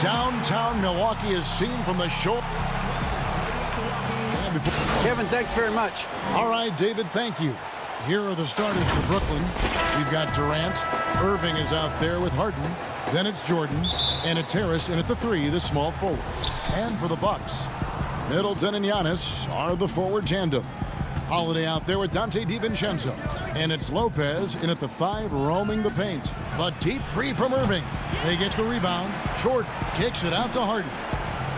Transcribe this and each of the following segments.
Downtown Milwaukee is seen from the shore. Kevin, thanks very much. All right, David, thank you. Here are the starters for Brooklyn. We've got Durant. Irving is out there with Harden. Then it's Jordan. And it's Harris in at the 3, the small forward. And for the Bucks, Middleton and Giannis are the forward tandem. Holiday out there with Dante DiVincenzo. And it's Lopez in at the 5, roaming the paint. The deep 3 from Irving. They get the rebound. Jordan kicks it out to Harden.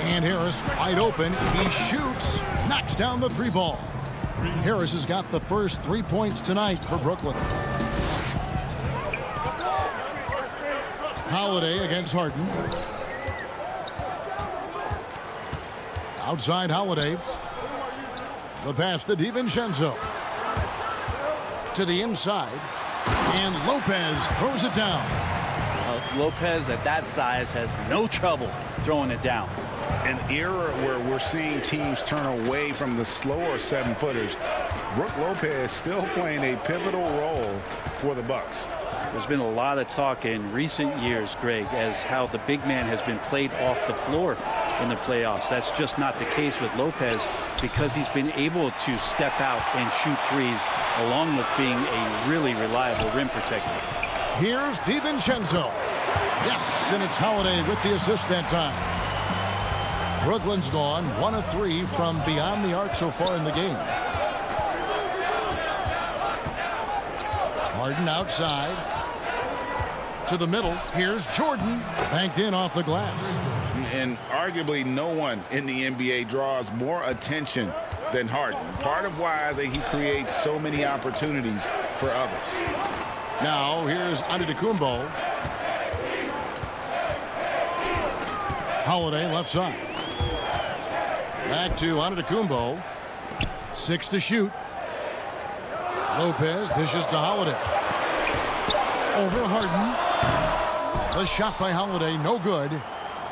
And Harris wide open. He shoots. Knocks down the 3 ball. Harris has got the first 3 points tonight for Brooklyn. Holiday against Harden. Outside Holiday. The pass to DiVincenzo. To the inside. And Lopez throws it down. Lopez at that size has no trouble throwing it down. An era where we're seeing teams turn away from the slower 7-footers. Brook Lopez still playing a pivotal role for the Bucks. There's been a lot of talk in recent years, Greg, as how the big man has been played off the floor in the playoffs. That's just not the case with Lopez because he's been able to step out and shoot threes along with being a really reliable rim protector. Here's DiVincenzo. Yes, and it's Holiday with the assist that time. Brooklyn's gone 1 of 3 from beyond the arc so far in the game. Harden outside. To the middle. Here's Jordan. Banked in off the glass. And arguably no one in the NBA draws more attention than Harden. Part of why he creates so many opportunities for others. Now here's Antetokounmpo. Holiday left side. Back to Antetokounmpo. 6 to shoot. Lopez dishes to Holiday. Over Harden. The shot by Holiday, no good.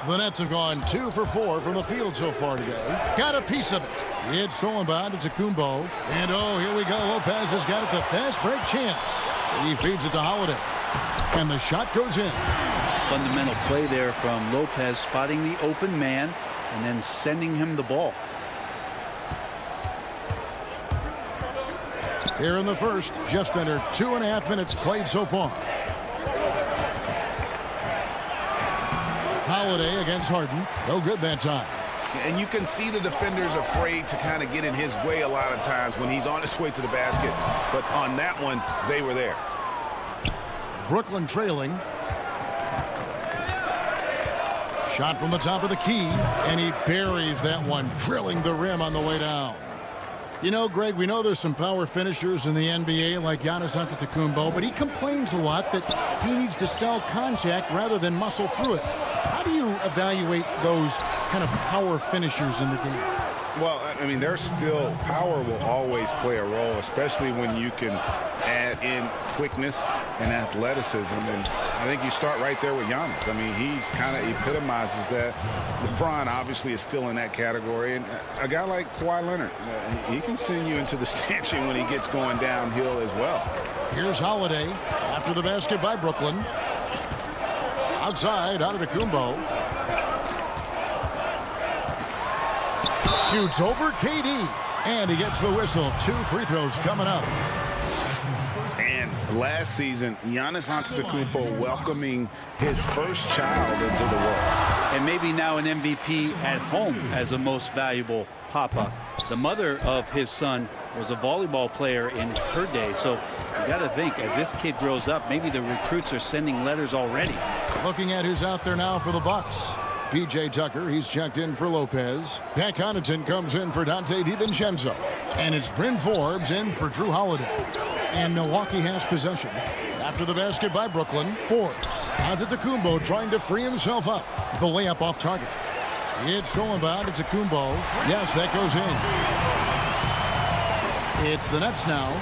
The Nets have gone 2 for 4 from the field so far today. Got a piece of it. It's stolen by Antetokounmpo. And oh, here we go. Lopez has got it, the fast break chance. He feeds it to Holiday. And the shot goes in. Fundamental play there from Lopez, spotting the open man and then sending him the ball. Here in the first, just under 2.5 minutes played so far. Holiday against Harden. No good that time. And you can see the defenders afraid to kind of get in his way a lot of times when he's on his way to the basket. But on that one, they were there. Brooklyn trailing. Shot from the top of the key, and he buries that one, drilling the rim on the way down. You know, Greg, we know there's some power finishers in the NBA like Giannis Antetokounmpo, but he complains a lot that he needs to sell contact rather than muscle through it. How do you evaluate those kind of power finishers in the game? Well, I mean, there's still power will always play a role, especially when you can add in quickness and athleticism. And I think you start right there with Giannis. I mean, he's kind of epitomizes that. LeBron obviously is still in that category. And a guy like Kawhi Leonard, he can send you into the stanchion when he gets going downhill as well. Here's Holiday after the basket by Brooklyn. Outside, Antetokounmpo. Shoots over KD. And he gets the whistle. 2 free throws coming up. And last season, Giannis Antetokounmpo welcoming his first child into the world. And maybe now an MVP at home as a most valuable papa. The mother of his son was a volleyball player in her day. So you got to think, as this kid grows up, maybe the recruits are sending letters already. Looking at who's out there now for the Bucks. P.J. Tucker, he's checked in for Lopez. Pat Connaughton comes in for Dante DiVincenzo. And it's Bryn Forbes in for Drew Holiday. And Milwaukee has possession. After the basket by Brooklyn, Forbes. Antetokounmpo trying to free himself up. The layup off target. It's stolen by Antetokounmpo. Yes, that goes in. It's the Nets now.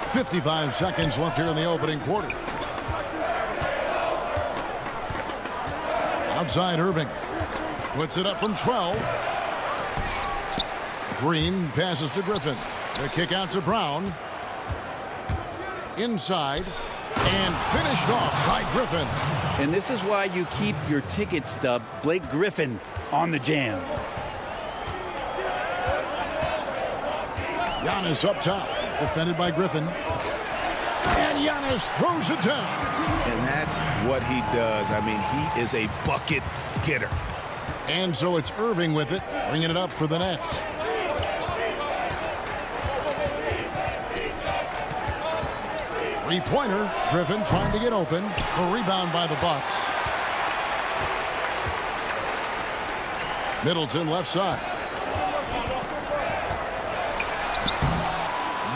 55 seconds left here in the opening quarter. Outside Irving. Puts it up from 12. Green passes to Griffin. The kick out to Brown. Inside. And finished off by Griffin. And this is why you keep your ticket stub, Blake Griffin, on the jam. Giannis up top, defended by Griffin. And Giannis throws it down. And that's what he does. I mean, he is a bucket getter. And so it's Irving with it, bringing it up for the Nets. Three-pointer. Griffin trying to get open. A rebound by the Bucks. Middleton left side.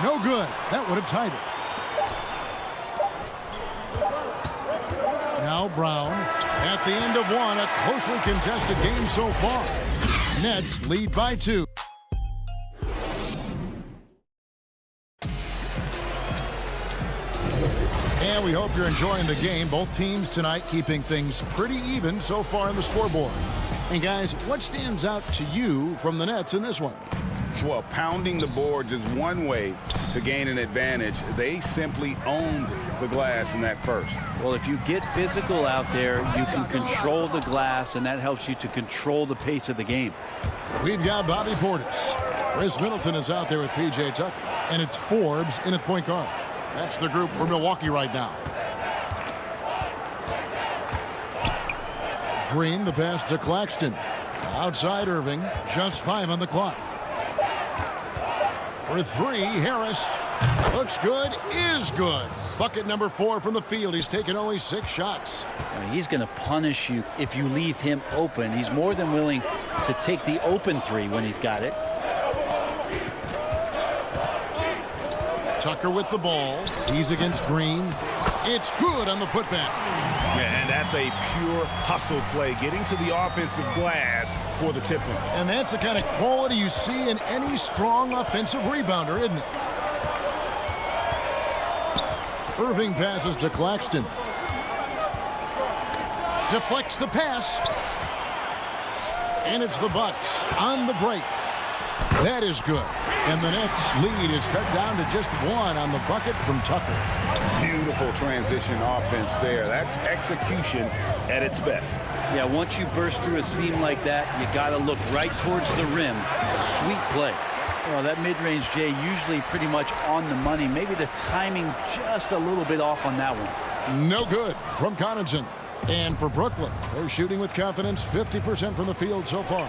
No good. That would have tied it. Now Brown at the end of one. A closely contested game so far. Nets lead by 2. And we hope you're enjoying the game. Both teams tonight keeping things pretty even so far on the scoreboard. And guys, what stands out to you from the Nets in this one? Well, pounding the boards is one way to gain an advantage. They simply owned the glass in that first. Well, if you get physical out there, you can control the glass, and that helps you to control the pace of the game. We've got Bobby Portis. Chris Middleton is out there with P.J. Tucker. And it's Forbes in at point guard. That's the group for Milwaukee right now. Green, the pass to Claxton. Outside Irving, just 5 on the clock. For 3, Harris. Looks good, is good. Bucket number 4 from the field. He's taken only 6 shots. I mean, he's going to punish you if you leave him open. He's more than willing to take the open 3 when he's got it. Tucker with the ball. He's against Green. It's good on the putback. Yeah, and that's a pure hustle play, getting to the offensive glass for the tip-in. And that's the kind of quality you see in any strong offensive rebounder, isn't it? Irving passes to Claxton. Deflects the pass. And it's the Bucks on the break. That is good. And the Nets lead is cut down to just 1 on the bucket from Tucker. Beautiful transition offense there. That's execution at its best. Yeah, once you burst through a seam like that, you got to look right towards the rim. Sweet play. Well, that mid-range, Jay, usually pretty much on the money. Maybe the timing just a little bit off on that one. No good from Connaughton. And for Brooklyn, they're shooting with confidence, 50% from the field so far.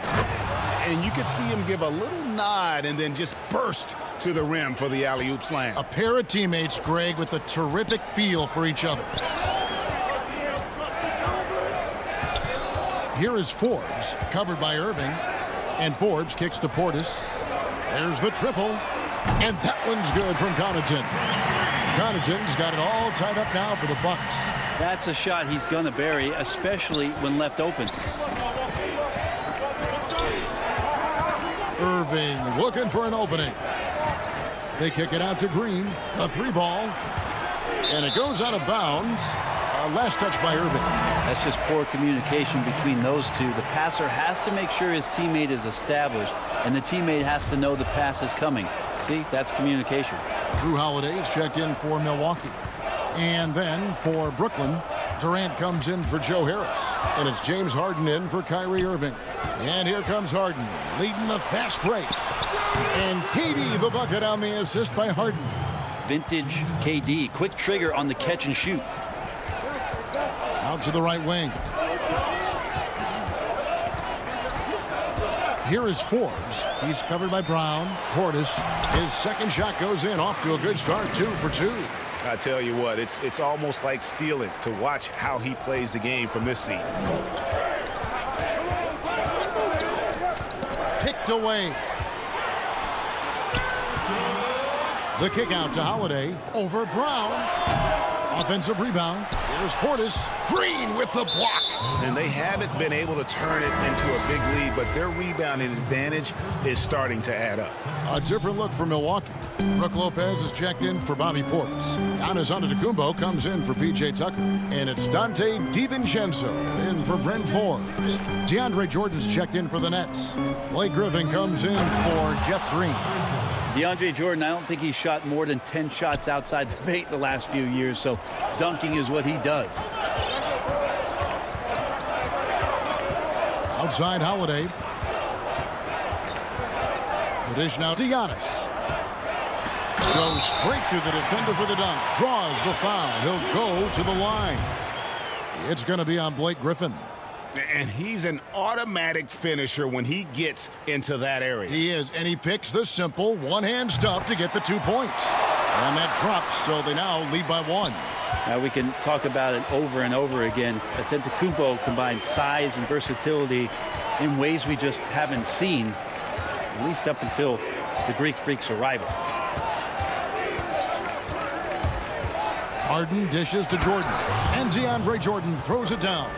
And you could see him give a little nod and then just burst to the rim for the alley-oop slam. A pair of teammates, Greg, with a terrific feel for each other. Here is Forbes, covered by Irving. And Forbes kicks to Portis. There's the triple. And that one's good from Connaughton. Connaughton's got it all tied up now for the Bucks. That's a shot he's going to bury, especially when left open. Irving looking for an opening. They kick it out to Green. A 3-ball. And it goes out of bounds. Last touch by Irving. That's just poor communication between those two. The passer has to make sure his teammate is established, and the teammate has to know the pass is coming. See, that's communication. Drew Holiday's checked in for Milwaukee. And then for Brooklyn, Durant comes in for Joe Harris. And it's James Harden in for Kyrie Irving. And here comes Harden, leading the fast break. And KD the bucket on the assist by Harden. Vintage KD, quick trigger on the catch and shoot. Out to the right wing. Here is Forbes. He's covered by Brown. Portis, his second shot goes in. Off to a good start, 2 for 2. I tell you what, it's almost like stealing to watch how he plays the game from this seat. Picked away. The kick out to Holiday over Brown. Offensive rebound. Here's Portis. Green with the block. And they haven't been able to turn it into a big lead, but their rebounding advantage is starting to add up. A different look for Milwaukee. Brook Lopez is checked in for Bobby Portis. Giannis Antetokounmpo comes in for P.J. Tucker. And it's Dante DiVincenzo in for Bryn Forbes. DeAndre Jordan's checked in for the Nets. Blake Griffin comes in for Jeff Green. DeAndre Jordan, I don't think he's shot more than 10 shots outside the paint the last few years, so dunking is what he does. Outside Holiday. The dish now to Giannis. Goes straight through the defender for the dunk. Draws the foul. He'll go to the line. It's going to be on Blake Griffin. And he's an automatic finisher when he gets into that area. He is, and he picks the simple one-hand stuff to get the 2 points. And that drops, so they now lead by 1. Now we can talk about it over and over again. Antetokounmpo combines size and versatility in ways we just haven't seen, at least up until the Greek Freak's arrival. Harden dishes to Jordan, and DeAndre Jordan throws it down.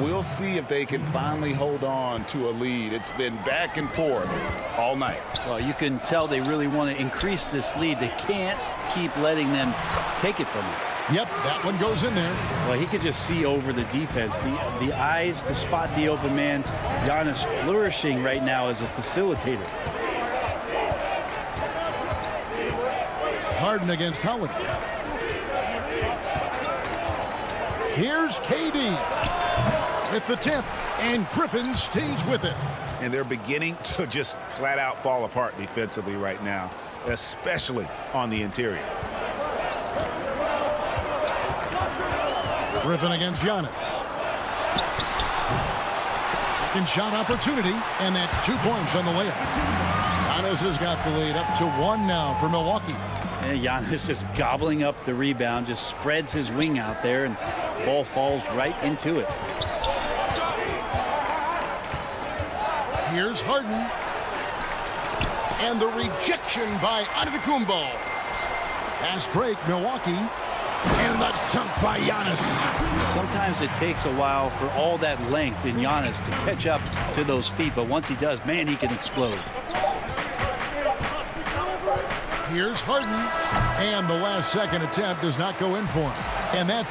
We'll see if they can finally hold on to a lead. It's been back and forth all night. Well, you can tell they really want to increase this lead. They can't keep letting them take it from them. Yep, that one goes in there. Well, he could just see over the defense. The eyes to spot the open man. Giannis flourishing right now as a facilitator. Harden against Holiday. Here's KD with the tip, and Griffin stays with it. And they're beginning to just flat out fall apart defensively right now, especially on the interior. Griffin against Giannis. Second shot opportunity, and that's 2 points on the layup. Giannis has got the lead up to 1 now for Milwaukee. And Giannis just gobbling up the rebound, just spreads his wing out there, and ball falls right into it. Here's Harden. And the rejection by Antetokounmpo. Fast break, Milwaukee. And the dunk by Giannis. Sometimes it takes a while for all that length in Giannis to catch up to those feet, but once he does, man, he can explode. Here's Harden. And the last second attempt does not go in for him. And that...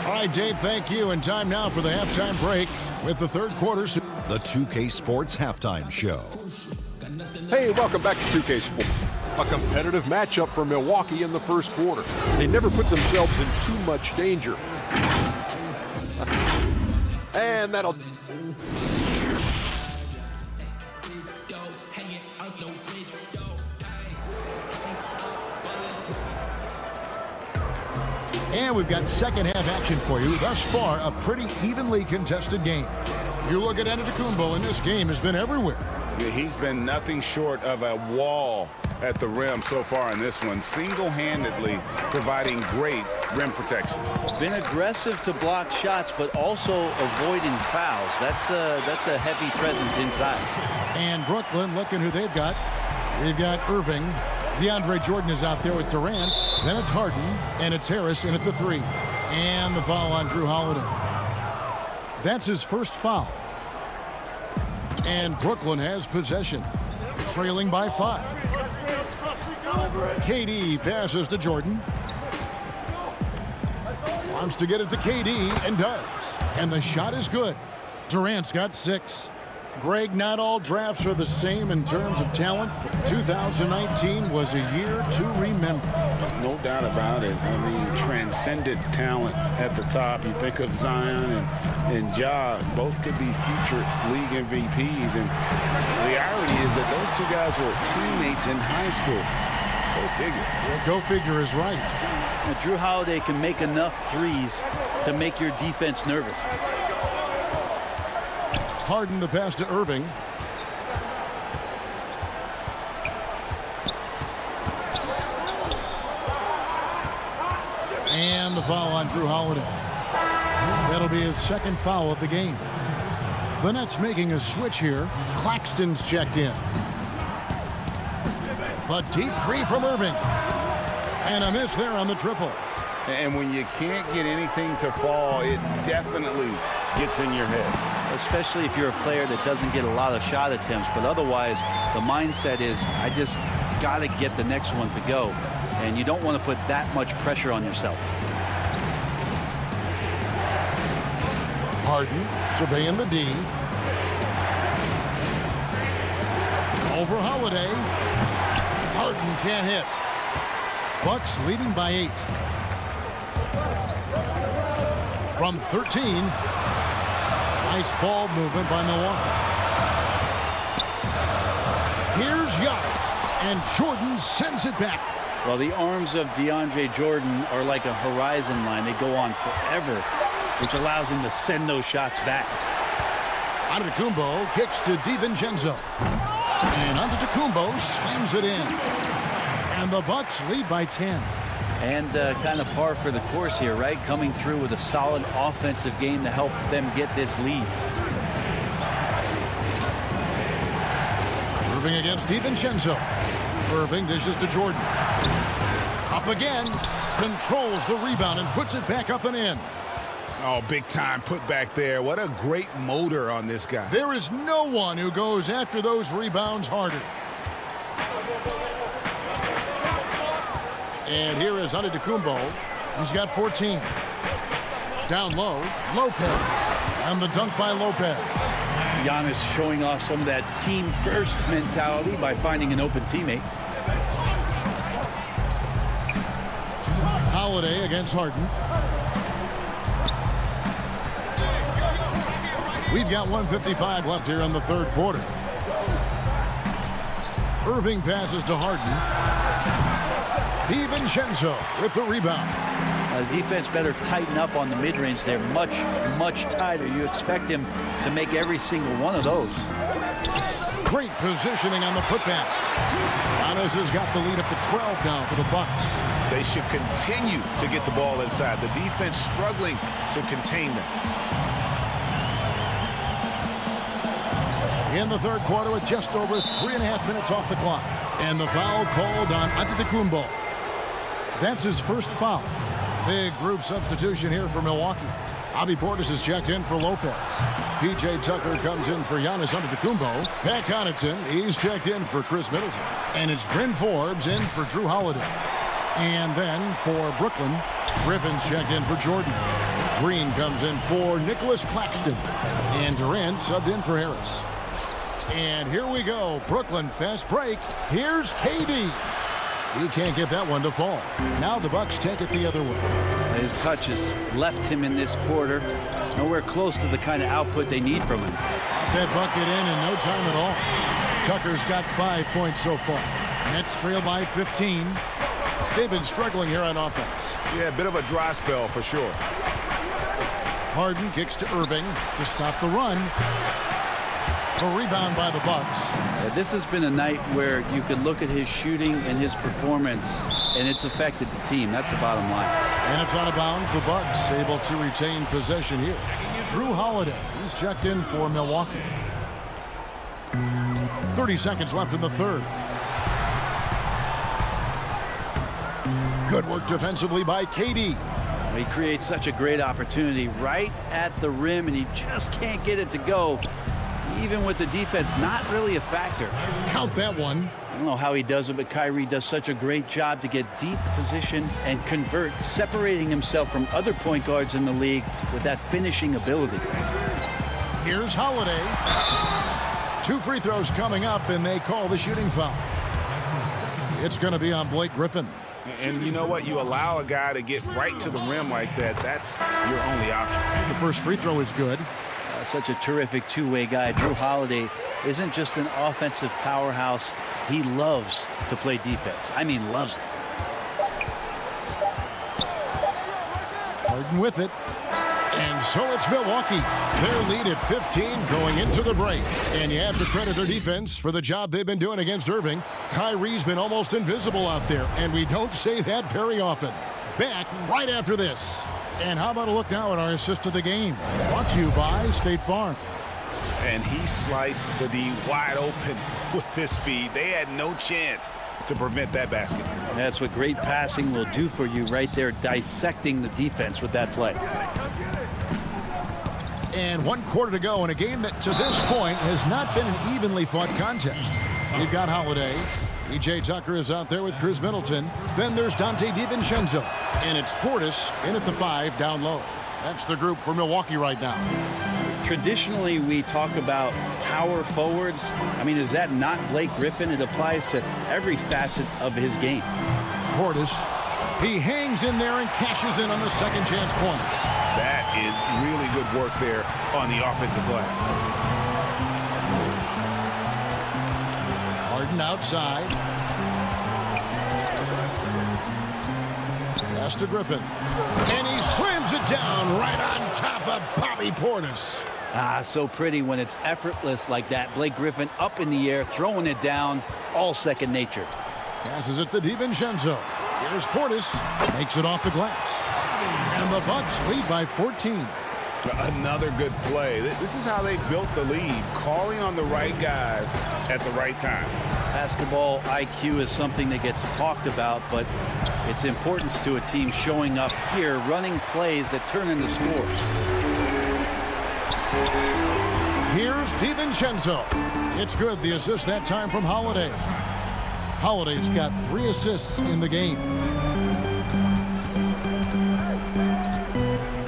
All right, Dave, thank you. And time now for the halftime break with the third quarter. The 2K Sports Halftime Show. Hey, welcome back to 2K Sports. A competitive matchup for Milwaukee in the first quarter. They never put themselves in too much danger. And that'll... And we've got second half action for you. Thus far, a pretty evenly contested game. You look at Antetokounmpo, and this game has been everywhere. Yeah, he's been nothing short of a wall at the rim so far in this one, single-handedly providing great rim protection. Been aggressive to block shots, but also avoiding fouls. That's a heavy presence inside. And Brooklyn, looking who they've got. We've got Irving. DeAndre Jordan is out there with Durant. Then it's Harden, and it's Harris in at the 3. And the foul on Drew Holiday. That's his first foul. And Brooklyn has possession, trailing by 5. KD passes to Jordan. Wants to get it to KD, and does. And the shot is good. Durant's got 6. Greg, not all drafts are the same in terms of talent. 2019 was a year to remember. No doubt about it. I mean, transcendent talent at the top. You think of Zion and Ja, both could be future league MVPs. And the irony is that those two guys were teammates in high school. Go figure. Yeah, go figure is right. Now, Drew Holiday can make enough threes to make your defense nervous. Harden the pass to Irving. And the foul on Drew Holiday. That'll be his second foul of the game. The Nets making a switch here. Claxton's checked in. A deep 3 from Irving. And a miss there on the triple. And when you can't get anything to fall, it definitely gets in your head. Especially if you're a player that doesn't get a lot of shot attempts. But otherwise, the mindset is, I just got to get the next one to go. And you don't want to put that much pressure on yourself. Harden surveying the D. Over Holiday. Harden can't hit. Bucks leading by 8. From 13. Nice ball movement by Milwaukee. Here's Giannis, and Jordan sends it back. Well, the arms of DeAndre Jordan are like a horizon line. They go on forever, which allows him to send those shots back. Antetokounmpo kicks to DiVincenzo. And Antetokounmpo slams it in. And the Bucks lead by 10. And kind of par for the course here, right? Coming through with a solid offensive game to help them get this lead. Irving against DiVincenzo. Irving dishes to Jordan. Up again. Controls the rebound and puts it back up and in. Oh, big time put back there. What a great motor on this guy. There is no one who goes after those rebounds harder. And here is Antetokounmpo. He's got 14. Down low, Lopez. And the dunk by Lopez. Giannis showing off some of that team-first mentality by finding an open teammate. Holiday against Harden. We've got 1:55 left here in the third quarter. Irving passes to Harden. DiVincenzo with the rebound. The defense better tighten up on the mid-range. They're much, much tighter. You expect him to make every single one of those. Great positioning on the putback. Giannis has got the lead up to 12 now for the Bucks. They should continue to get the ball inside. The defense struggling to contain them. In the third quarter with just over 3.5 minutes off the clock. And the foul called on Antetokounmpo. That's his first foul. Big group substitution here for Milwaukee. Bobby Portis is checked in for Lopez. P.J. Tucker comes in for Giannis Antetokounmpo. Pat Connaughton, he's checked in for Chris Middleton. And it's Bryn Forbes in for Drew Holiday. And then for Brooklyn, Griffin's checked in for Jordan. Green comes in for Nicholas Claxton. And Durant subbed in for Harris. And here we go. Brooklyn fast break. Here's KD. He can't get that one to fall. Now the Bucks take it the other way. His touch has left him in this quarter. Nowhere close to the kind of output they need from him. That bucket in no time at all. Tucker's got 5 points so far. Nets trail by 15. They've been struggling here on offense. Yeah, a bit of a dry spell for sure. Harden kicks to Irving to stop the run. A rebound by the Bucks. This has been a night where you could look at his shooting and his performance, and it's affected the team. That's the bottom line. And it's out of bounds. The Bucks able to retain possession here. Drew Holiday, he's checked in for Milwaukee. 30 seconds left in the third. Good work defensively by KD. He creates such a great opportunity right at the rim, and he just can't get it to go. Even with the defense not really a factor. Count that one. I don't know how he does it, but Kyrie does such a great job to get deep position and convert, separating himself from other point guards in the league with that finishing ability. Here's Holiday. 2 free throws coming up, and they call the shooting foul. It's going to be on Blake Griffin. And you know what? You allow a guy to get right to the rim like that. That's your only option. The first free throw is good. Such a terrific two-way guy. Drew Holiday isn't just an offensive powerhouse. He loves to play defense. I mean, loves it. Harden with it. And so it's Milwaukee. Their lead at 15 going into the break. And you have to credit their defense for the job they've been doing against Irving. Kyrie's been almost invisible out there, and we don't say that very often. Back right after this. And how about a look now at our assist of the game? Brought to you by State Farm. And he sliced the D wide open with his feed. They had no chance to prevent that basket. That's what great passing will do for you right there, dissecting the defense with that play. And 1 quarter to go in a game that to this point has not been an evenly fought contest. You've got Holiday. P.J. Tucker is out there with Chris Middleton. Then there's Dante DiVincenzo. And it's Portis in at the 5 down low. That's the group for Milwaukee right now. Traditionally, we talk about power forwards. I mean, is that not Blake Griffin? It applies to every facet of his game. Portis, he hangs in there and cashes in on the second chance points. That is really good work there on the offensive glass. Harden outside. Pass to Griffin. And he slams it down right on top of Bobby Portis. So pretty when it's effortless like that. Blake Griffin up in the air, throwing it down, all second nature. Passes it to DiVincenzo. Here's Portis. Makes it off the glass. And the Bucks lead by 14. Another good play. This is how they built the lead, calling on the right guys at the right time. Basketball IQ is something that gets talked about, but its importance to a team showing up here, running plays that turn into scores. Here's DiVincenzo. It's good. The assist that time from Holiday. Holiday's got 3 assists in the game.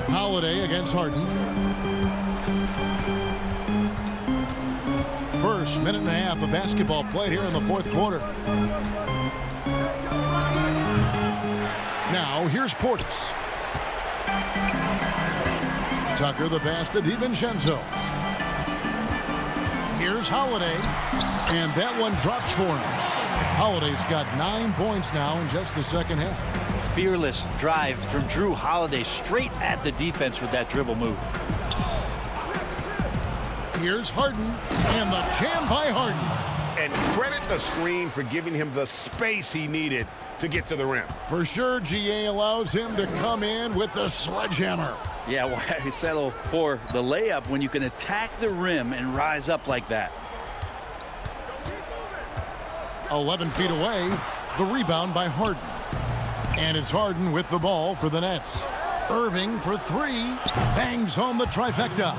Holiday against Harden. First minute and a half of basketball played here in the fourth quarter. Now here's Portis. Tucker the pass to DiVincenzo. Here's Holiday. And that one drops for him. Holiday's got 9 points now in just the second half. Fearless drive from Drew Holiday straight at the defense with that dribble move. Here's Harden, and the jam by Harden. And credit the screen for giving him the space he needed to get to the rim. For sure, GA allows him to come in with the sledgehammer. Yeah, why settle for the layup when you can attack the rim and rise up like that? 11 feet away, the rebound by Harden. And it's Harden with the ball for the Nets. Irving for 3, bangs home the trifecta.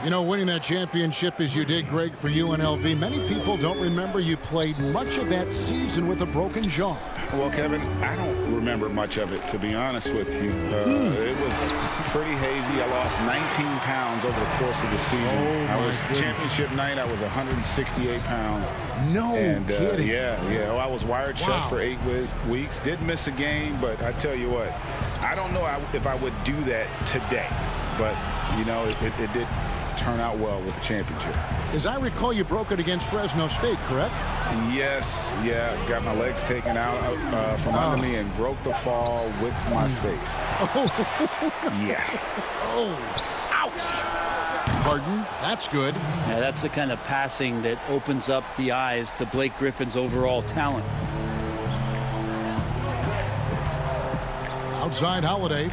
You know, winning that championship as you did, Greg, for UNLV, many people don't remember you played much of that season with a broken jaw. Well, Kevin, I don't remember much of it, to be honest with you. It was pretty hazy. I lost 19 pounds over the course of the season. Championship night, I was 168 pounds. No kidding. Yeah. Well, I was wired shut for 8 weeks. Did miss a game, but I tell you what, I don't know if I would do that today. But, you know, it did turn out well with the championship. As I recall, you broke it against Fresno State, correct? Yes, got my legs taken out from under me and broke the fall with my face. Yeah. Ouch. Harden, that's good. Yeah, that's the kind of passing that opens up the eyes to Blake Griffin's overall talent. Outside Holiday.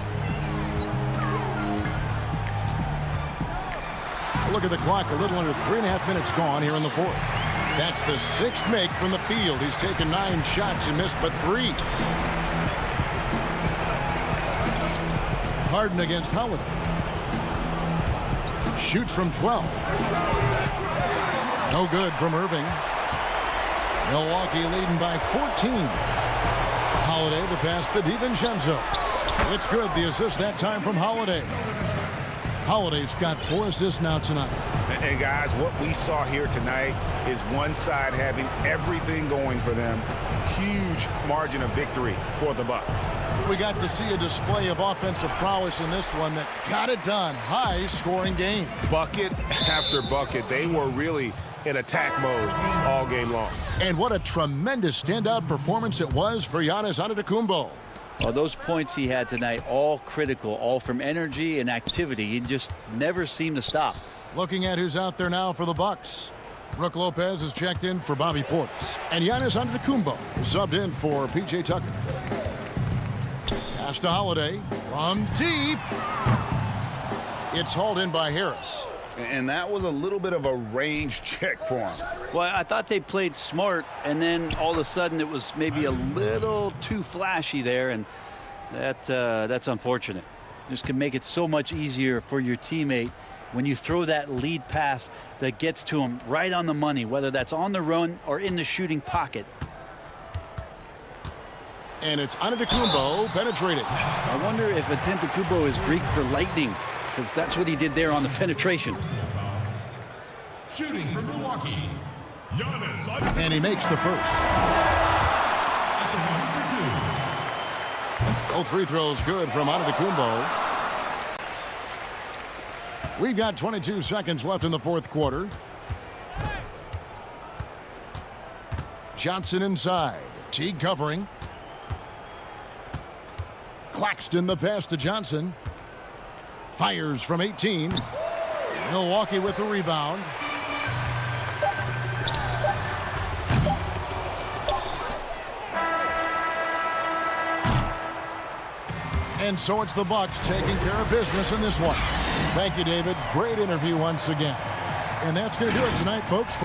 Look at the clock, a little under 3.5 minutes gone here in the fourth. That's the 6th make from the field. He's taken 9 shots and missed but 3. Harden against Holiday. Shoots from 12. No good from Irving. Milwaukee leading by 14. Holiday the pass to DiVincenzo. It's good. The assist that time from Holiday. Holiday's got 4 assists now tonight. And guys, what we saw here tonight is one side having everything going for them. Huge margin of victory for the Bucks. We got to see a display of offensive prowess in this one that got it done. High-scoring game. Bucket after bucket. They were really in attack mode all game long. And what a tremendous standout performance it was for Giannis Antetokounmpo. Well, those points he had tonight, all critical, all from energy and activity. He just never seemed to stop. Looking at who's out there now for the Bucks. Brook Lopez has checked in for Bobby Portis. And Giannis Antetokounmpo subbed in for P.J. Tucker. Pass to Holiday from deep. It's hauled in by Harris. And that was a little bit of a range check for him. Well, I thought they played smart, and then all of a sudden it was maybe a little too flashy there, and that's unfortunate. Just can make it so much easier for your teammate when you throw that lead pass that gets to him right on the money, whether that's on the run or in the shooting pocket. And it's Antetokounmpo penetrating. I wonder if Antetokounmpo is Greek for lightning, because that's what he did there on the penetration. Shooting from Milwaukee, Giannis. And he makes the first. Both free throws good from Antetokounmpo. We've got 22 seconds left in the fourth quarter. Johnson inside. Teague covering. Claxton the pass to Johnson. Fires from 18. Milwaukee with the rebound. And so it's the Bucks taking care of business in this one. Thank you, David. Great interview once again. And that's going to do it tonight, folks.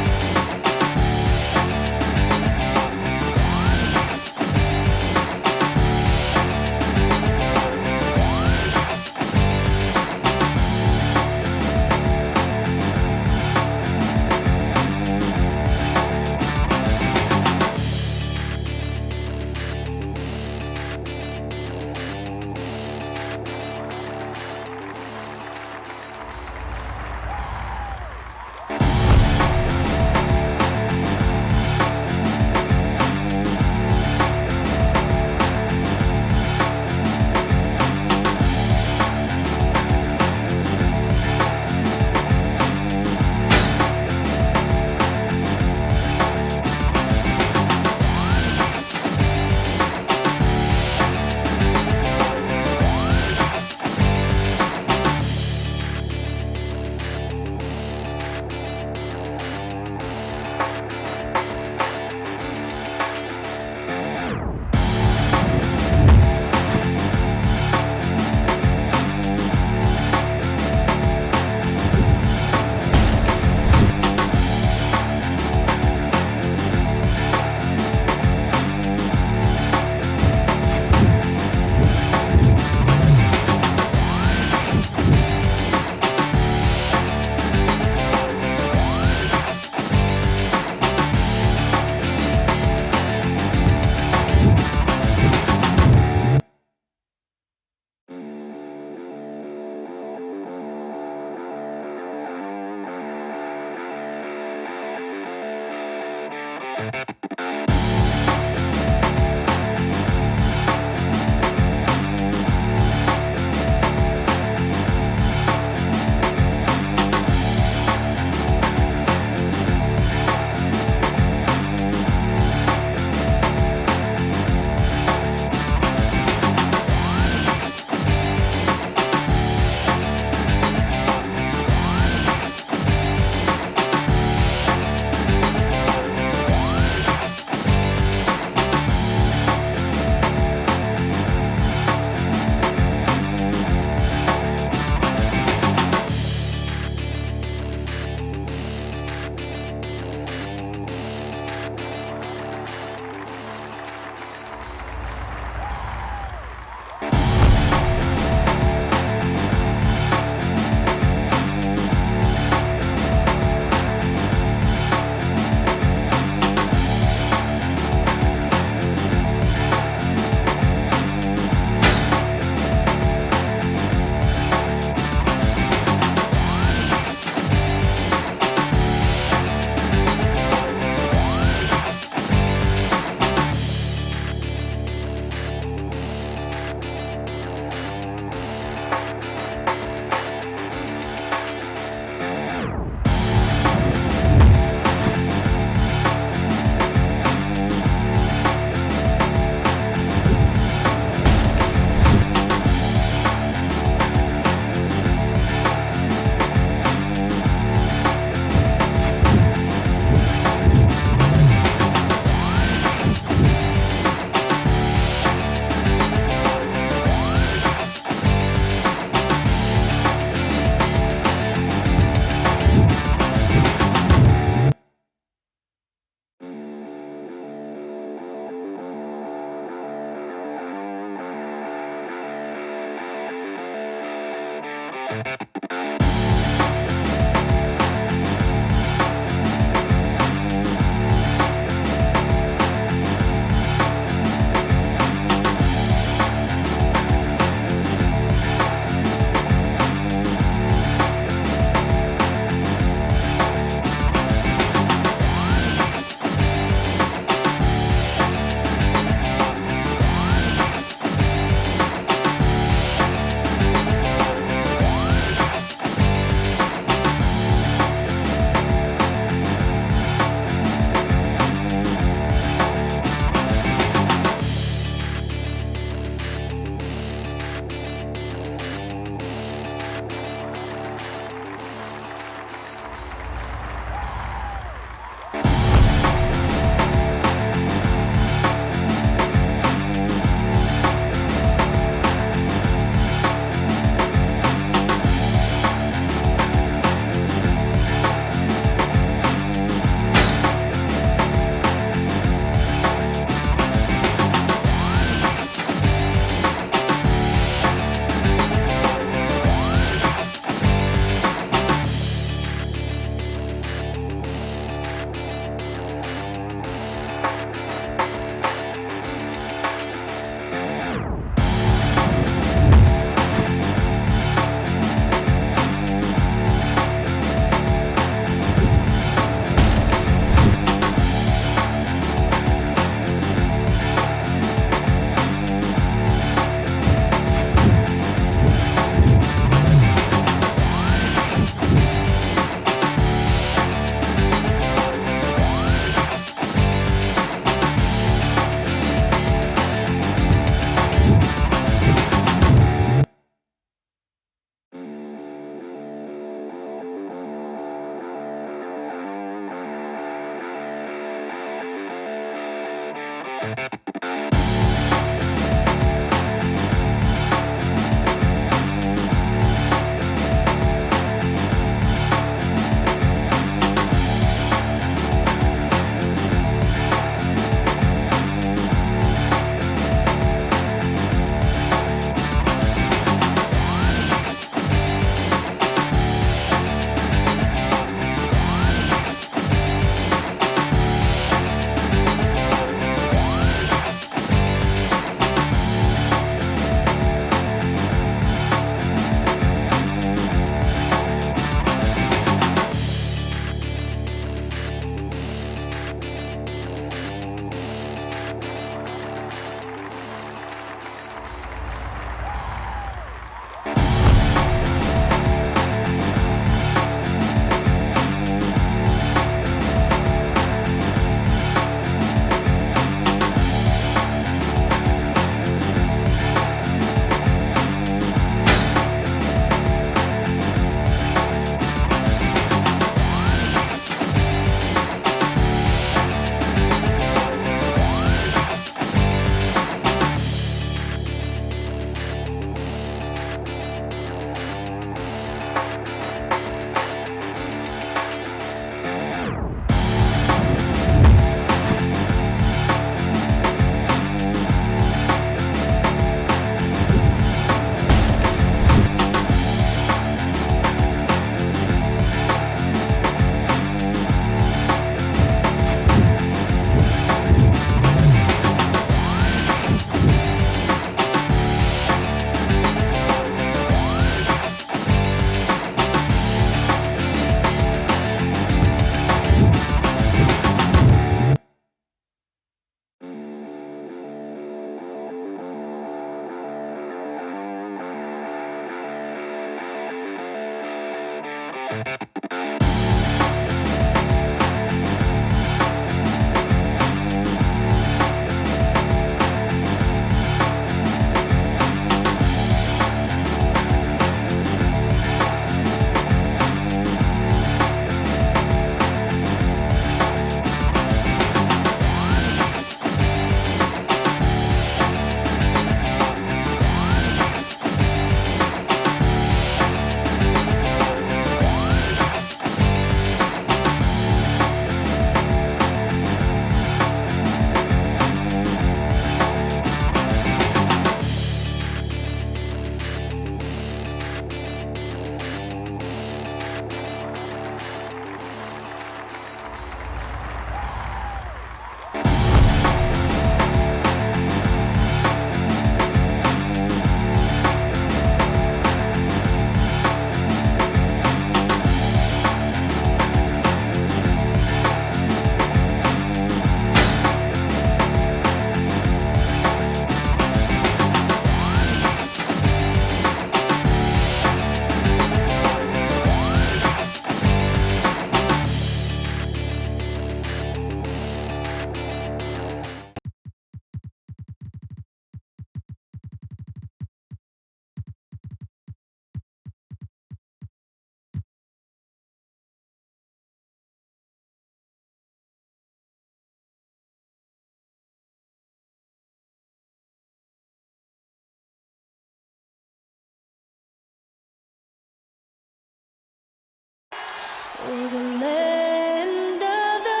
for the land of the...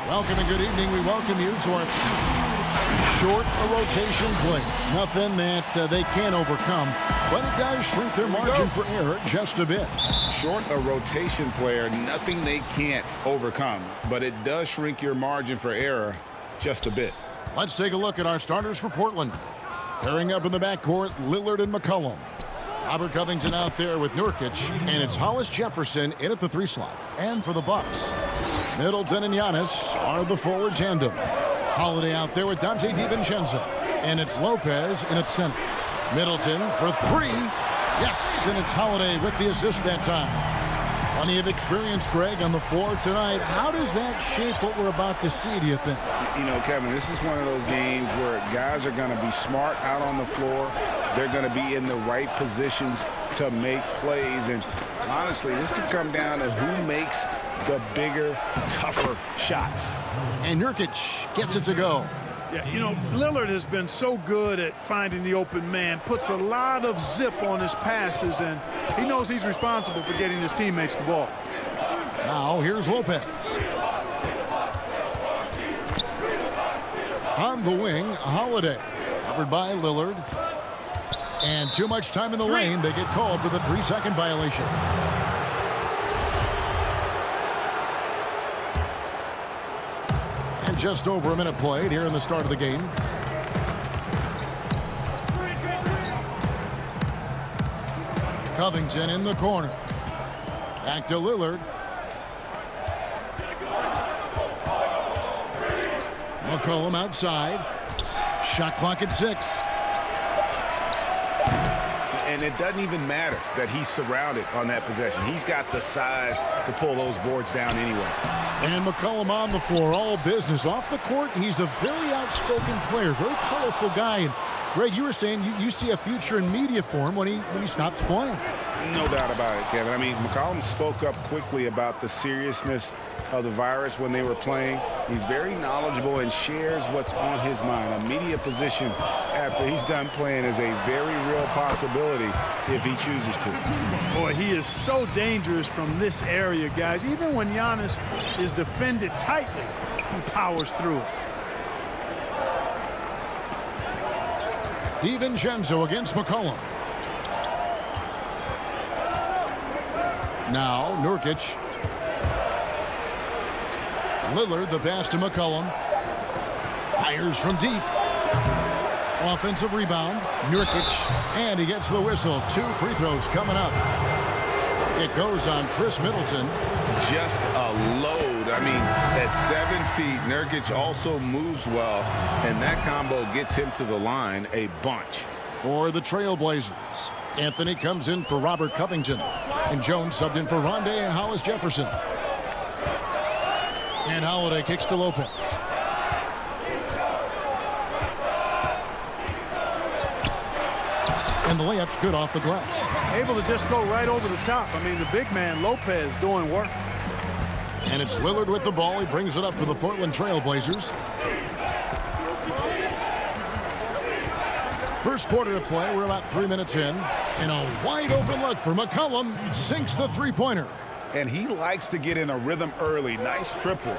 Welcome and good evening. We welcome you to our short rotation play. Nothing that they can't overcome, but it does shrink their margin for error just a bit. Short a rotation player, nothing they can't overcome, but it does shrink your margin for error just a bit. Let's take a look at our starters for Portland. Pairing up in the backcourt, Lillard and McCollum. Robert Covington out there with Nurkic, and it's Hollis Jefferson in at the 3 slot. And for the Bucks, Middleton and Giannis are the forward tandem. Holiday out there with Dante DiVincenzo, and it's Lopez in at center. Middleton for 3. Yes, and it's Holiday with the assist that time. Plenty of experience, Greg, on the floor tonight. How does that shape what we're about to see, do you think? You know, Kevin, this is one of those games where guys are going to be smart out on the floor. They're going to be in the right positions to make plays. And honestly, this could come down to who makes the bigger, tougher shots. And Nurkic gets it to go. Yeah, you know, Lillard has been so good at finding the open man, puts a lot of zip on his passes, and he knows he's responsible for getting his teammates the ball. Now, here's Lopez. On the wing, Holiday. Covered by Lillard. And too much time in the lane. They get called for the 3-second violation. And just over a minute played here in the start of the game. Covington in the corner. Back to Lillard. McCollum outside. Shot clock at 6. And it doesn't even matter that he's surrounded on that possession. He's got the size to pull those boards down anyway. And McCollum on the floor, all business. Off the court, he's a very outspoken player, very colorful guy. And Greg, you were saying you see a future in media for him when he stops playing. No doubt about it, Kevin. I mean, McCollum spoke up quickly about the seriousness of the virus when they were playing. He's very knowledgeable and shares what's on his mind. A media position after he's done playing is a very real possibility if he chooses to. Boy, he is so dangerous from this area, guys. Even when Giannis is defended tightly, he powers through it. DiVincenzo against McCollum. Now, Nurkic. Lillard, the pass to McCollum. Fires from deep. Offensive rebound. Nurkic. And he gets the whistle. 2 free throws coming up. It goes on Chris Middleton. Just a load. I mean, at 7 feet, Nurkic also moves well. And that combo gets him to the line a bunch. For the Trailblazers, Anthony comes in for Robert Covington. And Jones subbed in for Rondé Hollis Jefferson. And Holiday kicks to Lopez. And the layup's good off the glass. Able to just go right over the top. I mean, the big man, Lopez, doing work. And it's Lillard with the ball. He brings it up for the Portland Trailblazers. First quarter of play. We're about 3 minutes in. And a wide open look for McCollum. Sinks the three-pointer. And he likes to get in a rhythm early. Nice triple.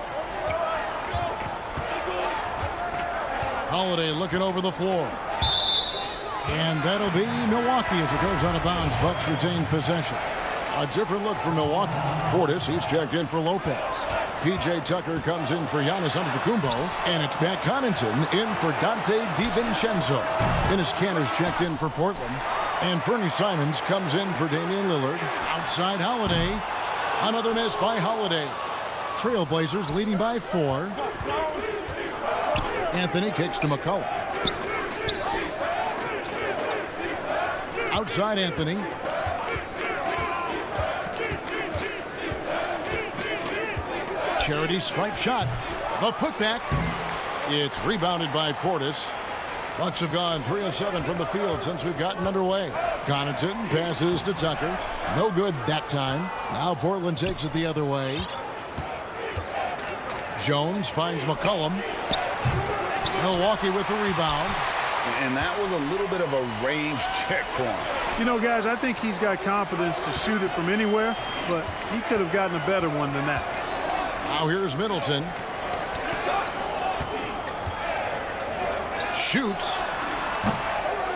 Holiday looking over the floor. And that'll be Milwaukee as it goes out of bounds. Bucks retain possession. A different look for Milwaukee. Portis, he's checked in for Lopez. P.J. Tucker comes in for Giannis Antetokounmpo. And it's Pat Connaughton in for Dante DiVincenzo. Dennis Cantor's checked in for Portland. And Fernie Simons comes in for Damian Lillard. Outside Holiday. Another miss by Holiday. Trailblazers leading by 4. Anthony kicks to McCollum. Outside Anthony. Charity stripe shot. The putback. It's rebounded by Portis. Bucks have gone 3 of 7 from the field since we've gotten underway. Connaughton passes to Tucker. No good that time. Now Portland takes it the other way. Jones finds McCollum. Milwaukee with the rebound. And that was a little bit of a range check for him. You know, guys, I think he's got confidence to shoot it from anywhere, but he could have gotten a better one than that. Now here's Middleton. Shoots.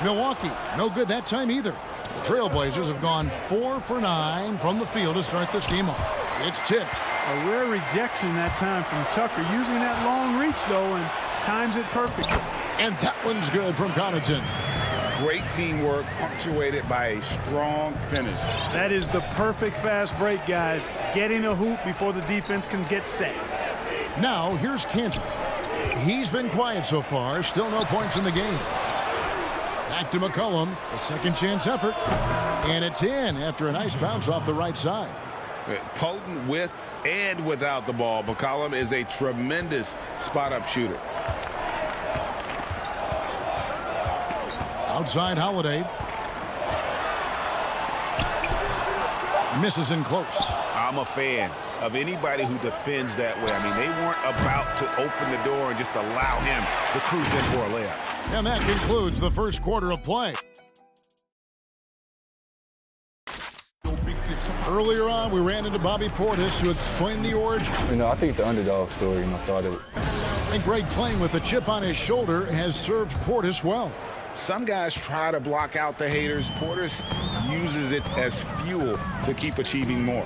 Milwaukee, no good that time either. The Trailblazers have gone 4 for 9 from the field to start this game off. It's tipped. A rare rejection that time from Tucker, using that long reach, though, and times it perfectly. And that one's good from Connaughton. Great teamwork, punctuated by a strong finish. That is the perfect fast break, guys. Getting a hoop before the defense can get set. Now, here's Cantor. He's been quiet so far. Still no points in the game. Back to McCollum. A second chance effort. And it's in after a nice bounce off the right side. Potent with and without the ball. McCollum is a tremendous spot-up shooter. Outside Holiday. Misses in close. I'm a fan of anybody who defends that way. I mean, they weren't about to open the door and just allow him to cruise in for a layup. And that concludes the first quarter of play. Earlier on, we ran into Bobby Portis, who explained the origin. I think the underdog story, started it. And Greg, playing with a chip on his shoulder, has served Portis well. Some guys try to block out the haters. Portis uses it as fuel to keep achieving more.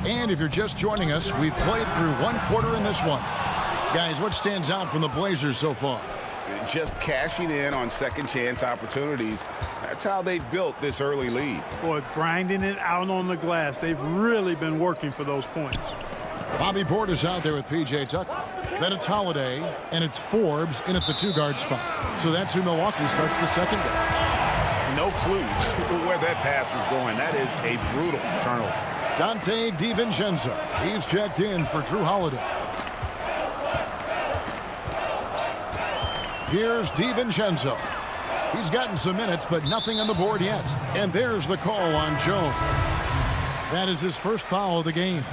And if you're just joining us, we've played through one quarter in this one. Guys, what stands out from the Blazers so far? Just cashing in on second chance opportunities. That's how they built this early lead. Boy, grinding it out on the glass. They've really been working for those points. Bobby Portis out there with P.J. Tucker. Then it's Holiday, and it's Forbes in at the two-guard spot. So that's who Milwaukee starts the second game. No clue where that pass was going. That is a brutal turnover. Dante DiVincenzo. He's checked in for Drew Holiday. Here's DiVincenzo. He's gotten some minutes, but nothing on the board yet. And there's the call on Jones. That is his first foul of the game.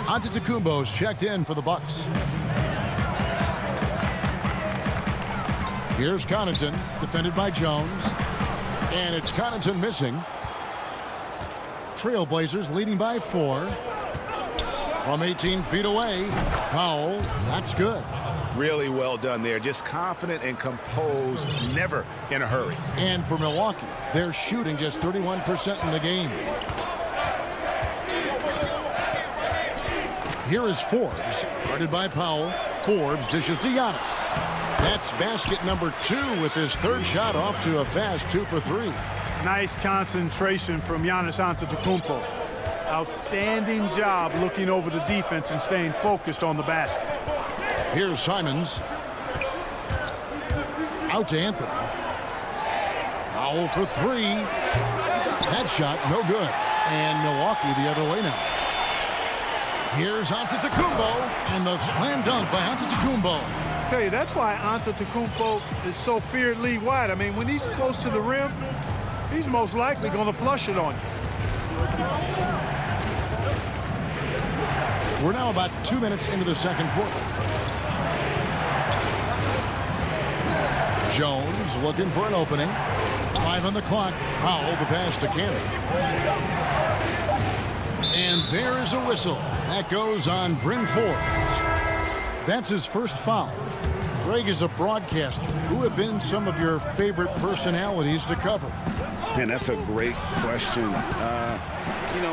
Antetokounmpo's checked in for the Bucks. Here's Connaughton, defended by Jones. And it's Connaughton missing. Trailblazers leading by 4. From 18 feet away, Powell, that's good. Really well done there. Just confident and composed, never in a hurry. And for Milwaukee, they're shooting just 31% in the game. Here is Forbes, guarded by Powell. Forbes dishes to Giannis. That's basket number 2 with his third shot off to a fast 2 for 3. Nice concentration from Giannis Antetokounmpo. Outstanding job looking over the defense and staying focused on the basket. Here's Simons. Out to Anthony. Powell for 3. That shot, no good. And Milwaukee the other way now. Here's Antetokounmpo, and the slam dunk by Antetokounmpo. I tell you, that's why Antetokounmpo is so feared league-wide. I mean, when he's close to the rim, he's most likely going to flush it on you. We're now about 2 minutes into the second quarter. Jones looking for an opening. 5 on the clock. Powell the pass to Cannon. And there is a whistle. That goes on Bryn Forbes. That's his first foul. Greg, is a broadcaster, who have been some of your favorite personalities to cover? Man, that's a great question.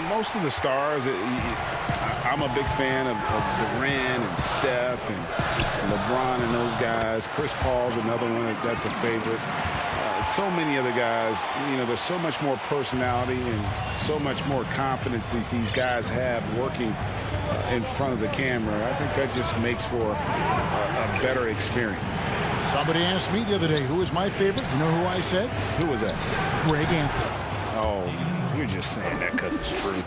Most of the stars, I'm a big fan of Durant and Steph and LeBron and those guys. Chris Paul's another one that's a favorite. So many other guys, there's so much more personality and so much more confidence these guys have working in front of the camera. I think that just makes for a better experience. Somebody asked me the other day, who was my favorite? You know who I said? Who was that? Greg Anthony. Oh, you're just saying that because it's true.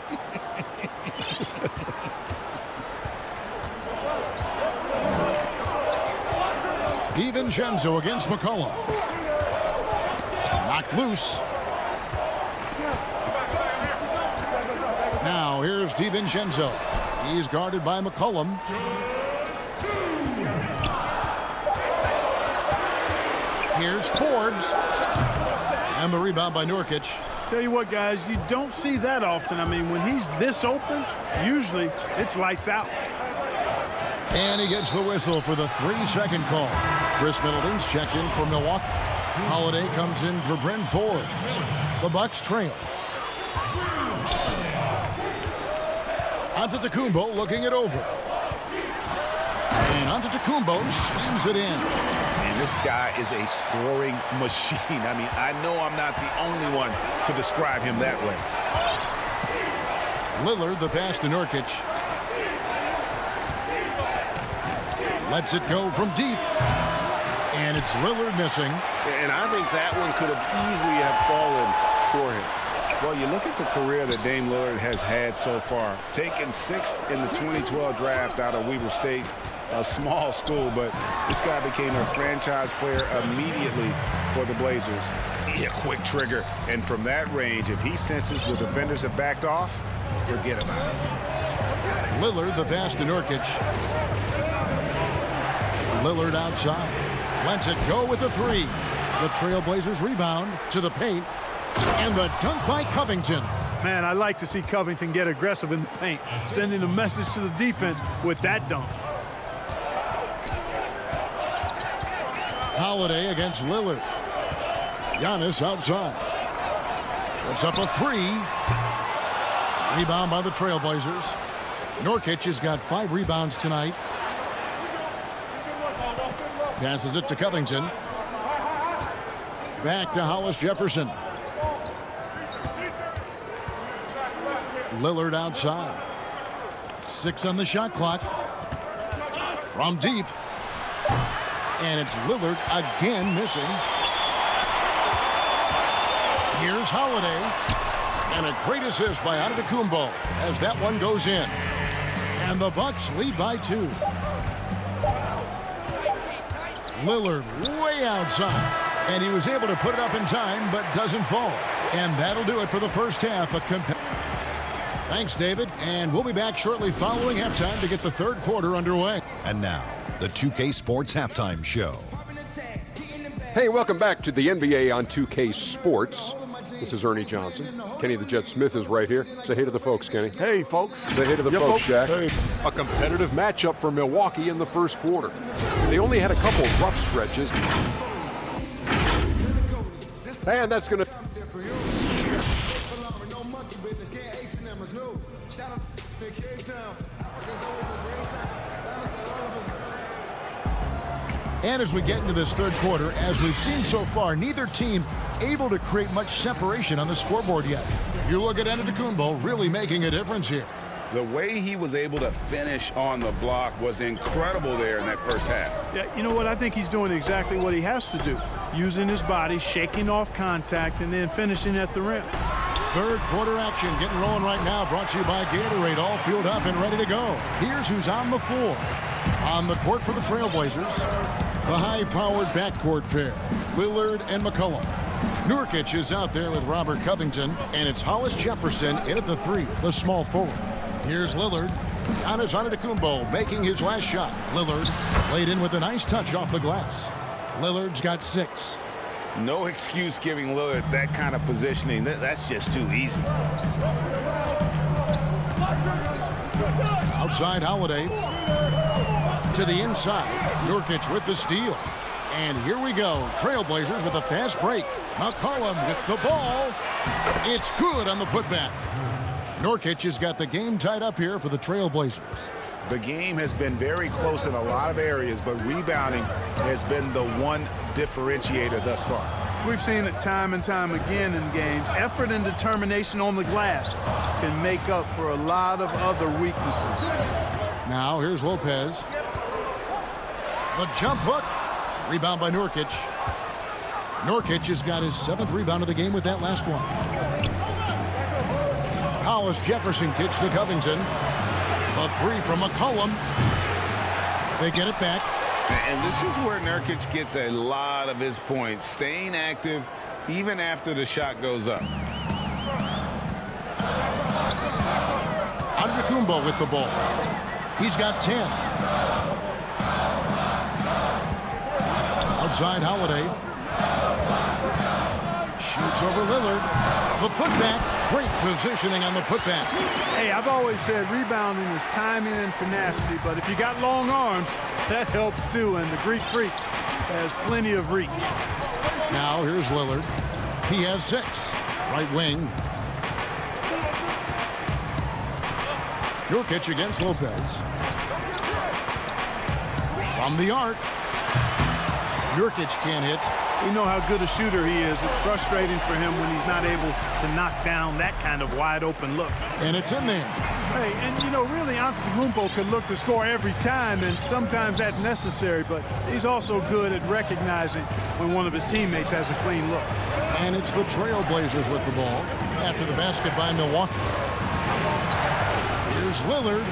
DiVincenzo against McCollum. Knocked loose. Now here's DiVincenzo. He's guarded by McCollum. Here's Forbes. And the rebound by Nurkic. Tell you what, guys, you don't see that often. I mean, when he's this open, usually it's lights out. And he gets the whistle for the 3-second call. Chris Middleton's checked in for Milwaukee. Holiday comes in for Bryn Forbes. The Bucks trail. Antetokounmpo looking it over. And Antetokounmpo slings it in. And this guy is a scoring machine. I mean, I know I'm not the only one to describe him that way. Lillard, the pass to Nurkic. Lets it go from deep. And it's Lillard missing. And I think that one could have easily have fallen for him. Well, you look at the career that Dame Lillard has had so far. Taken 6th in the 2012 draft out of Weber State, a small school, but this guy became a franchise player immediately for the Blazers. A quick trigger, and from that range, if he senses the defenders have backed off, forget about it. Lillard, the pass to Nurkic. Lillard outside. Lets it go with the 3. The Trailblazers rebound to the paint. And the dunk by Covington. Man, I like to see Covington get aggressive in the paint, sending a message to the defense with that dunk. Holiday against Lillard. Giannis outside. Puts up a 3. Rebound by the Trailblazers. Nurkic has got 5 rebounds tonight. Passes it to Covington. Back to Hollis Jefferson. Lillard outside. 6 on the shot clock. From deep. And it's Lillard again missing. Here's Holiday. And a great assist by Antetokounmpo as that one goes in. And the Bucks lead by 2. Lillard way outside. And he was able to put it up in time, but doesn't fall. And that'll do it for the first half. Thanks, David. And we'll be back shortly following halftime to get the third quarter underway. And now, the 2K Sports Halftime Show. Hey, welcome back to the NBA on 2K Sports. This is Ernie Johnson. Kenny the Jet Smith is right here. Say hey to the folks, Kenny. Hey, folks. Say hey to the folks, Shaq. Hey. A competitive matchup for Milwaukee in the first quarter. They only had a couple rough stretches. And that's going to... And as we get into this third quarter, as we've seen so far, neither team able to create much separation on the scoreboard yet. You look at Antetokounmpo really making a difference here. The way he was able to finish on the block was incredible there in that first half. Yeah, you know what? I think he's doing exactly what he has to do. Using his body, shaking off contact, and then finishing at the rim. Third quarter action getting rolling right now. Brought to you by Gatorade. All fueled up and ready to go. Here's who's on the floor. On the court for the Trailblazers, the high-powered backcourt pair, Lillard and McCollum. Nurkic is out there with Robert Covington, and it's Hollis Jefferson in at the 3, the small forward. Here's Lillard. Giannis Antetokounmpo making his last shot. Lillard laid in with a nice touch off the glass. Lillard's got 6. No excuse giving Lillard that kind of positioning. That's just too easy. Outside Holiday. To the inside. Nurkic with the steal. And here we go. Trailblazers with a fast break. McCollum with the ball. It's good on the putback. Nurkic has got the game tied up here for the Trailblazers. The game has been very close in a lot of areas, but rebounding has been the one differentiator thus far. We've seen it time and time again in games. Effort and determination on the glass can make up for a lot of other weaknesses. Now here's Lopez. The jump hook. Rebound by Nurkic. Nurkic has got his 7th rebound of the game with that last one. Hollis Jefferson kicks to Covington. A 3 from McCollum. They get it back. And this is where Nurkic gets a lot of his points, staying active even after the shot goes up. Antetokounmpo with the ball. He's got 10. Outside Holiday. Shoots over Lillard. The putback. Great positioning on the putback. Hey, I've always said rebounding is timing and tenacity, but if you got long arms, that helps too, and the Greek Freak has plenty of reach. Now here's Lillard. He has 6. Right wing. Nurkic against Lopez. From the arc. Nurkic can't hit. We know how good a shooter he is. It's frustrating for him when he's not able to knock down that kind of wide open look. And it's in there. Hey, and you know, really, Antetokounmpo could look to score every time, and sometimes that's necessary, but he's also good at recognizing when one of his teammates has a clean look. And it's the Trailblazers with the ball after the basket by Milwaukee. Here's Lillard.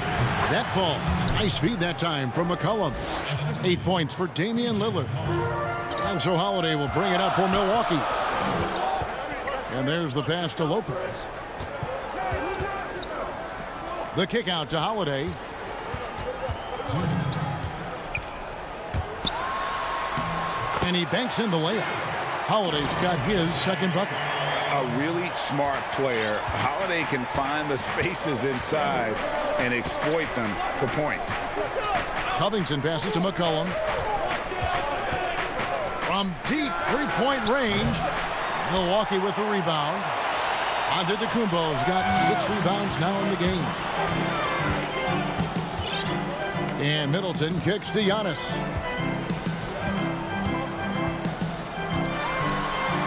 That falls. Nice feed that time from McCollum. 8 points for Damian Lillard. And so Holiday will bring it up for Milwaukee. And there's the pass to Lopez. The kick out to Holiday. And he banks in the layup. Holiday's got his second bucket. A really smart player. Holiday can find the spaces inside and exploit them for points. Covington passes to McCollum. From deep three-point range, Milwaukee with the rebound. Antetokounmpo's got 6 rebounds now in the game. And Middleton kicks to Giannis.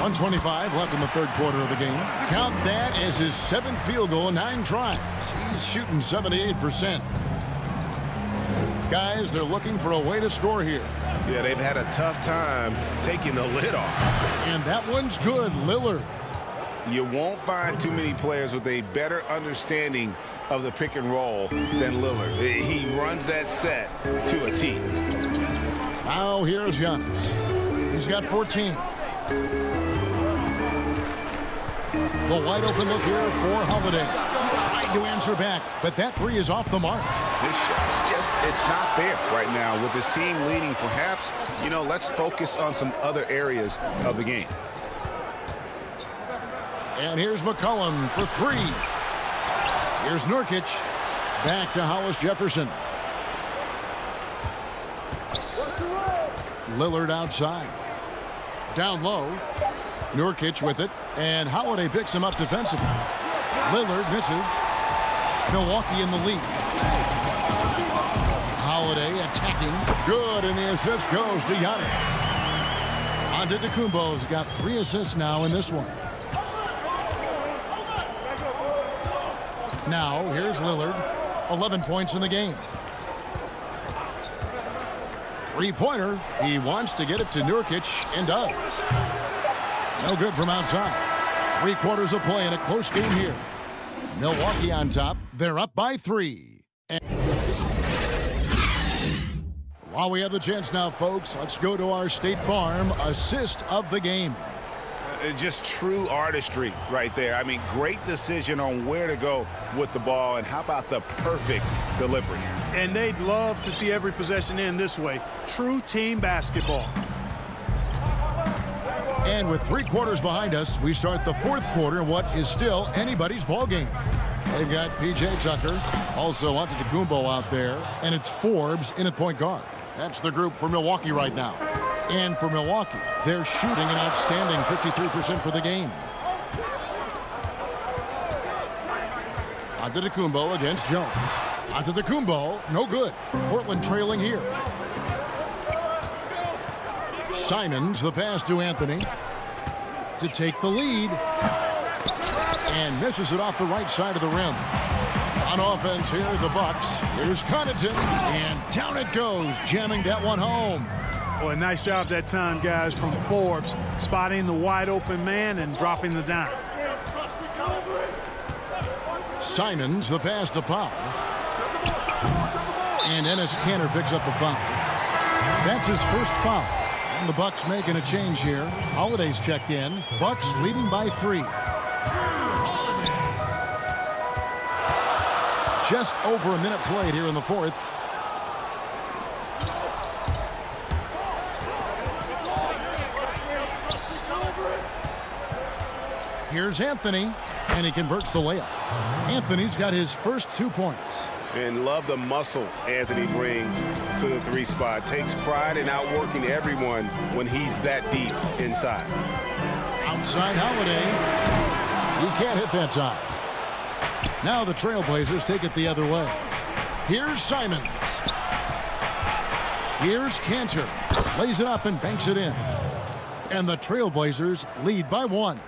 1:25 left in the third quarter of the game. Count that as his 7th field goal in 9 tries. He's shooting 78%. Guys, they're looking for a way to score here. Yeah, they've had a tough time taking the lid off. And that one's good, Lillard. You won't find too many players with a better understanding of the pick and roll than Lillard. He runs that set to a T. Now here's Giannis. He's got 14. The wide open look here for Holiday. Tried to answer back, but that 3 is off the mark. This shot's just, it's not there right now. With his team leading, perhaps, you know, let's focus on some other areas of the game. And here's McCollum for 3. Here's Nurkic. Back to Hollis Jefferson. Lillard outside. Down low. Nurkic with it. And Holiday picks him up defensively. Lillard misses. Milwaukee in the lead. Holiday attacking. Good, and the assist goes to Giannis. Antetokounmpo's got 3 assists now in this one. Now, here's Lillard. 11 points in the game. Three-pointer. He wants to get it to Nurkic, and does. No good from outside. 3 quarters of play in a close game here. Milwaukee on top. They're up by 3. And while we have the chance now, folks, let's go to our State Farm assist of the game. Just true artistry right there. I mean, great decision on where to go with the ball, and how about the perfect delivery. And they'd love to see every possession end this way. True team basketball. And with 3 quarters behind us, we start the 4th quarter in what is still anybody's ball game. They've got P.J. Tucker, also Antetokounmpo out there, and it's Forbes in at point guard. That's the group for Milwaukee right now. And for Milwaukee, they're shooting an outstanding 53% for the game. Antetokounmpo against Jones. Antetokounmpo, no good. Portland trailing here. Simons, the pass to Anthony to take the lead. And misses it off the right side of the rim. On offense here, the Bucks. Here's Connaughton, and down it goes, jamming that one home. Boy, nice job that time, guys, from Forbes, spotting the wide open man and dropping the dime. Simons, the pass to Powell. And Enes Kanter picks up the foul. That's his first foul. And the Bucks making a change here. Holiday's checked in. Bucks leading by 3. Just over a minute played here in the 4th. Here's Anthony, and he converts the layup. Anthony's got his first 2 points. And love the muscle Anthony brings to the 3 spot. Takes pride in outworking everyone when he's that deep inside. Outside Holiday. He can't hit that time. Now the Trailblazers take it the other way. Here's Simons. Here's Cantor. Lays it up and banks it in. And the Trailblazers lead by 1.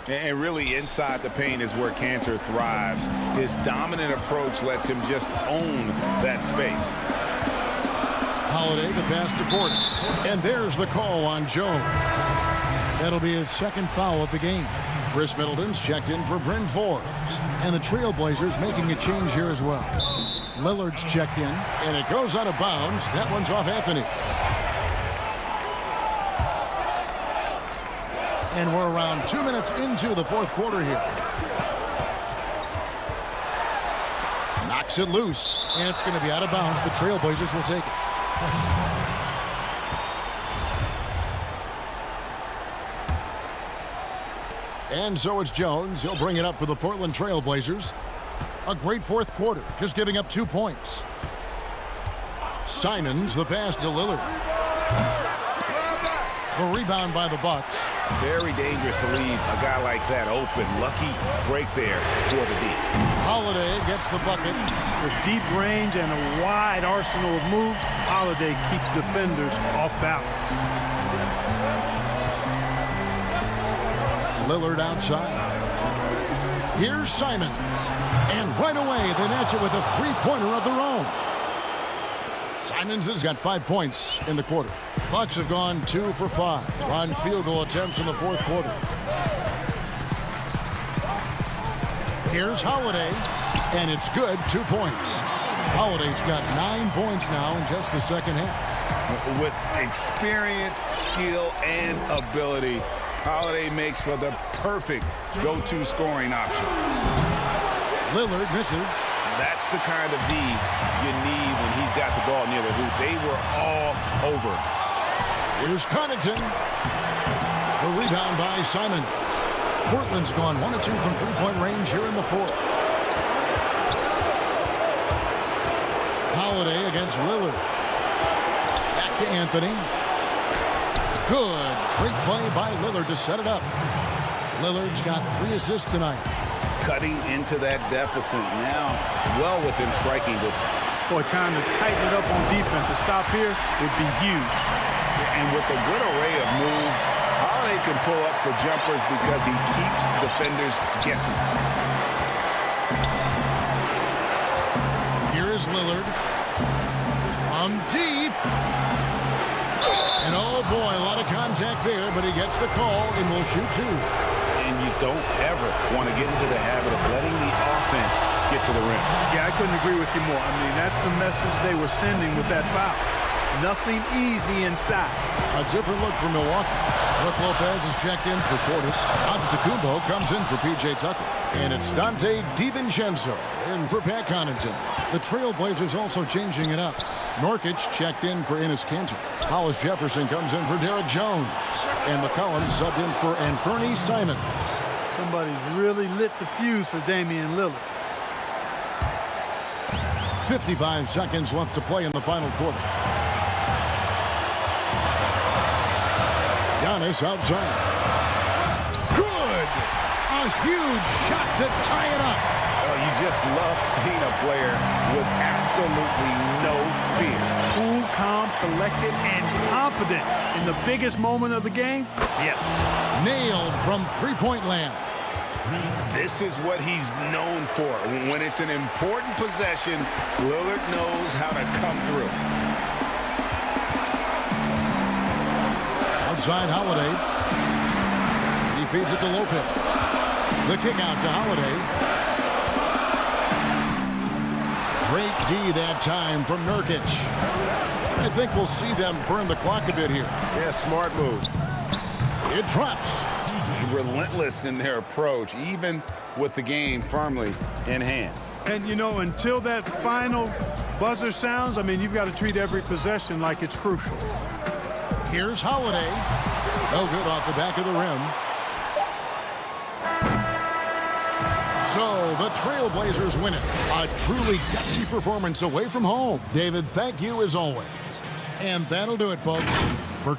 And really inside the paint is where Cantor thrives. His dominant approach lets him just own that space. Holiday the pass to Portis. And there's the call on Jones. That'll be his second foul of the game. Chris Middleton's checked in for Bryn Forbes. And the Trailblazers making a change here as well. Lillard's checked in, and it goes out of bounds. That one's off Anthony. And we're around 2 minutes into the fourth quarter here. Knocks it loose, and it's going to be out of bounds. The Trailblazers will take it. And so it's Jones. He'll bring it up for the Portland Trailblazers. A great fourth quarter, just giving up 2 points. Simons, the pass to Lillard. The rebound by the Bucks. Very dangerous to leave a guy like that open. Lucky break there for the D. Holiday gets the bucket. With deep range and a wide arsenal of moves, Holiday keeps defenders off balance. Lillard outside. Here's Simons. And right away, they match it with a three-pointer of their own. Simons has got 5 points in the quarter. Bucks have gone 2 for 5 on field goal attempts in the fourth quarter. Here's Holiday, and it's good, 2 points. Holiday's got 9 points now in just the second half. With experience, skill, and ability, Holiday makes for the perfect go-to scoring option. Lillard misses. That's the kind of D you need when he's got the ball near the hoop. They were all over. Here's Connaughton. The rebound by Simons. Portland's gone 1 of 2 from three-point range here in the fourth. Holiday against Lillard. Back to Anthony. Good. Great play by Lillard to set it up. Lillard's got 3 assists tonight. Cutting into that deficit now, well within striking distance. Boy, time to tighten it up on defense. A stop here would be huge. And with a good array of moves, Holiday can pull up for jumpers because he keeps defenders guessing. Here is Lillard. From deep. And oh boy, a lot of contact there, but he gets the call and will shoot 2. And you don't ever want to get into the habit of letting the offense get to the rim. Yeah, I couldn't agree with you more. I mean, that's the message they were sending with that foul. Nothing easy inside. A different look for Milwaukee. Brook Lopez is checked in for Portis. Antetokounmpo comes in for P.J. Tucker. And it's Dante DiVincenzo in for Pat Connaughton. The Trailblazers also changing it up. Nurkic checked in for Enes Kanter. Hollis Jefferson comes in for Derek Jones. And McCollum subbed in for Anthony Simons. Somebody's really lit the fuse for Damian Lillard. 55 seconds left to play in the final quarter. Giannis outside. Good! A huge shot to tie it up. Oh, you just love seeing a player with absolutely no fear. Cool, calm, collected, and confident in the biggest moment of the game. Yes. Nailed from three-point land. This is what he's known for. When it's an important possession, Lillard knows how to come through. Outside Holiday. He feeds it to Lopez. The kick out to Holiday. Great D that time from Nurkic. I think we'll see them burn the clock a bit here. Yeah, smart move. It drops. Relentless in their approach, even with the game firmly in hand. And, you know, until that final buzzer sounds, I mean, you've got to treat every possession like it's crucial. Here's Holiday. No good off the back of the rim. So the Trailblazers win it. A truly gutsy performance away from home. David, thank you as always. And that'll do it, folks. For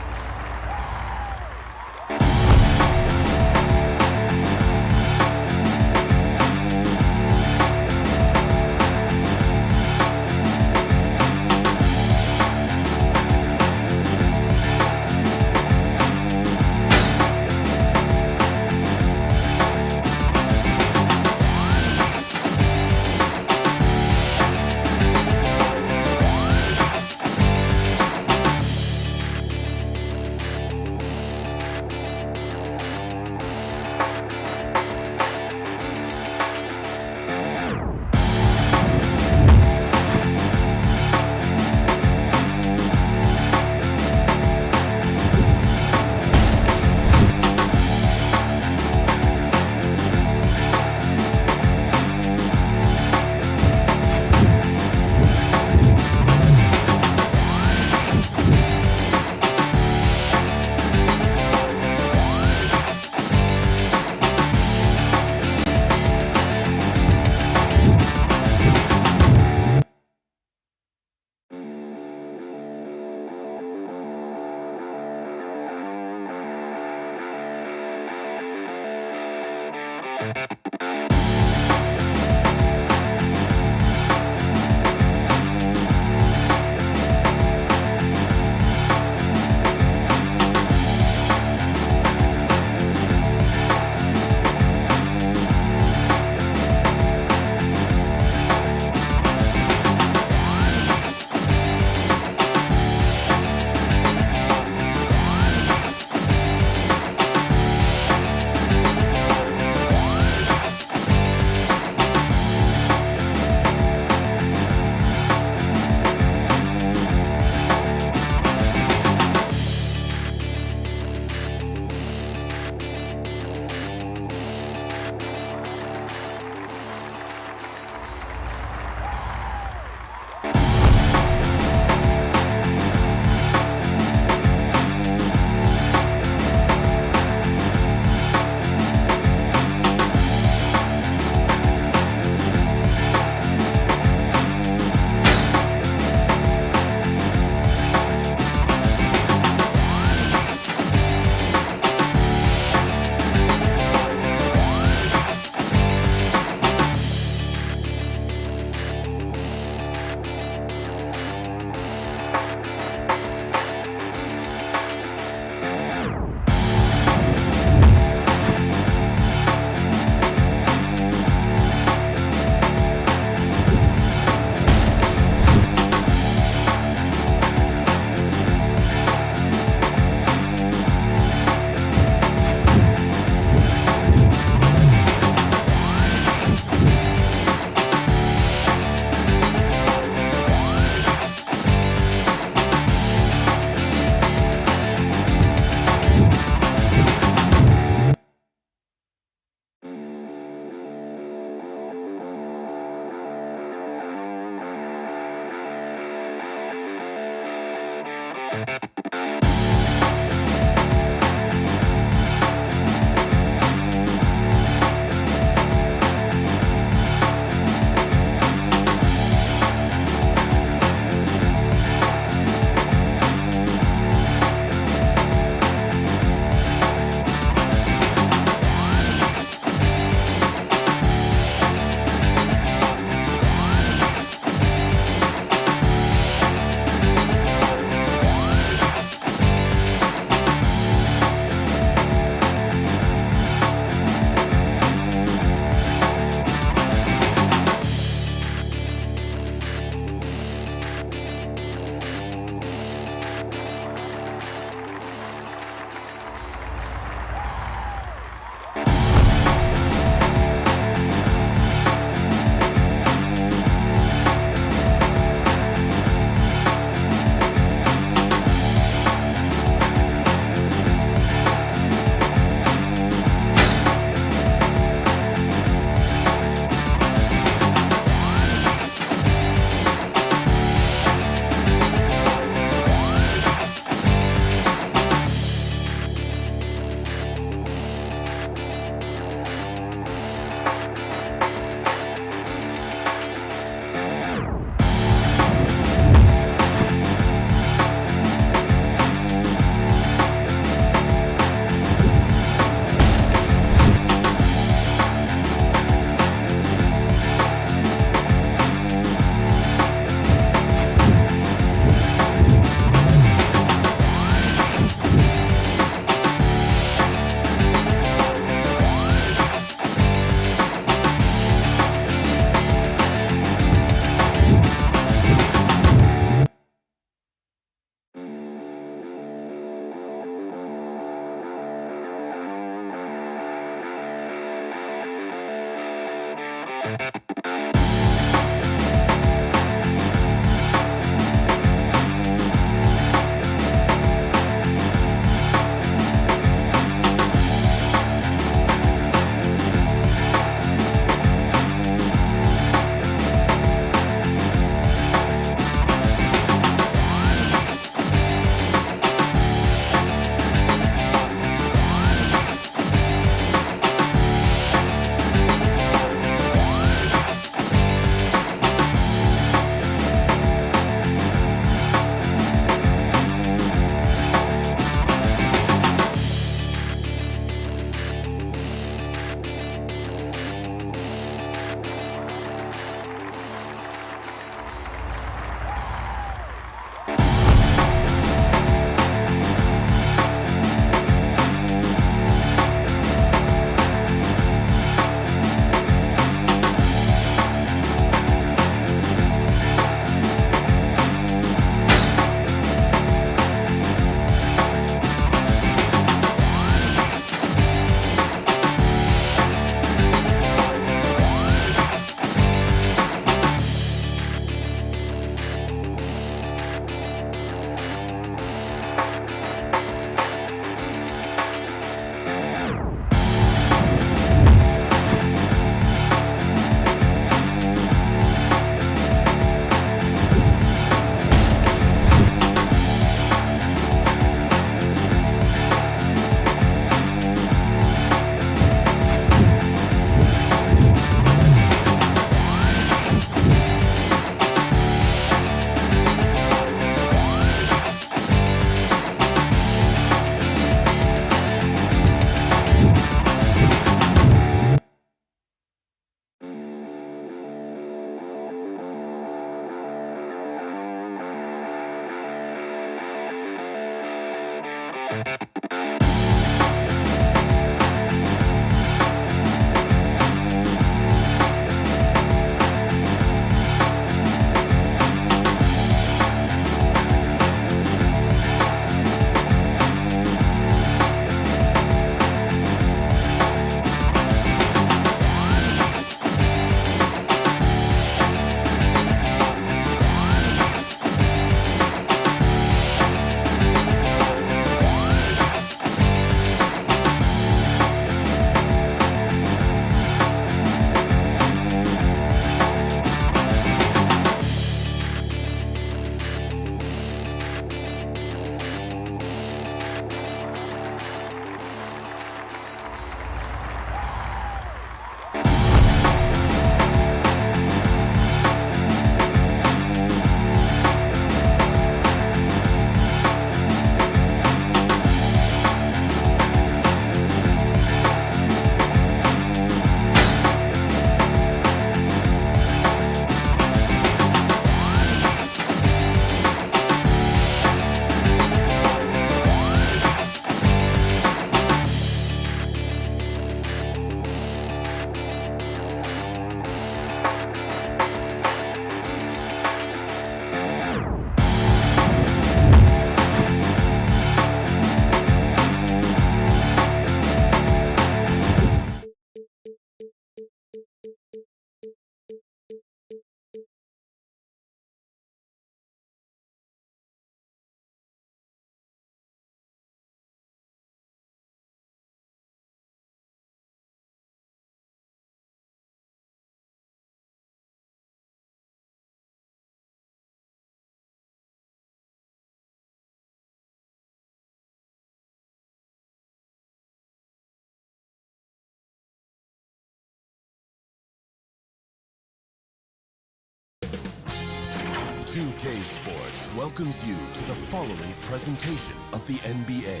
2K Sports welcomes you to the following presentation of the NBA.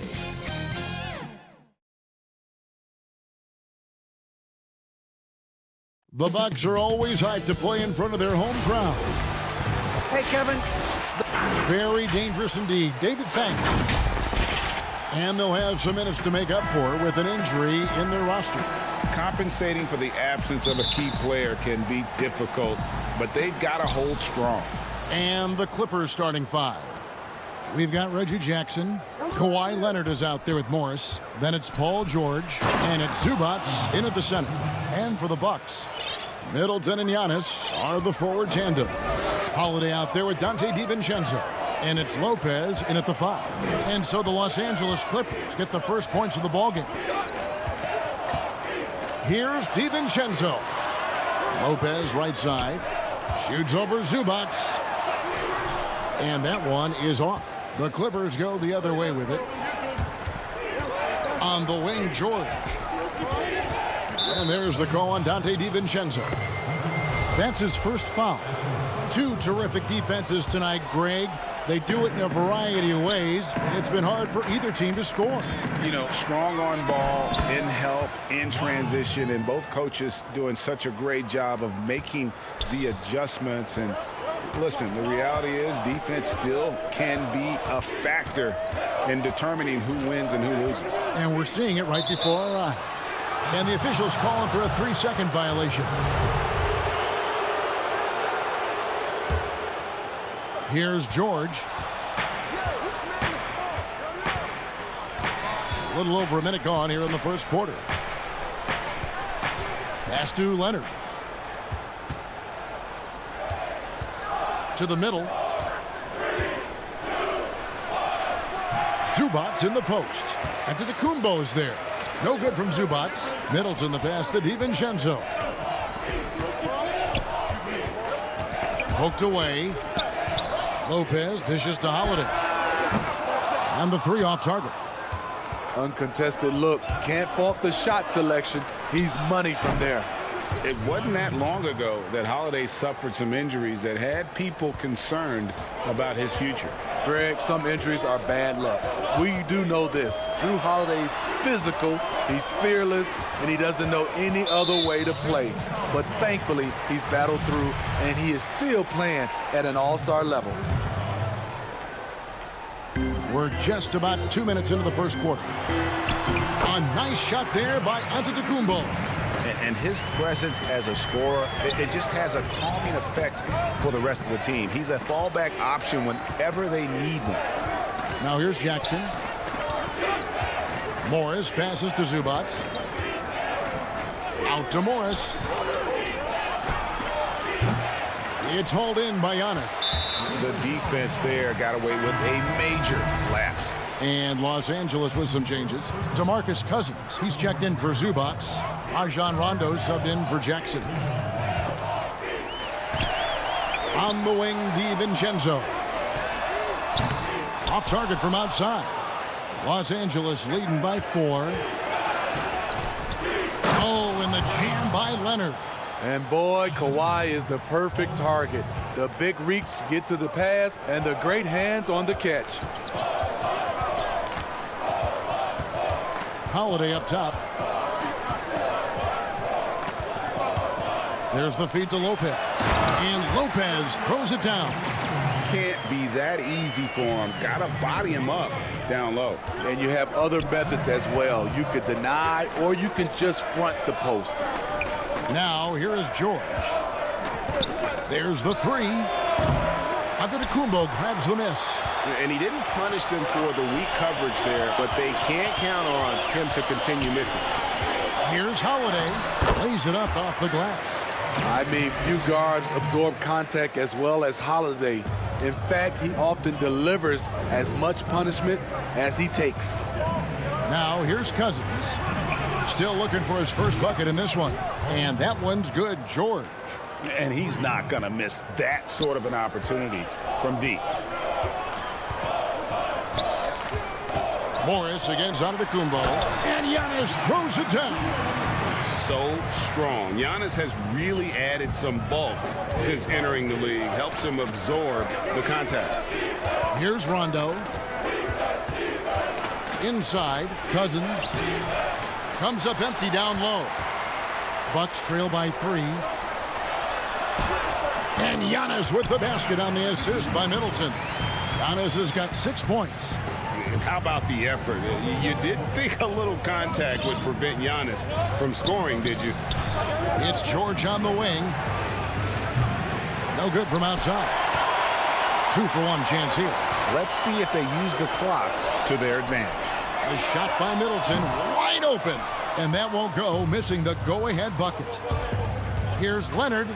The Bucks are always hyped to play in front of their home crowd. Hey, Kevin. Very dangerous indeed. David, thanks. And they'll have some minutes to make up for with an injury in their roster. Compensating for the absence of a key player can be difficult, but they've got to hold strong. And the Clippers starting five. We've got Reggie Jackson. Kawhi Leonard is out there with Morris. Then it's Paul George. And it's Zubats in at the center. And for the Bucks, Middleton and Giannis are the forward tandem. Holiday out there with Dante DiVincenzo. And it's Lopez in at the 5. And so the Los Angeles Clippers get the first points of the ballgame. Here's DiVincenzo. Lopez right side. Shoots over Zubac. And that one is off. The Clippers go the other way with it. On the wing, George. And there's the call on Dante DiVincenzo. That's his first foul. 2 terrific defenses tonight, Greg. They do it in a variety of ways. It's been hard for either team to score. You know, strong on ball, in help, in transition, and both coaches doing such a great job of making the adjustments. And listen, the reality is defense still can be a factor in determining who wins and who loses. And we're seeing it right before our eyes. And the officials calling for a 3-second violation. Here's George. A little over a minute gone here in the first quarter. Pass to Leonard. To the middle. Zubac in the post. And to the Kumbos there. No good from Zubac. Middleton the pass to DiVincenzo. Poked away. Lopez dishes to Holiday. And the 3 off target. Uncontested look. Can't fault the shot selection. He's money from there. It wasn't that long ago that Holiday suffered some injuries that had people concerned about his future. Greg, some injuries are bad luck. We do know this. Drew Holiday's physical, he's fearless, and he doesn't know any other way to play. But thankfully, he's battled through, and he is still playing at an all-star level. We're just about 2 minutes into the first quarter. A nice shot there by Antetokounmpo. And his presence as a scorer, it just has a calming effect for the rest of the team. He's a fallback option whenever they need one. Now here's Jackson. Morris passes to Zubac. Out to Morris. It's hauled in by Giannis. The defense there got away with a major lapse. And Los Angeles with some changes. DeMarcus Cousins, he's checked in for Zubac. Rajon Rondo subbed in for Jackson. On the wing, DiVincenzo. Off target from outside. Los Angeles leading by 4. Oh, and the jam by Leonard. And boy, Kawhi is the perfect target. The big reach to get to the pass and the great hands on the catch. Holiday up top. There's the feed to Lopez. And Lopez throws it down. Can't be that easy for him. Got to body him up down low. And you have other methods as well. You could deny or you can just front the post. Now here is George. There's the 3. Antetokounmpo grabs the miss. And he didn't punish them for the weak coverage there, but they can't count on him to continue missing. Here's Holiday. Lays it up off the glass. I mean, few guards absorb contact as well as Holiday. In fact, he often delivers as much punishment as he takes. Now here's Cousins. Still looking for his first bucket in this one. And that one's good, George. And he's not going to miss that sort of an opportunity from deep. Morris against Antetokounmpo. And Giannis throws it down. So strong. Giannis has really added some bulk since entering the league. Helps him absorb the contact. Here's Rondo. Inside, Cousins. Comes up empty down low. Bucks trail by 3. And Giannis with the basket on the assist by Middleton. Giannis has got 6 points. How about the effort? You didn't think a little contact would prevent Giannis from scoring, did you? It's George on the wing. No good from outside. 2-for-1 chance here. Let's see if they use the clock to their advantage. A shot by Middleton, wide open. And that won't go, missing the go-ahead bucket. Here's Leonard.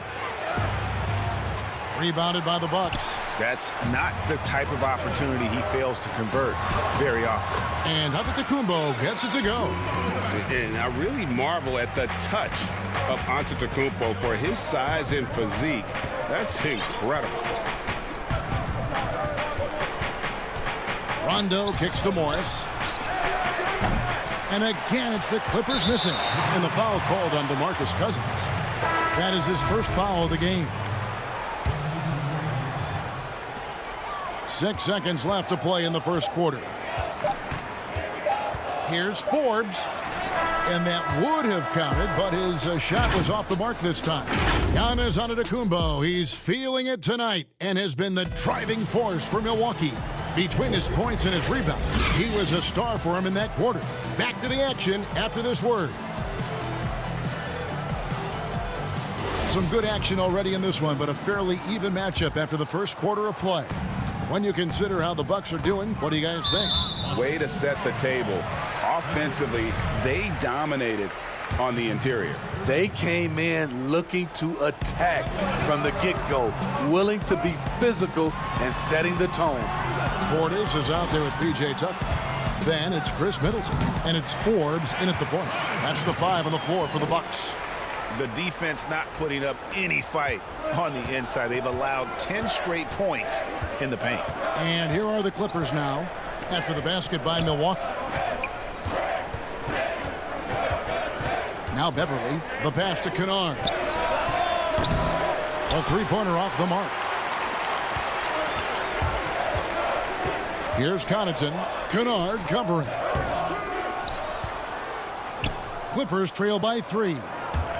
Rebounded by the Bucks. That's not the type of opportunity he fails to convert very often. And Antetokounmpo gets it to go. And I really marvel at the touch of Antetokounmpo for his size and physique. That's incredible. Rondo kicks to Morris. And again, it's the Clippers missing. And the foul called on DeMarcus Cousins. That is his first foul of the game. 6 seconds left to play in the first quarter. Here's Forbes. And that would have counted, but his shot was off the mark this time. Giannis Antetokounmpo, he's feeling it tonight and has been the driving force for Milwaukee. Between his points and his rebounds, he was a star for him in that quarter. Back to the action after this word. Some good action already in this one, but a fairly even matchup after the first quarter of play. When you consider how the Bucks are doing, what do you guys think? Way to set the table. Offensively, they dominated on the interior. They came in looking to attack from the get-go, willing to be physical and setting the tone. Portis is out there with P.J. Tucker. Then it's Chris Middleton, and it's Forbes in at the point. That's the 5 on the floor for the Bucks. The defense not putting up any fight on the inside. They've allowed 10 straight points in the paint. And here are the Clippers now after the basket by Milwaukee. Now Beverly, the pass to Kennard. A three-pointer off the mark. Here's Connaughton. Kennard covering. Clippers trail by 3.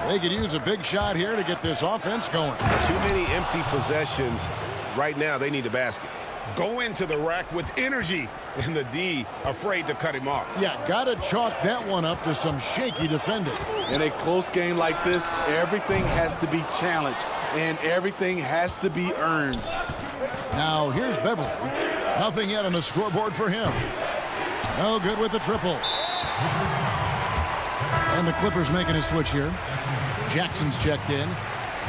They could use a big shot here to get this offense going. Too many empty possessions. Right now, they need a basket. Go into the rack with energy, and the D afraid to cut him off. Yeah, got to chalk that one up to some shaky defending. In a close game like this, everything has to be challenged, and everything has to be earned. Now, here's Beverly. Nothing yet on the scoreboard for him. No good with the triple. And the Clippers making a switch here. Jackson's checked in.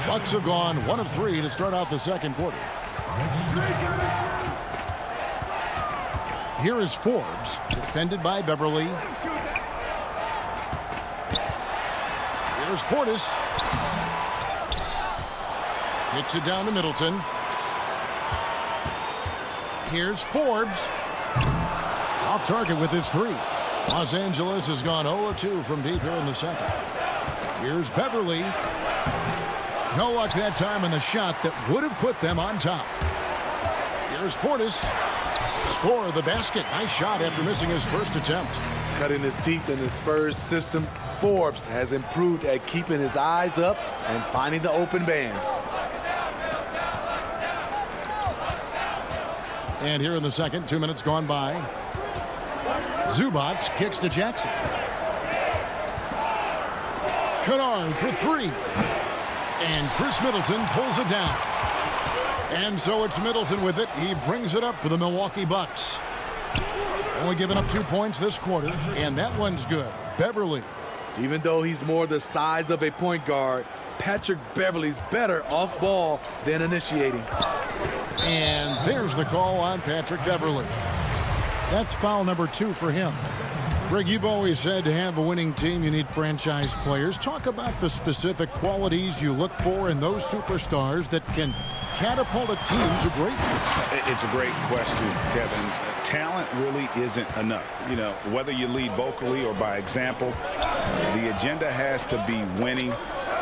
Bucks have gone 1 of 3 to start out the second quarter. Here is Forbes, defended by Beverly. Here's Portis. Hits it down to Middleton. Here's Forbes. Off target with his 3. Los Angeles has gone 0-2 from deep here in the second. Here's Beverly. No luck that time on the shot that would have put them on top. Here's Portis. Score of the basket. Nice shot after missing his first attempt. Cutting his teeth in the Spurs system, Forbes has improved at keeping his eyes up and finding the open man. And here in the second, 2 minutes gone by. Zubac kicks to Jackson. Kennard for 3. And Chris Middleton pulls it down. And so it's Middleton with it. He brings it up for the Milwaukee Bucks. Only giving up 2 points this quarter, and that one's good. Beverly. Even though he's more the size of a point guard, Patrick Beverly's better off ball than initiating. And there's the call on Patrick Beverly. That's foul number 2 for him. Greg, you've always said to have a winning team, you need franchise players. Talk about the specific qualities you look for in those superstars that can catapult a team to greatness. It's a great question, Kevin. Talent really isn't enough. You know, whether you lead vocally or by example, the agenda has to be winning,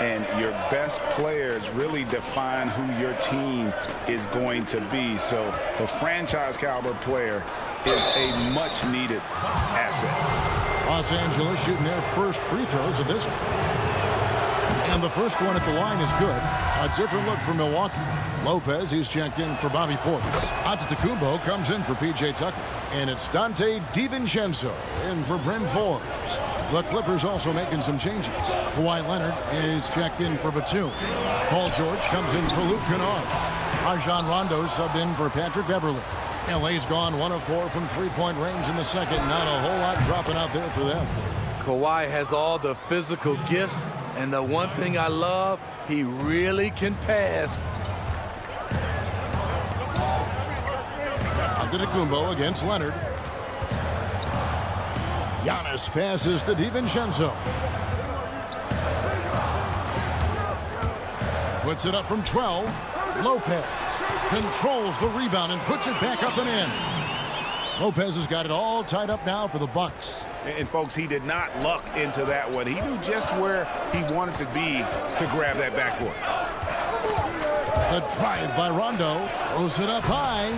and your best players really define who your team is going to be. So the franchise caliber player is a much-needed asset. Los Angeles shooting their first free throws of this one. And the first one at the line is good. A different look for Milwaukee. Lopez, he's checked in for Bobby Portis. Antetokounmpo comes in for P.J. Tucker. And it's Dante DiVincenzo in for Bryn Forbes. The Clippers also making some changes. Kawhi Leonard is checked in for Batum. Paul George comes in for Luke Kennard. Rajon Rondo subbed in for Patrick Beverly. LA's gone 1 of 4 from three-point range in the second. Not a whole lot dropping out there for them. Kawhi has all the physical gifts And the one thing I love, he really can pass. Antetokounmpo against Leonard. Giannis passes to DiVincenzo. Puts it up from 12. Lopez controls the rebound and puts it back up and in. Lopez has got it all tied up now for the Bucks. And folks, he did not luck into that one. He knew just where he wanted to be to grab that backboard. The drive by Rondo. Throws it up high.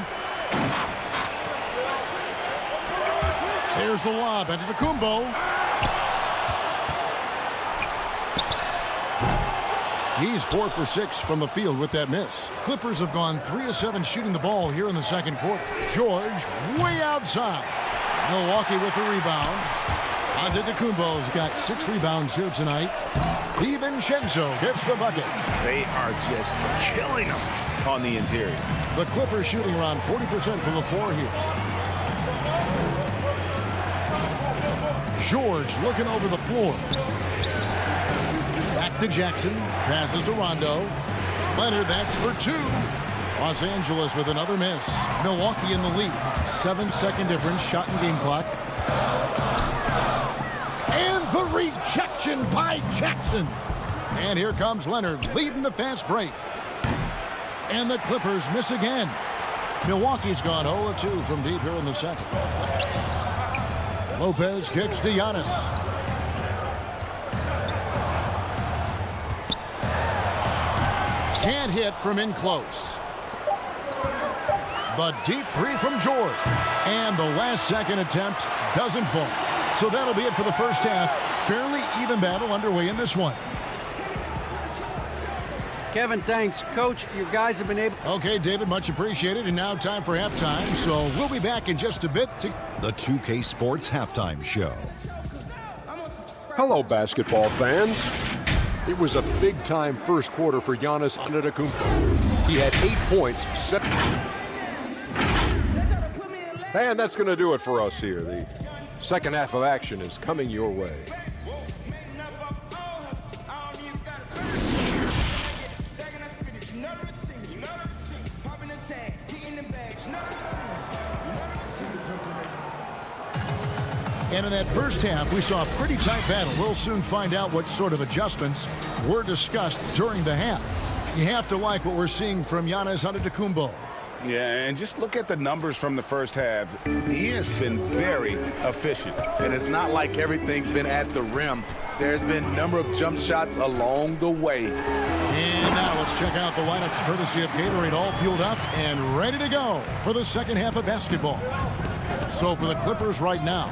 There's the lob. Antetokounmpo. He's 4 for 6 from the field with that miss. Clippers have gone 3 of 7 shooting the ball here in the second quarter. George way outside. Milwaukee with the rebound. Antetokounmpo's got 6 rebounds here tonight. DiVincenzo gets the bucket. They are just killing them on the interior. The Clippers shooting around 40% from the floor here. George looking over the floor. Back to Jackson. Passes to Rondo. Leonard, that's for 2. Los Angeles with another miss. Milwaukee in the lead. 7-second difference. Shot and game clock. And the rejection by Jackson. And here comes Leonard leading the fast break. And the Clippers miss again. Milwaukee's gone 0-2 from deep here in the second. Lopez kicks to Giannis. Can't hit from in close. The deep 3 from George. And the last second attempt doesn't fall. So that'll be it for the first half. Fairly even battle underway in this one. Kevin, thanks. Coach, your guys have been able... Okay, David, much appreciated. And now time for halftime. So we'll be back in just a bit. The 2K Sports Halftime Show. Hello, basketball fans. It was a big-time first quarter for Giannis Antetokounmpo. He had 8 points, 7... And that's going to do it for us here. The second half of action is coming your way. And in that first half, we saw a pretty tight battle. We'll soon find out what sort of adjustments were discussed during the half. You have to like what we're seeing from Giannis Antetokounmpo. Yeah, and just look at the numbers from the first half. He has been very efficient. And it's not like everything's been at the rim. There's been a number of jump shots along the way. And now let's check out the lineups courtesy of Gatorade, all fueled up and ready to go for the second half of basketball. So for the Clippers right now,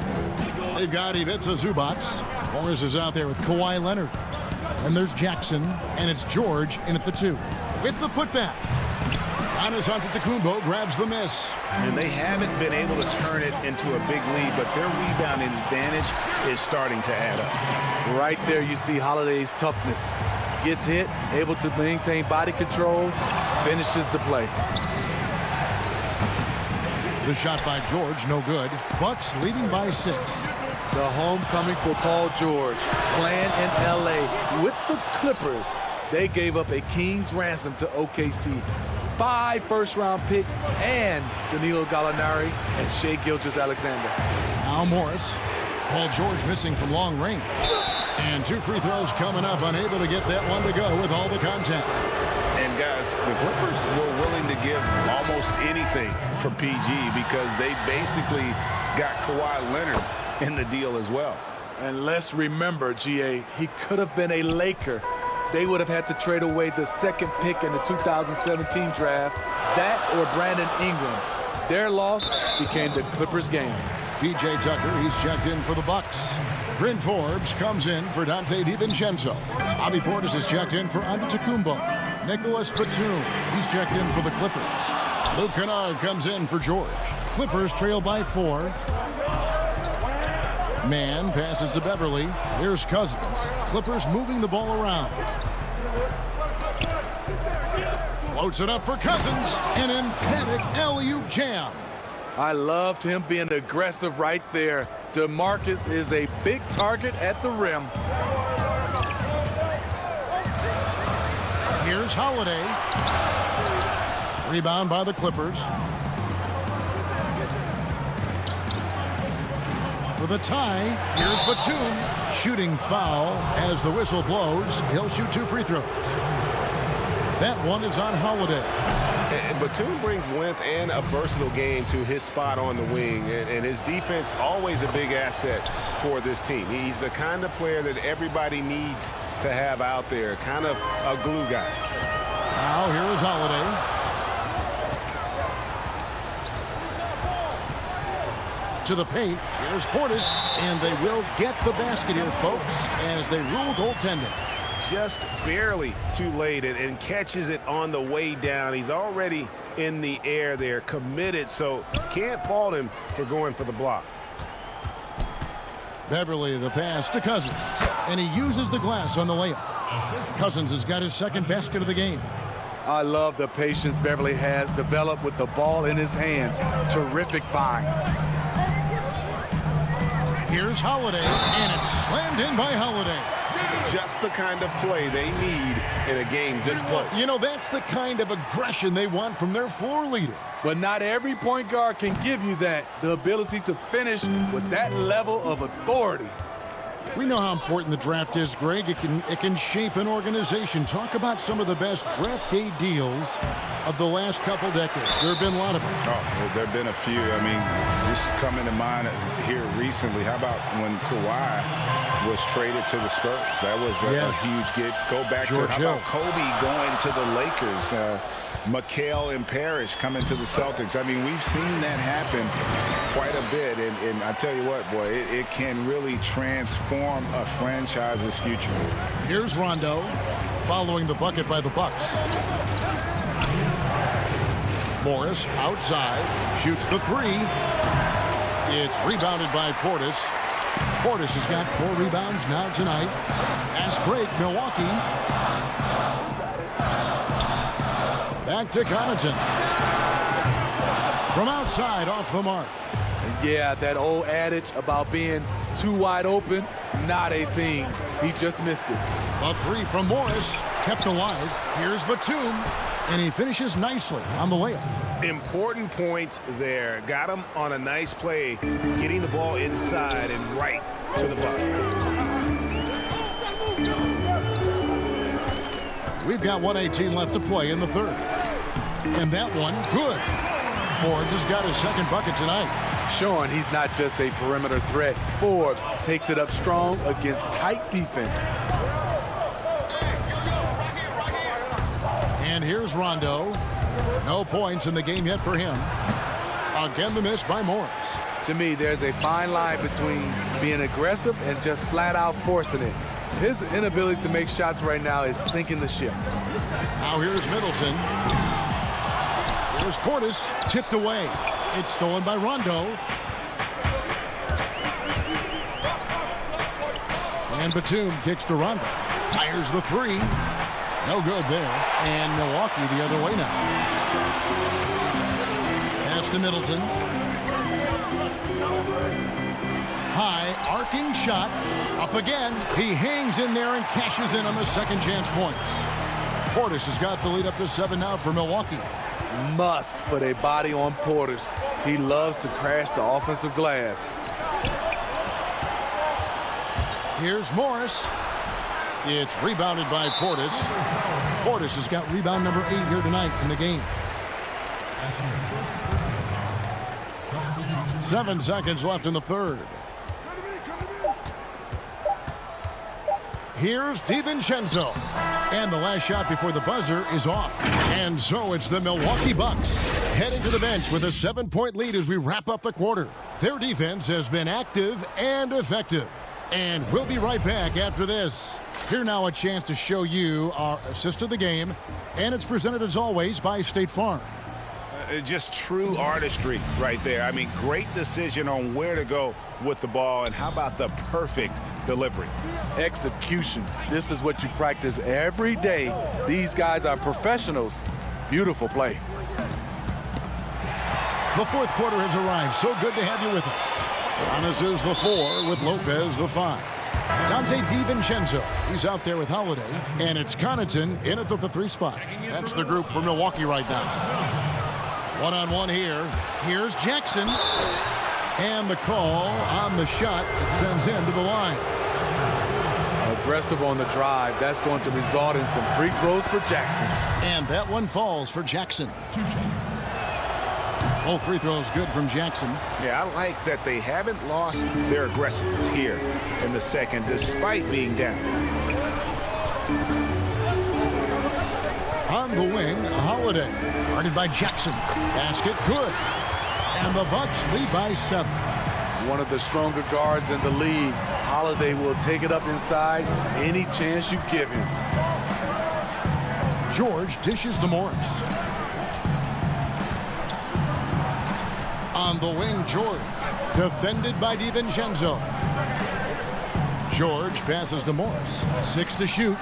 they've got Ivica Zubac. Morris is out there with Kawhi Leonard. And there's Jackson, and it's George in at the 2. With the putback. Giannis Antetokounmpo grabs the miss. And they haven't been able to turn it into a big lead, but their rebounding advantage is starting to add up. Right there you see Holiday's toughness. Gets hit, able to maintain body control, finishes the play. The shot by George, no good. Bucks leading by 6. The homecoming for Paul George, playing in L.A. with the Clippers. They gave up a king's ransom to OKC. 5 first-round picks and Danilo Gallinari and Shai Gilgeous-Alexander. Now Morris. Paul George missing from long range. And 2 free throws coming up, unable to get that one to go with all the contact. And guys, the Clippers were willing to give almost anything for PG because they basically got Kawhi Leonard in the deal as well. And let's remember, GA, he could have been a Laker. They would have had to trade away the 2nd pick in the 2017 draft, that or Brandon Ingram. Their loss became the Clippers' game. P.J. Tucker, he's checked in for the Bucks. Bryn Forbes comes in for Dante DiVincenzo. Bobby Portis is checked in for Antetokounmpo. Nicholas Batum, he's checked in for the Clippers. Luke Kennard comes in for George. Clippers trail by 4. Man passes to Beverly. Here's Cousins. Clippers moving the ball around. Floats it up for Cousins. An emphatic alley-oop jam. I loved him being aggressive right there. DeMarcus is a big target at the rim. Here's Holiday. Rebound by the Clippers. For the tie, here's Batum. Shooting foul as the whistle blows. He'll shoot 2 free throws. That one is on Holiday. And Batum brings length and a versatile game to his spot on the wing. And his defense always a big asset for this team. He's the kind of player that everybody needs to have out there. Kind of a glue guy. Now here is Holiday. To the paint. Here's Portis, and they will get the basket here, folks, as they rule goaltending. Just barely too late and catches it on the way down. He's already in the air there, committed, so can't fault him for going for the block. Beverly, the pass to Cousins, and he uses the glass on the layup. Cousins has got his second basket of the game. I love the patience Beverly has developed with the ball in his hands. Terrific find. Here's Holiday, and it's slammed in by Holiday. Just the kind of play they need in a game this close. You know, that's the kind of aggression they want from their floor leader. But not every point guard can give you that, the ability to finish with that level of authority. We know how important the draft is, Greg. It can shape an organization. Talk about some of the best draft day deals of the last couple decades. There have been a lot of them. Oh, there have been a few. I mean, just coming to mind here recently. How about when Kawhi was traded to the Spurs? That was a huge get. Go back to how about Kobe going to the Lakers? McHale and Parrish coming to the Celtics. I mean, we've seen that happen quite a bit. And I tell you what, boy, it can really transform a franchise's future. Here's Rondo following the bucket by the Bucks. Morris outside, shoots the 3. It's rebounded by Portis. Portis has got 4 rebounds now tonight. Fast break, Milwaukee. Back to Connaughton. From outside, off the mark. Yeah, that old adage about being too wide open, not a thing. He just missed it. A 3 from Morris, kept alive. Here's Batum, and he finishes nicely on the layup. Important points there. Got him on a nice play, getting the ball inside and right to the bucket. We've got 1:18 left to play in the third. And that one, good. Forbes has got his second bucket tonight. Showing he's not just a perimeter threat. Forbes takes it up strong against tight defense. And here's Rondo. No points in the game yet for him. Again, the miss by Morris. To me, there's a fine line between being aggressive and just flat out forcing it. His inability to make shots right now is sinking the ship. Now here's Middleton. Here's Portis, tipped away. It's stolen by Rondo. And Batum kicks to Rondo. Fires the 3. No good there. And Milwaukee the other way now. Pass to Middleton. High, arcing shot. Up again. He hangs in there and cashes in on the second chance points. Portis has got the lead up to 7 now for Milwaukee. Must put a body on Portis. He loves to crash the offensive glass. Here's Morris. It's rebounded by Portis. Portis has got rebound number 8 here tonight in the game. 7 seconds left in the third. Here's DiVincenzo. And the last shot before the buzzer is off. And so it's the Milwaukee Bucks heading to the bench with a 7-point lead as we wrap up the quarter. Their defense has been active and effective. And we'll be right back after this. Here now a chance to show you our assist of the game. And it's presented as always by State Farm. Just true artistry right there. I mean, great decision on where to go with the ball. And how about the perfect delivery? Execution. This is what you practice every day. These guys are professionals. Beautiful play. The fourth quarter has arrived. So good to have you with us. Giannis is the 4 with Lopez the 5. Dante DiVincenzo, he's out there with Holiday. And it's Connaughton in at the 3 spot. That's the group for Milwaukee right now. One-on-one here. Here's Jackson. And the call on the shot that sends him to the line. Aggressive on the drive. That's going to result in some free throws for Jackson. And that one falls for Jackson. Both free throws good from Jackson. Yeah, I like that they haven't lost their aggressiveness here in the second, despite being down. On the wing, Holiday. Guarded by Jackson. Basket good. And the Bucks lead by 7. One of the stronger guards in the league. Holiday will take it up inside any chance you give him. George dishes to Morris. On the wing, George. Defended by DiVincenzo. George passes to Morris. 6 to shoot.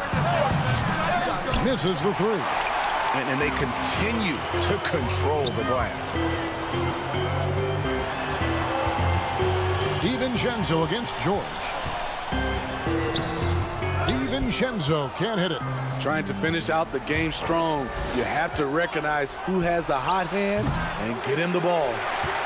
Misses the 3. And they continue to control the glass. DiVincenzo against George. DiVincenzo can't hit it. Trying to finish out the game strong. You have to recognize who has the hot hand and get him the ball.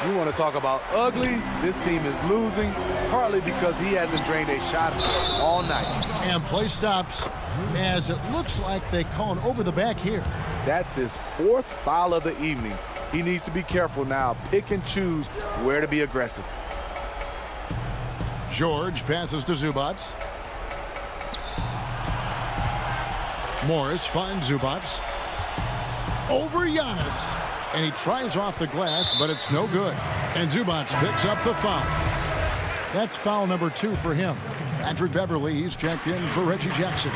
You want to talk about ugly? This team is losing, partly because he hasn't drained a shot all night. And play stops as it looks like they call an over the back here. That's his 4th foul of the evening. He needs to be careful now. Pick and choose where to be aggressive. George passes to Zubac. Morris finds Zubac. Over Giannis. And he tries off the glass, but it's no good. And Zubac picks up the foul. That's foul number 2 for him. Patrick Beverly, he's checked in for Reggie Jackson.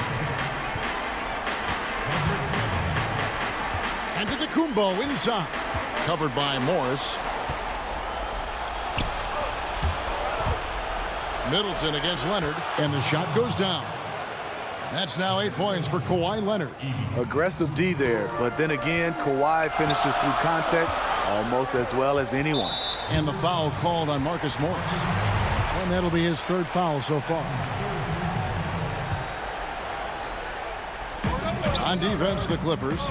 And Antetokounmpo inside. Covered by Morris. Middleton against Leonard. And the shot goes down. That's now 8 points for Kawhi Leonard. Aggressive D there, but then again, Kawhi finishes through contact almost as well as anyone. And the foul called on Marcus Morris. And that'll be his 3rd foul so far. On defense, the Clippers.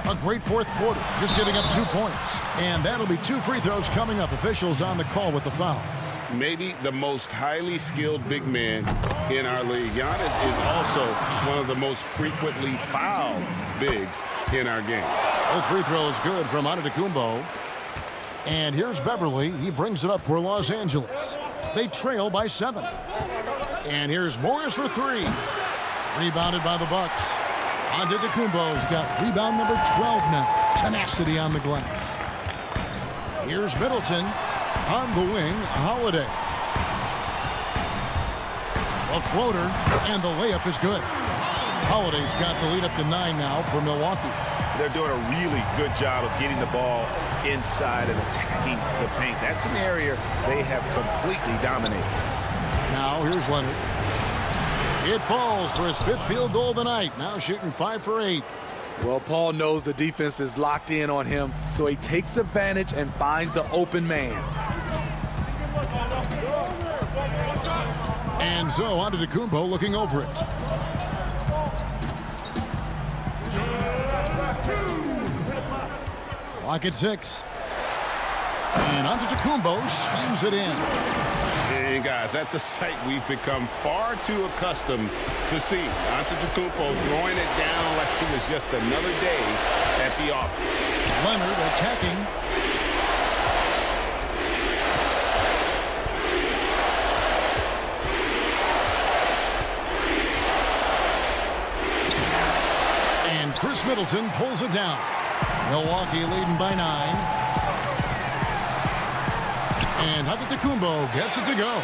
A great 4th quarter, just giving up 2 points. And that'll be 2 free throws coming up. Officials on the call with the foul. Maybe the most highly skilled big man in our league. Giannis is also one of the most frequently fouled bigs in our game. Both free throws good from Antetokounmpo. And here's Beverly. He brings it up for Los Angeles. They trail by 7. And here's Morris for 3. Rebounded by the Bucks. Antetokounmpo's got rebound number 12 now. Tenacity on the glass. Here's Middleton. On the wing, Holiday. A floater, and the layup is good. Holiday's got the lead up to 9 now for Milwaukee. They're doing a really good job of getting the ball inside and attacking the paint. That's an area they have completely dominated. Now here's Leonard. It falls for his 5th field goal of the night. Now shooting 5 for 8. Well, Paul knows the defense is locked in on him, so he takes advantage and finds the open man. And so Antetokounmpo looking over it. Clock at 6. And Antetokounmpo slams it in. And guys, that's a sight we've become far too accustomed to see. Antetokounmpo throwing it down like it was just another day at the office. Leonard attacking. And Chris Middleton pulls it down. Milwaukee leading by 9. And Antetokounmpo gets it to go.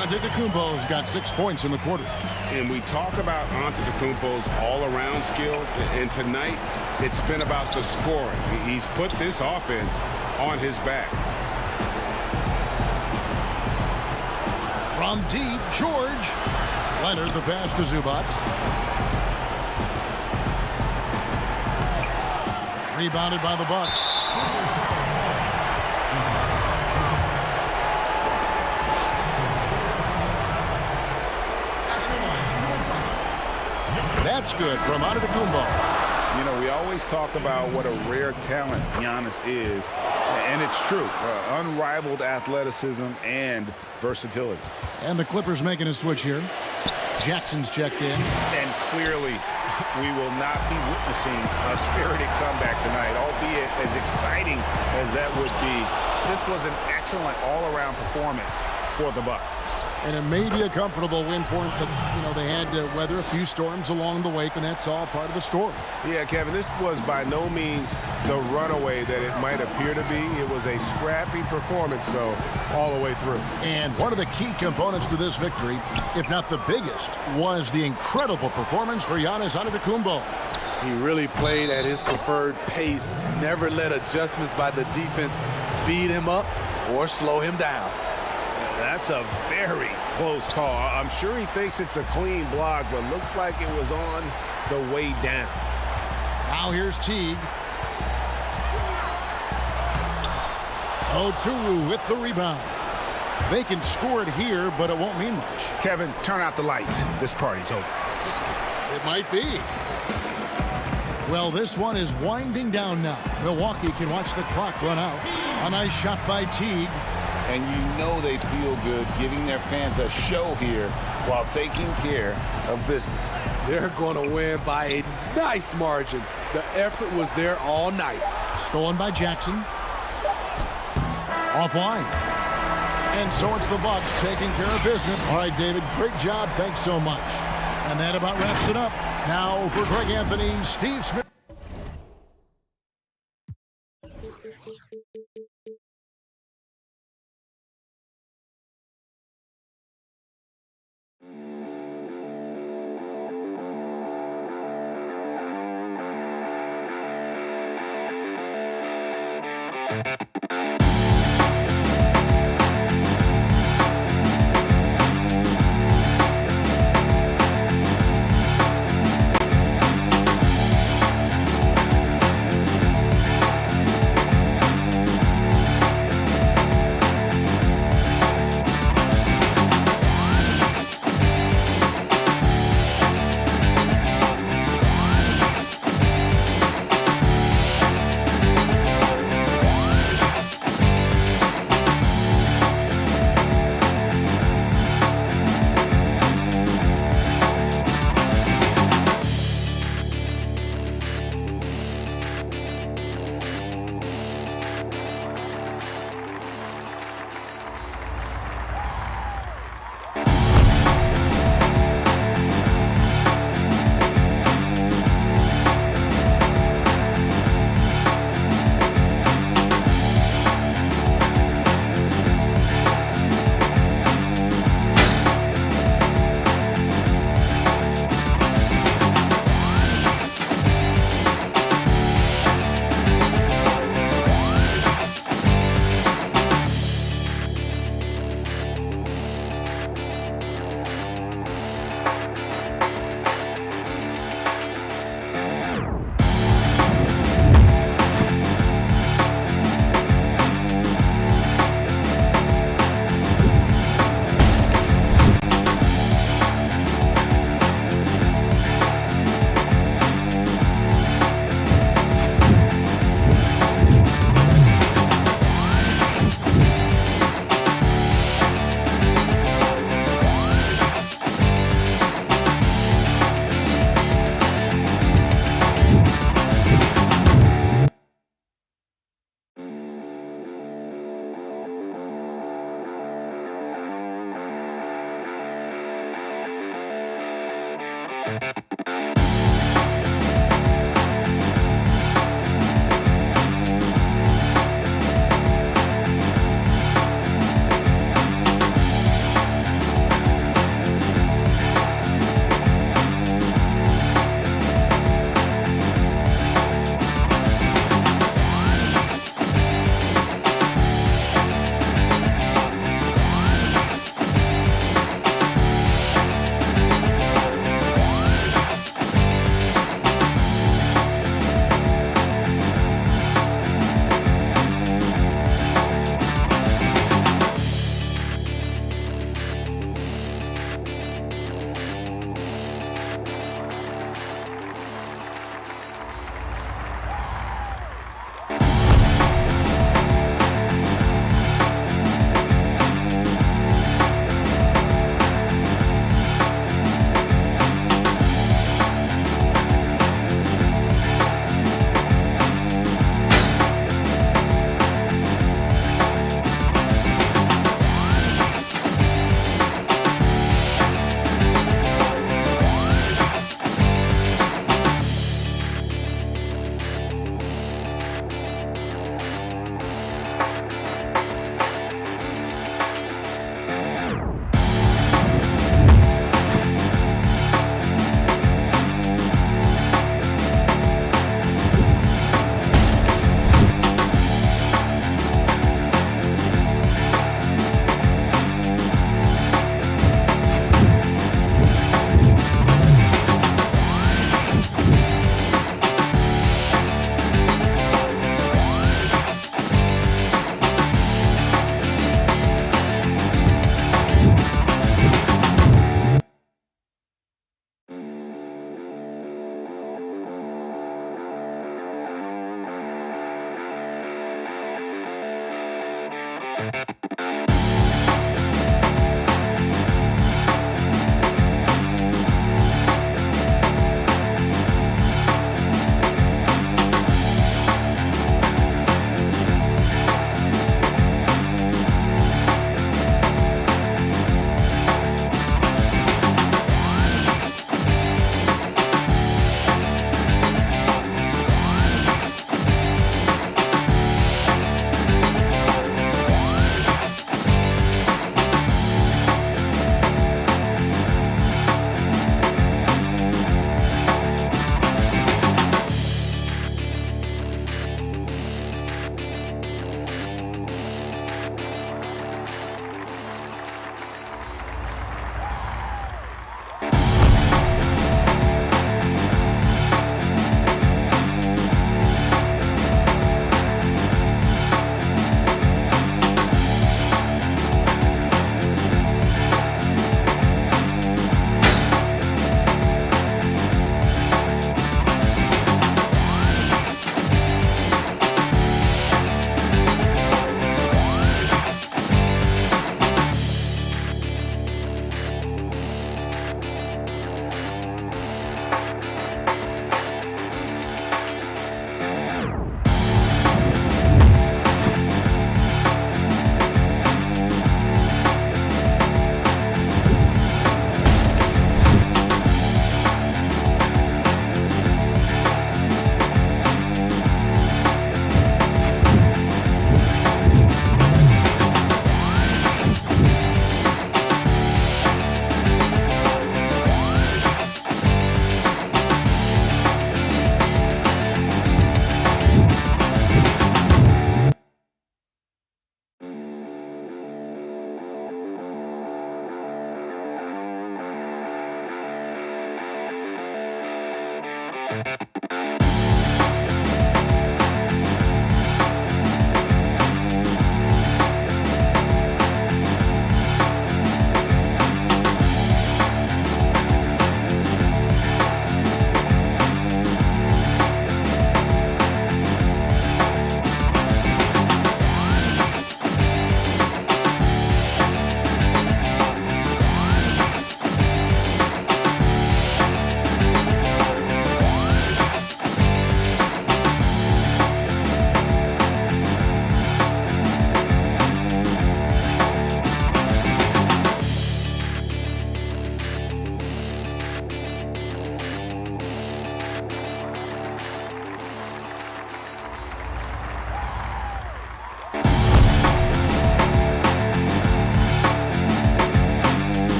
Antetokounmpo's got 6 points in the quarter. And we talk about Antetokounmpo's all-around skills, and tonight it's been about the scoring. He's put this offense on his back. From deep, George. Leonard the pass to Zubac. Rebounded by the Bucks. that's good from Antetokounmpo. You know, we always talk about what a rare talent Giannis is, and it's true. Unrivaled athleticism and versatility. And the Clippers making a switch here. Jackson's checked in. And clearly, we will not be witnessing a spirited comeback tonight, albeit as exciting as that would be. This was an excellent all-around performance for the Bucks. And it may be a comfortable win for them, but, you know, they had to weather a few storms along the way, and that's all part of the story. Yeah, Kevin, this was by no means the runaway that it might appear to be. It was a scrappy performance, though, all the way through. And one of the key components to this victory, if not the biggest, was the incredible performance for Giannis Antetokounmpo. He really played at his preferred pace, never let adjustments by the defense speed him up or slow him down. That's a very close call. I'm sure he thinks it's a clean block, but looks like it was on the way down. Now here's Teague. Oturu with the rebound. They can score it here, but it won't mean much. Kevin, turn out the lights. This party's over. It might be. Well, this one is winding down now. Milwaukee can watch the clock run out. A nice shot by Teague. And you know they feel good giving their fans a show here while taking care of business. They're going to win by a nice margin. The effort was there all night. Stolen by Jackson. Offline. And so it's the Bucks taking care of business. All right, David, great job. Thanks so much. And that about wraps it up. Now for Greg Anthony, Steve Smith.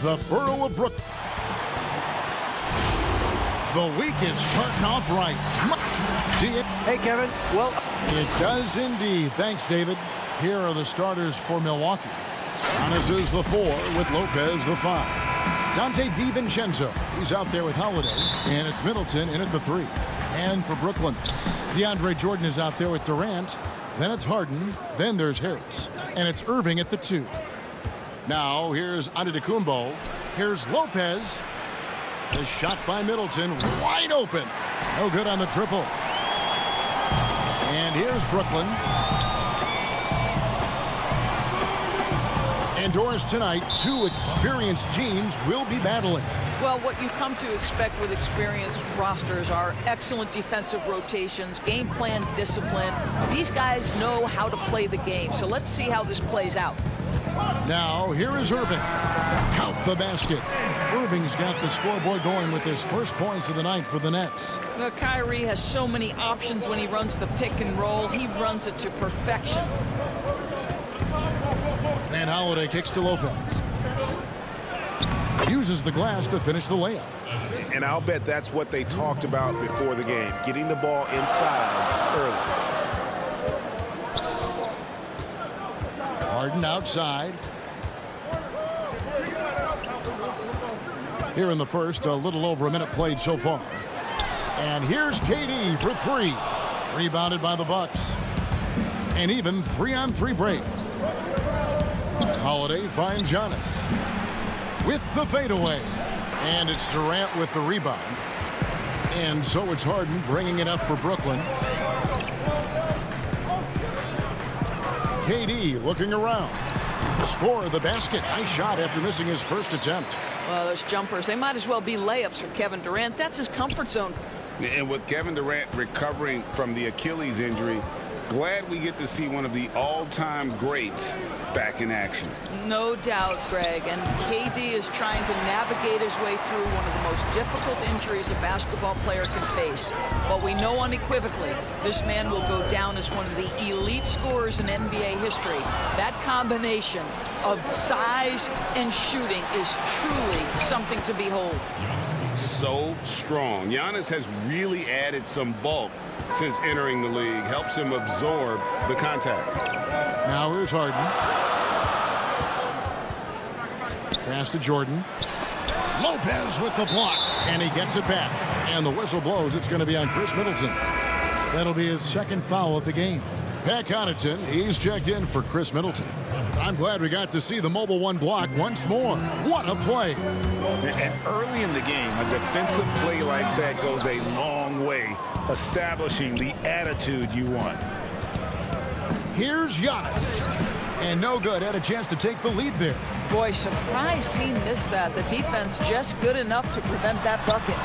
The borough of Brooklyn. The week is starting off right. See it? Hey, Kevin. Well, it does indeed. Thanks, David. Here are the starters for Milwaukee. Giannis is the 4 with Lopez the 5. Dante DiVincenzo, he's out there with Holiday. And it's Middleton in at the 3. And for Brooklyn, DeAndre Jordan is out there with Durant. Then it's Harden. Then there's Harris. And it's Irving at the 2. Now, here's Antetokounmpo. Here's Lopez. The shot by Middleton, wide open. No good on the triple. And here's Brooklyn. Indoors tonight, 2 experienced teams will be battling. Well, what you come to expect with experienced rosters are excellent defensive rotations, game plan discipline. These guys know how to play the game, so let's see how this plays out. Now, here is Irving. Count the basket. Irving's got the scoreboard going with his first points of the night for the Nets. Well, Kyrie has so many options when he runs the pick and roll. He runs it to perfection. And Holiday kicks to Lopez. Uses the glass to finish the layup. And I'll bet that's what they talked about before the game, getting the ball inside early. Harden outside. Here in the first, a little over a minute played so far. And here's KD for three. Rebounded by the Bucks. An even 3-on-3 break. Holiday finds Giannis with the fadeaway. And it's Durant with the rebound. And so it's Harden bringing it up for Brooklyn. KD looking around. Score the basket. Nice shot after missing his first attempt. Well, those jumpers, they might as well be layups for Kevin Durant. That's his comfort zone. And with Kevin Durant recovering from the Achilles injury, glad we get to see one of the all-time greats back in action. No doubt, Greg. And KD is trying to navigate his way through one of the most difficult injuries a basketball player can face. But we know unequivocally this man will go down as one of the elite scorers in NBA history. That combination of size and shooting is truly something to behold. So strong. Giannis has really added some bulk since entering the league. Helps him absorb the contact. Now here's Harden. Pass to Jordan. Lopez with the block. And he gets it back. And the whistle blows. It's going to be on Chris Middleton. That'll be his second foul of the game. Pat Connaughton, he's checked in for Chris Middleton. I'm glad we got to see the mobile one block once more. What a play. And early in the game, a defensive play like that goes a long way, establishing the attitude you want. Here's Giannis. And no good. Had a chance to take the lead there. Boy, surprised he missed that. The defense just good enough to prevent that bucket.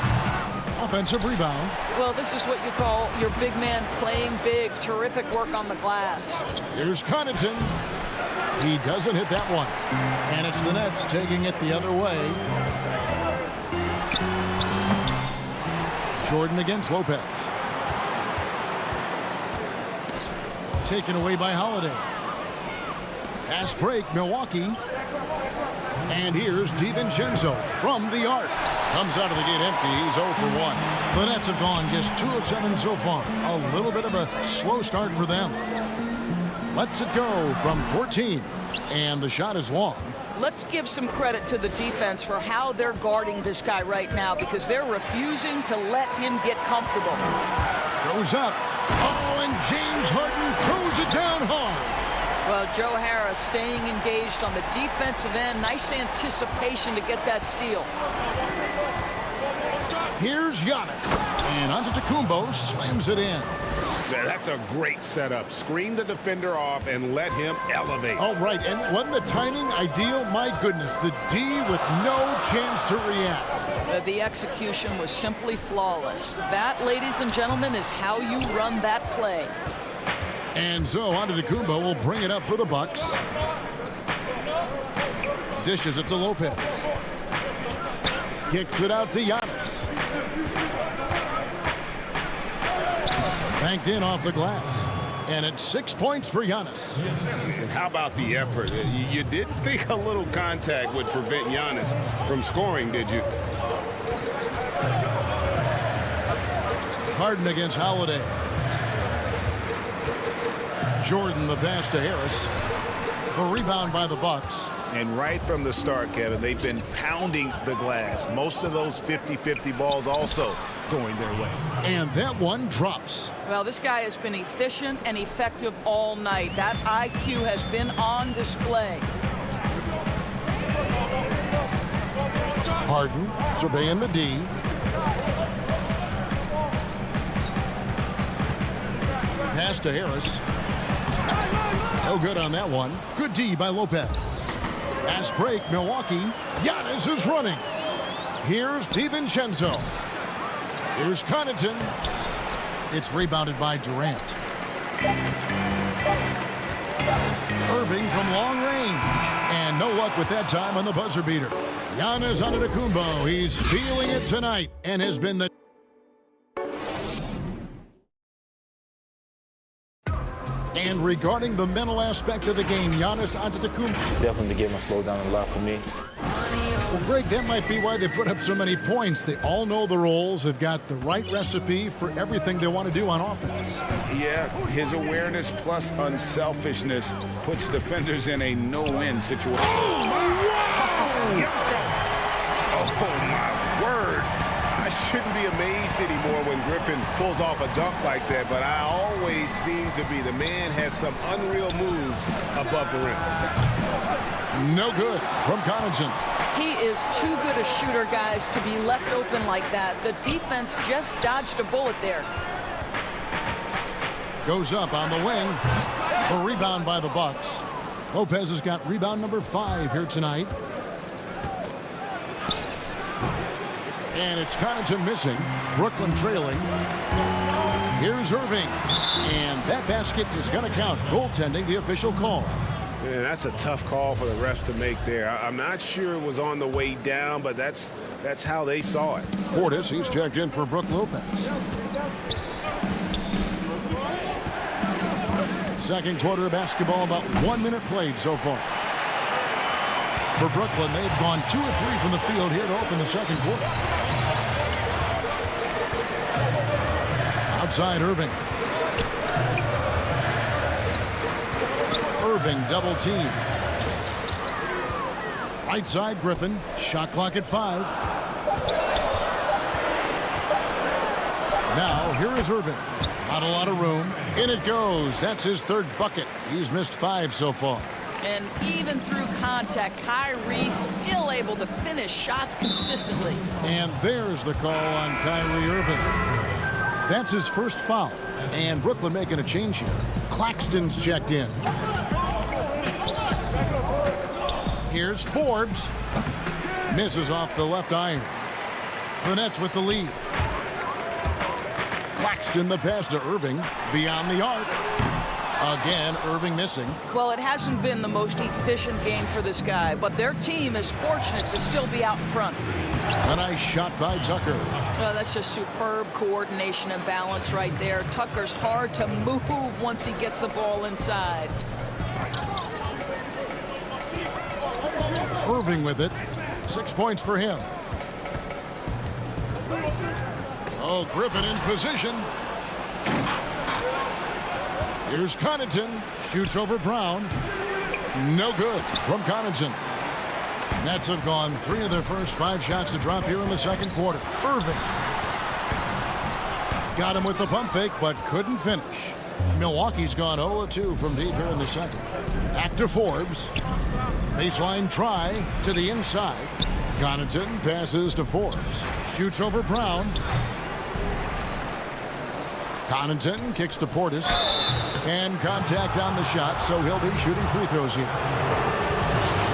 Offensive rebound. Well, this is what you call your big man playing big. Terrific work on the glass. Here's Connaughton. He doesn't hit that one. And it's the Nets taking it the other way. Jordan against Lopez. Taken away by Holiday. Fast break, Milwaukee. And here's DiVincenzo from the arc. Comes out of the gate empty. He's 0 for 1. The Nets have gone just 2 of 7 so far. A little bit of a slow start for them. Lets it go from 14. And the shot is long. Let's give some credit to the defense for how they're guarding this guy right now, because they're refusing to let him get comfortable. Goes up. Oh, and James Harden throws it down hard. Well, Joe Harris staying engaged on the defensive end. Nice anticipation to get that steal. Here's Giannis. And Antetokounmpo slams it in. That's a great setup. Screen the defender off and let him elevate. Oh, right. And wasn't the timing ideal? My goodness. The D with no chance to react. The execution was simply flawless. That, ladies and gentlemen, is how you run that play. And so Antetokounmpo will bring it up for the Bucks. Dishes it to Lopez. Kicks it out to Giannis. Banked in off the glass. And it's 6 points for Giannis. And how about the effort? You didn't think a little contact would prevent Giannis from scoring, did you? Harden against Holiday. Jordan the pass to Harris. The rebound by the Bucks. And right from the start, Kevin, they've been pounding the glass. Most of those 50-50 balls also going their way. And that one drops. Well, this guy has been efficient and effective all night. That IQ has been on display. Harden surveying the D. Pass to Harris. No good on that one. Good D by Lopez. Fast break, Milwaukee. Giannis is running. Here's DiVincenzo. Here's Connaughton. It's rebounded by Durant. Irving from long range. And no luck with that time on the buzzer beater. Giannis Antetokounmpo. He's feeling it tonight and has been the And regarding the mental aspect of the game, Giannis Antetokounmpo. Definitely the game has slowed down a lot for me. Well, Greg, that might be why they put up so many points. They all know the roles. They've got the right recipe for everything they want to do on offense. Yeah, his awareness plus unselfishness puts defenders in a no-win situation. Oh, my word. I shouldn't be amazed anymore when Griffin pulls off a dunk like that, but I always seem to be. The man has some unreal moves above the rim. No good from Connaughton. He is too good a shooter, guys, to be left open like that. The defense just dodged a bullet there. Goes up on the wing. A rebound by the Bucks. Lopez has got rebound number 5 here tonight. And it's Connaughton missing. Brooklyn trailing. Here's Irving. And that basket is going to count. Goaltending, the official call. Man, that's a tough call for the refs to make there. I'm not sure it was on the way down, but that's how they saw it. Portis, he's checked in for Brook Lopez. Second quarter of basketball, about 1 minute played so far. For Brooklyn, they've gone 2 of 3 from the field here to open the second quarter. Outside Irving. Irving double team. Right side Griffin. Shot clock at 5. Now here is Irving. Not a lot of room. In it goes. That's his 3rd bucket. He's missed 5 so far. And even through contact, Kyrie still able to finish shots consistently. And there's the call on Kyrie Irving. That's his first foul. And Brooklyn making a change here. Claxton's checked in. Here's Forbes. Misses off the left iron. The Nets with the lead. Claxton the pass to Irving. Beyond the arc. Again, Irving missing. Well, it hasn't been the most efficient game for this guy, but their team is fortunate to still be out in front. A nice shot by Tucker. That's just superb coordination and balance right there. Tucker's hard to move once he gets the ball inside. Irving with it. 6 points for him. Oh, Griffin in position. Here's Connaughton. Shoots over Brown. No good from Connaughton. Nets have gone 3 of their first 5 shots to drop here in the second quarter. Irving. Got him with the pump fake, but couldn't finish. Milwaukee's gone 0-2 from deep here in the second. Back to Forbes. Baseline try to the inside. Connaughton passes to Forbes. Shoots over Brown. Connaughton kicks to Portis. And contact on the shot, so he'll be shooting free throws here.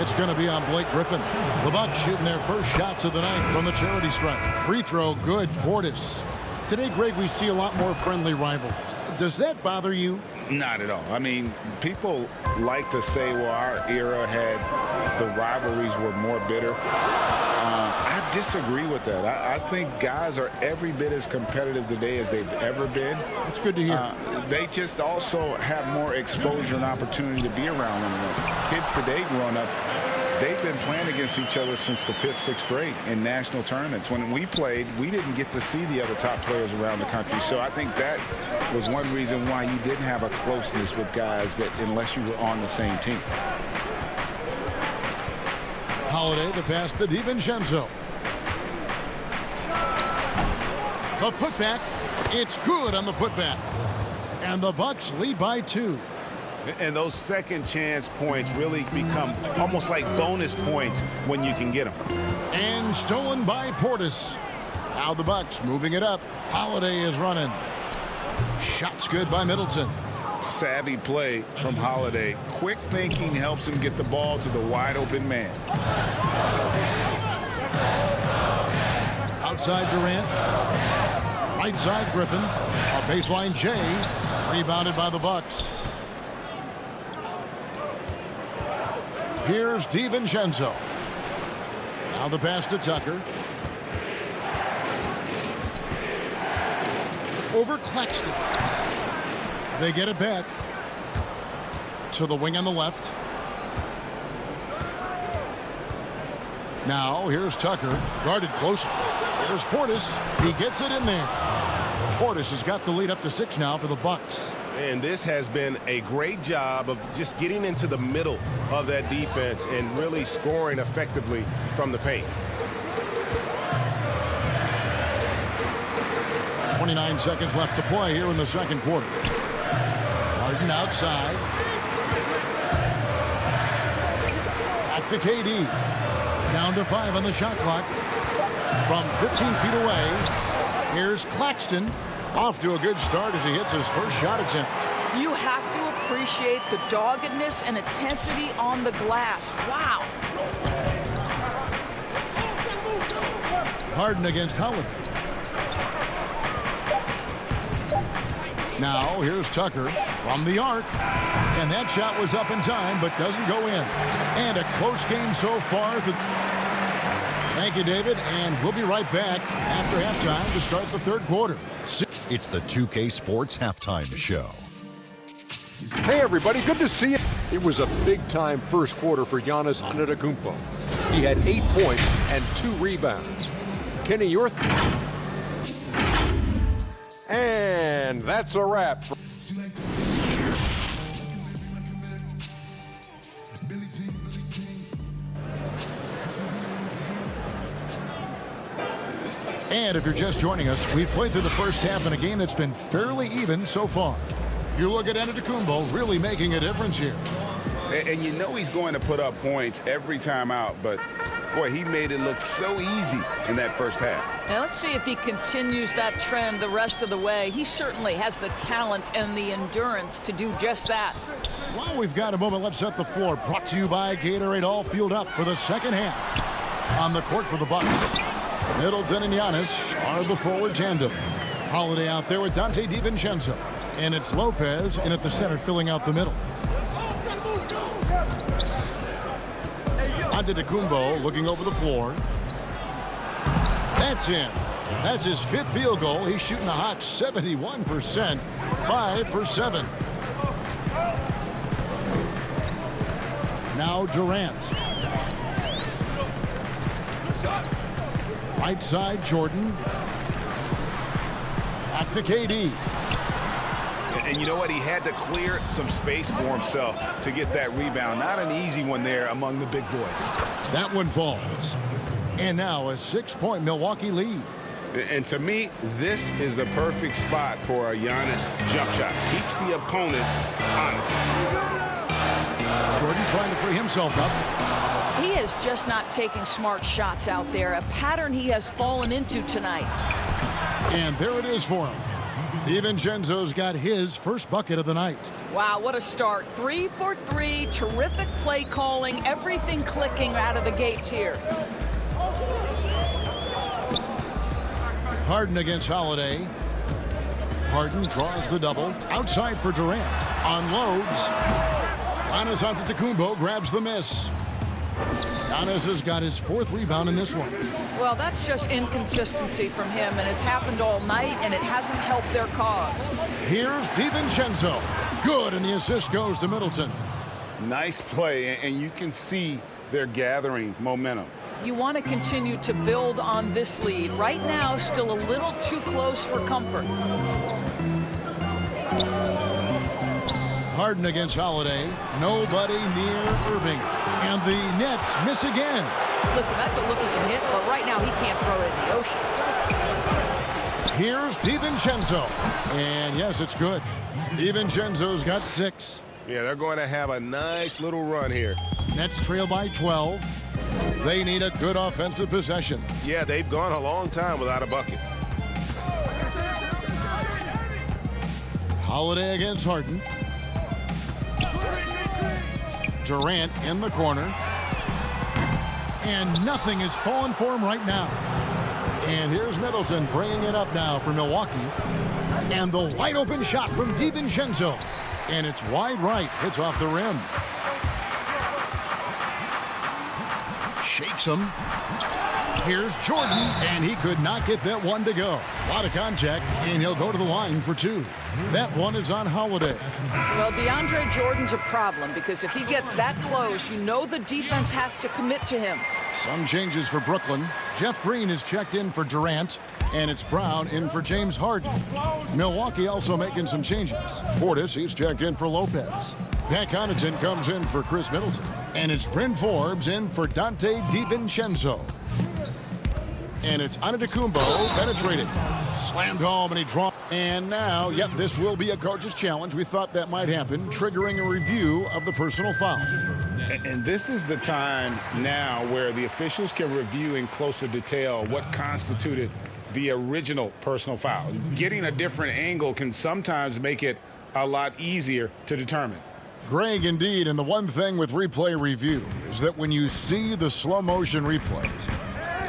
It's going to be on Blake Griffin. The Bucks shooting their first shots of the night from the charity stripe. Free throw, good. Portis. Today, Greg, we see a lot more friendly rivalries. Does that bother you? Not at all. I mean, people like to say, well, our era had the rivalries were more bitter. I disagree with that. I think guys are every bit as competitive today as they've ever been. That's good to hear. They just also have more exposure and opportunity to be around one another. Kids today growing up, they've been playing against each other since the 5th, 6th grade in national tournaments. When we played, we didn't get to see the other top players around the country. So I think that was one reason why you didn't have a closeness with guys that unless you were on the same team. Holiday, the pass to DiVincenzo. The putback. It's good on the putback. And the Bucks lead by 2. And those second chance points really become almost like bonus points when you can get them. And stolen by Portis. Now the Bucks moving it up. Holiday is running. Shots good by Middleton. Savvy play from Holiday. Quick thinking helps him get the ball to the wide open man. Outside Durant. Right side Griffin. A baseline Jay. Rebounded by the Bucks. Here's DiVincenzo. Now the pass to Tucker. Over Claxton. They get it back to the wing on the left. Now here's Tucker, guarded close. Here's Portis. He gets it in there. Portis has got the lead up to 6 now for the Bucks. And this has been a great job of just getting into the middle of that defense and really scoring effectively from the paint. 29 seconds left to play here in the second quarter. Harden outside. Back to KD. Down to 5 on the shot clock. From 15 feet away, here's Claxton. Off to a good start as he hits his first shot attempt. You have to appreciate the doggedness and intensity on the glass. Wow. Harden against Holiday. Now here's Tucker from the arc. And that shot was up in time but doesn't go in. And a close game so far. Thank you, David. And we'll be right back after halftime to start the third quarter. It's the 2K Sports Halftime Show. Hey, everybody. Good to see you. It was a big-time first quarter for Giannis Antetokounmpo. He had 8 points and 2 rebounds. Kenny, your and that's a wrap. And if you're just joining us, we've played through the first half in a game that's been fairly even so far. You look at Antetokounmpo really making a difference here. And you know he's going to put up points every time out, but boy, he made it look so easy in that first half. Now let's see if he continues that trend the rest of the way. He certainly has the talent and the endurance to do just that. While we've got a moment, let's set the floor. Brought to you by Gatorade, all fueled up for the second half. On the court for the Bucks, Middleton and Giannis are the forward tandem. Holiday out there with Dante DiVincenzo. And it's Lopez in at the center filling out the middle. Antetokounmpo looking over the floor. That's in. That's his 5th field goal. He's shooting a hot 71%. 5 for 7. Now Durant. Right side, Jordan. Back to KD. And you know what? He had to clear some space for himself to get that rebound. Not an easy one there among the big boys. That one falls. And now a 6-point Milwaukee lead. And to me, this is the perfect spot for a Giannis jump shot. Keeps the opponent honest. Jordan trying to free himself up. He is just not taking smart shots out there, a pattern he has fallen into tonight. And there it is for him. DiVincenzo's got his first bucket of the night. Wow, what a start. 3 for 3, terrific play calling, everything clicking out of the gates here. Harden against Holiday. Harden draws the double. Outside for Durant. Unloads. Giannis Antetokounmpo grabs the miss. Giannis has got his 4th rebound in this one. Well, that's just inconsistency from him, and it's happened all night, and it hasn't helped their cause. Here's DiVincenzo. Good, and the assist goes to Middleton. Nice play, and you can see they're gathering momentum. You want to continue to build on this lead. Right now, still a little too close for comfort. Harden against Holiday. Nobody near Irving. And the Nets miss again. Listen, that's a look he can hit, but right now he can't throw it in the ocean. Here's DiVincenzo. And yes, it's good. DiVincenzo's got 6. Yeah, they're going to have a nice little run here. Nets trail by 12. They need a good offensive possession. Yeah, they've gone a long time without a bucket. Holiday against Harden. Durant in the corner. And nothing is falling for him right now. And here's Middleton bringing it up now for Milwaukee. And the wide open shot from DiVincenzo. And it's wide right. Hits off the rim. Shakes him. Here's Jordan, and he could not get that one to go. A lot of contact, and he'll go to the line for 2. That one is on Holiday. Well, DeAndre Jordan's a problem because if he gets that close, you know the defense has to commit to him. Some changes for Brooklyn. Jeff Green is checked in for Durant, and it's Brown in for James Harden. Milwaukee also making some changes. Portis, he's checked in for Lopez. Pat Connaughton comes in for Chris Middleton, and it's Bryn Forbes in for Dante DiVincenzo. And it's Antetokounmpo penetrated. Slammed home, and he dropped. And now, yep, this will be a coach's challenge. We thought that might happen, triggering a review of the personal foul. And this is the time now where the officials can review in closer detail what constituted the original personal foul. Getting a different angle can sometimes make it a lot easier to determine. Greg, indeed, and the one thing with replay review is that when you see the slow motion replays,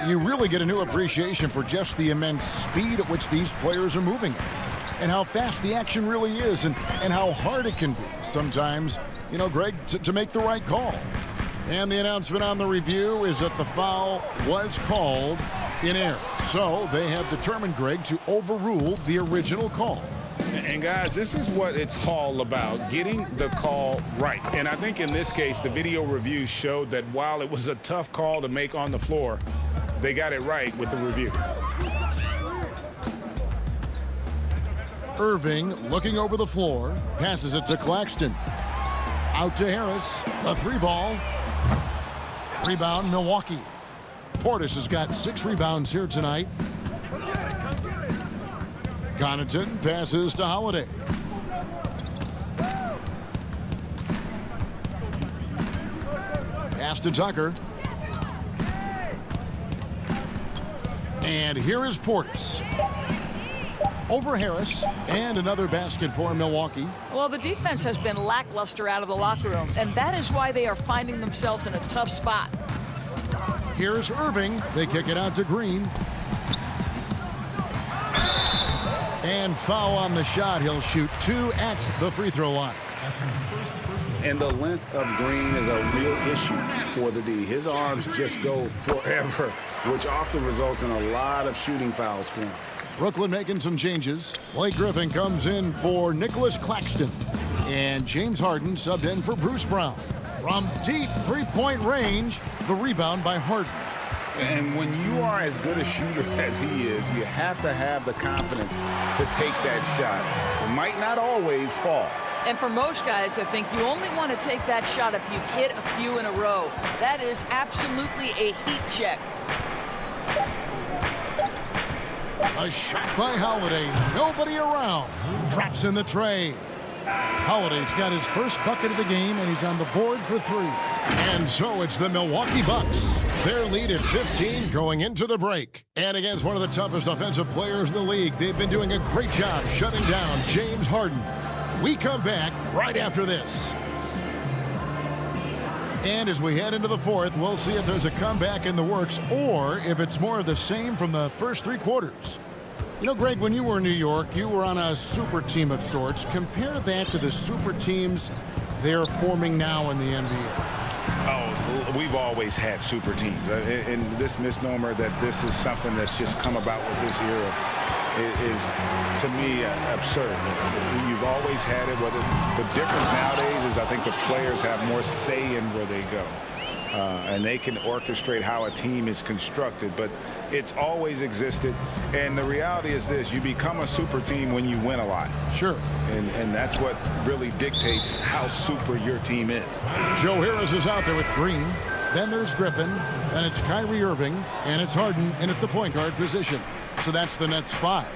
you really get a new appreciation for just the immense speed at which these players are moving and how fast the action really is and how hard it can be sometimes, you know, Greg, to make the right call. And the announcement on the review is that the foul was called in error. So they have determined, Greg, to overrule the original call. And guys, this is what it's all about, getting the call right. And I think in this case, the video review showed that while it was a tough call to make on the floor, they got it right with the review. Irving looking over the floor, passes it to Claxton. Out to Harris, a 3-ball. Rebound, Milwaukee. Portis has got 6 rebounds here tonight. Connaughton passes to Holiday. Pass to Tucker. And here is Portis. Over Harris, and another basket for Milwaukee. Well, the defense has been lackluster out of the locker room, and that is why they are finding themselves in a tough spot. Here's Irving. They kick it out to Green. And foul on the shot. He'll shoot 2 at the free throw line. And the length of Green is a real issue for the D. His arms just go forever, which often results in a lot of shooting fouls for him. Brooklyn making some changes. Blake Griffin comes in for Nicholas Claxton. And James Harden subbed in for Bruce Brown. From deep three-point range, the rebound by Harden. And when you are as good a shooter as he is, you have to have the confidence to take that shot. It might not always fall. And for most guys, I think you only want to take that shot if you've hit a few in a row. That is absolutely a heat check. A shot by Holiday. Nobody around. Drops in the tray. Holiday's got his first bucket of the game, and he's on the board for 3. And so it's the Milwaukee Bucks. Their lead at 15 going into the break. And against one of the toughest offensive players in the league, they've been doing a great job shutting down James Harden. We come back right after this. And as we head into the fourth, we'll see if there's a comeback in the works or if it's more of the same from the first 3 quarters. You know, Greg, when you were in New York, you were on a super team of sorts. Compare that to the super teams they're forming now in the NBA. Oh, we've always had super teams. And this misnomer that this is something that's just come about with this era is, to me, absurd. You've always had it. The difference nowadays is I think the players have more say in where they go. And they can orchestrate how a team is constructed. But it's always existed. And the reality is this. You become a super team when you win a lot. Sure. And that's what really dictates how super your team is. Joe Harris is out there with Green. Then there's Griffin. And it's Kyrie Irving. And it's Harden in at the point guard position. So that's the Nets 5.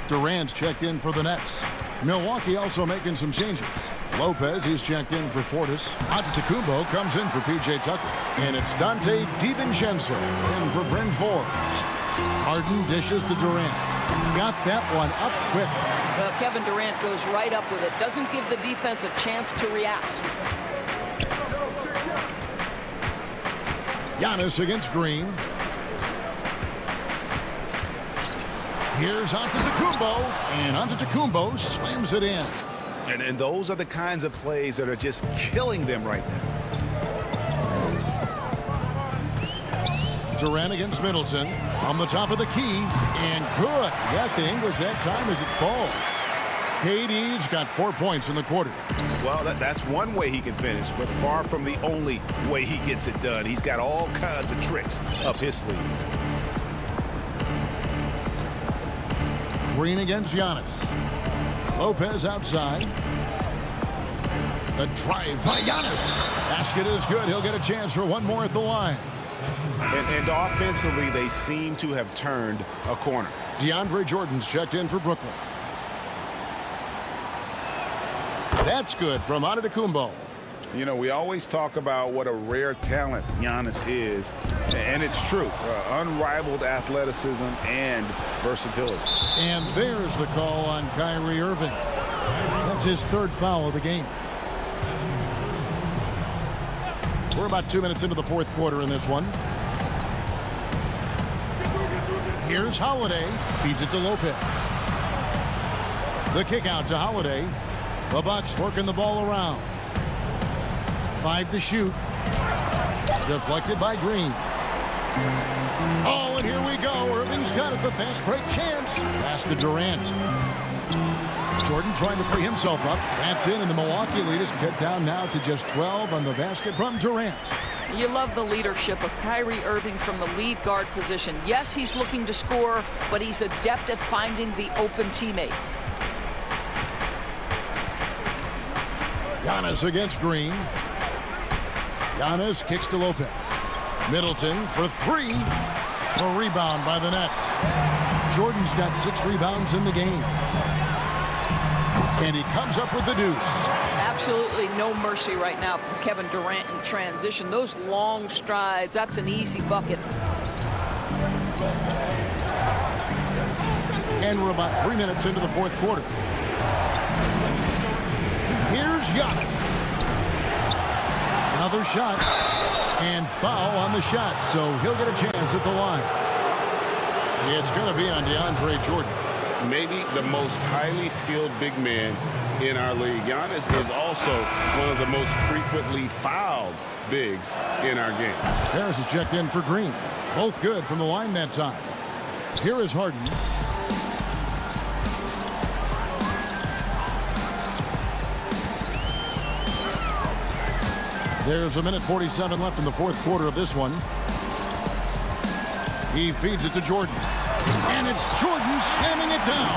Durant's checked in for the Nets. Milwaukee also making some changes. Lopez, he's checked in for Portis. Antetokounmpo comes in for P.J. Tucker. And it's Dante DiVincenzo in for Bryn Forbes. Harden dishes to Durant. Got that one up quick. Well, Kevin Durant goes right up with it. Doesn't give the defense a chance to react. Giannis against Green. Here's Antetokounmpo, and Antetokounmpo slams it in. And those are the kinds of plays that are just killing them right now. Durant against Middleton from the top of the key. And good. Got the English that time as it falls. KD's got 4 points in the quarter. Well, that's one way he can finish, but far from the only way he gets it done. He's got all kinds of tricks up his sleeve. Green against Giannis. Lopez outside. The drive by Giannis. Basket is good. He'll get a chance for one more at the line. And offensively, they seem to have turned a corner. DeAndre Jordan's checked in for Brooklyn. That's good from Antetokounmpo. You know, we always talk about what a rare talent Giannis is, and it's true. Unrivaled athleticism and versatility. And there's the call on Kyrie Irving. That's his third foul of the game. We're about 2 minutes into the fourth quarter in this one. Here's Holiday. Feeds it to Lopez. The kick out to Holiday. The Bucks working the ball around. 5 to shoot. Deflected by Green. Oh, and here we go. Irving's got it. The fast break chance. Pass to Durant. Jordan trying to free himself up. That's in, and the Milwaukee lead is cut down now to just 12 on the basket from Durant. You love the leadership of Kyrie Irving from the lead guard position. Yes, he's looking to score, but he's adept at finding the open teammate. Giannis against Green. Giannis kicks to Lopez. Middleton for 3. A rebound by the Nets. Jordan's got 6 rebounds in the game. And he comes up with the deuce. Absolutely no mercy right now from Kevin Durant in transition. Those long strides, that's an easy bucket. And we're about 3 minutes into the fourth quarter. Here's Giannis. Another shot. And foul on the shot, so he'll get a chance at the line. It's going to be on DeAndre Jordan. Maybe the most highly skilled big man in our league. Giannis is also one of the most frequently fouled bigs in our game. Harris is checked in for Green. Both good from the line that time. Here is Harden. There's a minute 47 left in the fourth quarter of this one. He feeds it to Jordan. And it's Jordan slamming it down.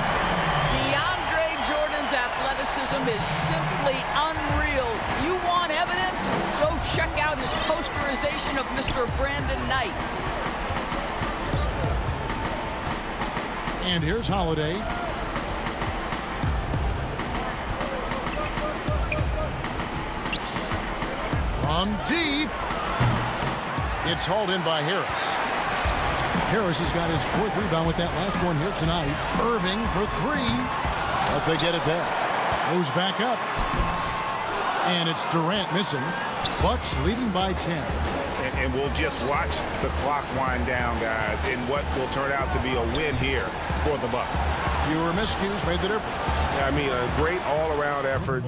DeAndre Jordan's athleticism is simply unreal. You want evidence? Go check out his posterization of Mr. Brandon Knight. And here's Holiday. From deep. It's hauled in by Harris. Harris has got his 4th rebound with that last one here tonight. Irving for 3. But they get it back. Goes back up. And it's Durant missing. Bucks leading by 10. And we'll just watch the clock wind down, guys, in what will turn out to be a win here for the Bucks. Fewer miscues made the difference. Yeah, I mean, a great all-around effort.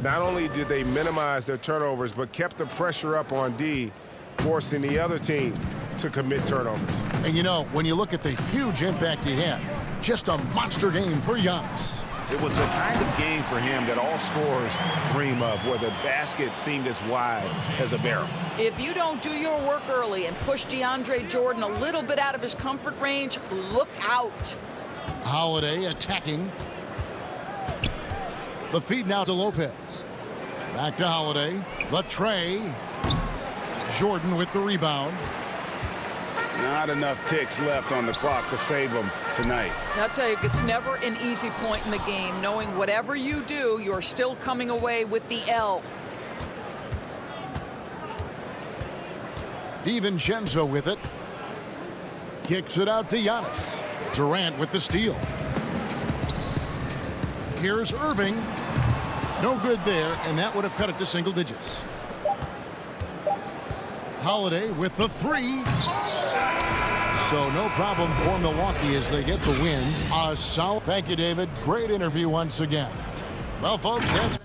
Not only did they minimize their turnovers, but kept the pressure up on D, forcing the other team to commit turnovers. And you know, when you look at the huge impact he had, just a monster game for Giannis. It was the kind of game for him that all scorers dream of, where the basket seemed as wide as a barrel. If you don't do your work early and push DeAndre Jordan a little bit out of his comfort range, look out. Holiday attacking. The feed now to Lopez. Back to Holiday. The tray. Jordan with the rebound. Not enough ticks left on the clock to save them tonight. I'll tell you, it's never an easy point in the game, knowing whatever you do, you're still coming away with the L. DiVincenzo with it. Kicks it out to Giannis. Durant with the steal. Here's Irving. No good there, and that would have cut it to single digits. Holiday with the 3. So no problem for Milwaukee as they get the win. Thank you, David. Great interview once again. Well, folks, that's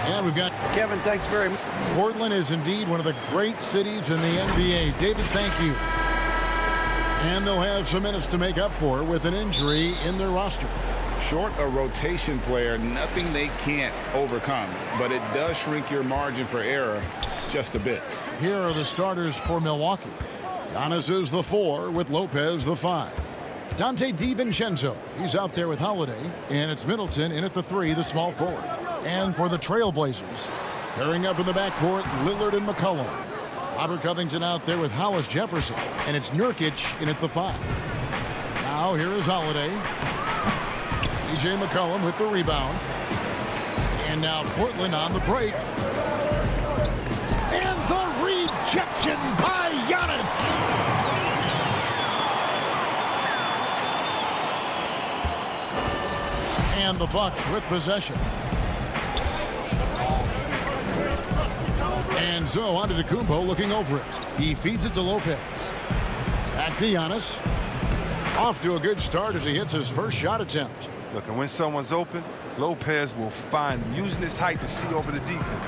And we've got Kevin, thanks very much. Portland is indeed one of the great cities in the NBA. David, thank you. And they'll have some minutes to make up for with an injury in their roster. Short a rotation player, nothing they can't overcome, but it does shrink your margin for error just a bit. Here are the starters for Milwaukee. Giannis is the 4 with Lopez the 5. Dante DiVincenzo, he's out there with Holiday, and it's Middleton in at the 3, the small forward. And for the Trailblazers, pairing up in the backcourt, Lillard and McCollum. Robert Covington out there with Hollis Jefferson, and it's Nurkic in at the 5. Now here is Holiday. C.J. McCollum with the rebound. And now Portland on the break. And the rejection by Giannis. And the Bucks with possession. And so on to Antetokounmpo looking over it. He feeds it to Lopez. Back to Giannis. Off to a good start as he hits his first shot attempt. Look, and when someone's open, Lopez will find them, using his height to see over the defense.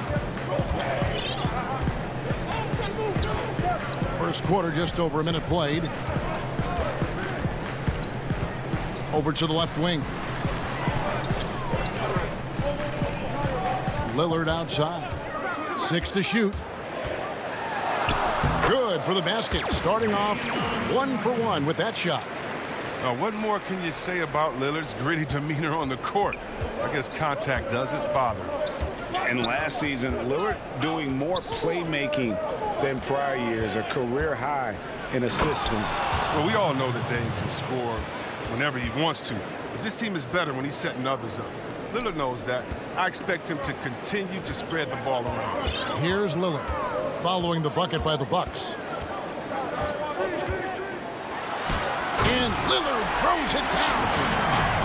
First quarter, just over a minute played. Over to the left wing. Lillard outside. 6 to shoot. Good for the basket. Starting off 1 for 1 with that shot. Now, what more can you say about Lillard's gritty demeanor on the court? I guess contact doesn't bother him. And last season, Lillard doing more playmaking than prior years, a career high in assists. Well, we all know that Dame can score whenever he wants to, but this team is better when he's setting others up. Lillard knows that. I expect him to continue to spread the ball around. Here's Lillard following the bucket by the Bucks. And Lillard throws it down.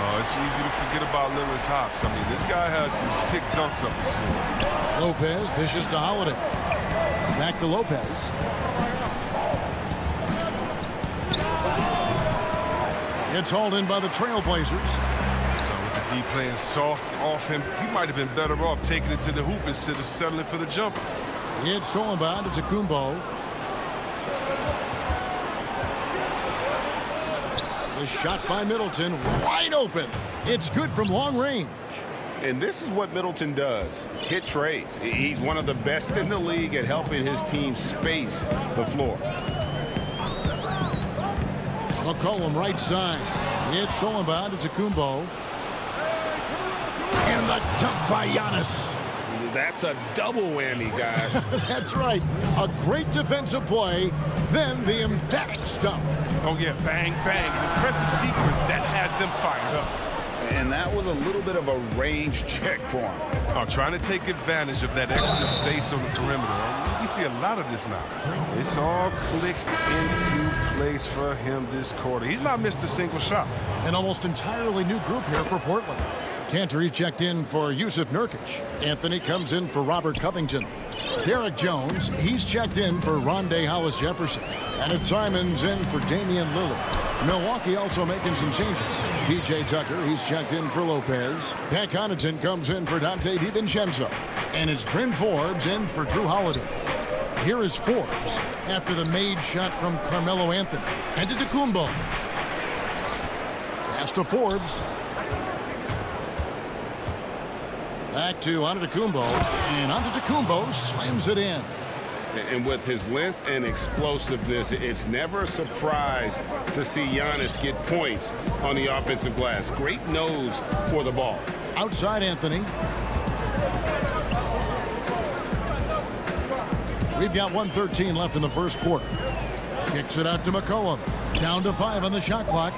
Oh, it's easy to forget about Lillard's hops. I mean, this guy has some sick dunks up his sleeve. Lopez dishes to Holiday. Back to Lopez. It's hauled in by the Trailblazers. With the D playing soft off him, he might have been better off taking it to the hoop instead of settling for the jumper. It's stolen by Antetokounmpo. The shot by Middleton, wide open. It's good from long range. And this is what Middleton does, hit trades. He's one of the best in the league at helping his team space the floor. McCollum right side. It's stolen by Antetokounmpo. And the dunk by Giannis. That's a double whammy, guys. That's right. A great defensive play, then the emphatic stuff. Oh, yeah, bang, bang. An impressive sequence that has them fired up. And that was a little bit of a range check for him. Oh, trying to take advantage of that extra space on the perimeter. We see a lot of this now. It's all clicked into place for him this quarter. He's not missed a single shot. An almost entirely new group here for Portland. Cantor, he's checked in for Yusuf Nurkic. Anthony comes in for Robert Covington. Derek Jones, he's checked in for Rondé Hollis-Jefferson. And it's Simons in for Damian Lillard. Milwaukee also making some changes. P.J. Tucker, he's checked in for Lopez. Pat Connaughton comes in for Dante DiVincenzo. And it's Bryn Forbes in for Drew Holiday. Here is Forbes after the made shot from Carmelo Anthony. Antetokounmpo. Pass to Forbes. Back to Antetokounmpo, and Antetokounmpo slams it in. And with his length and explosiveness, it's never a surprise to see Giannis get points on the offensive glass. Great nose for the ball. Outside Anthony. We've got 1:13 left in the first quarter. Kicks it out to McCollum. Down to 5 on the shot clock.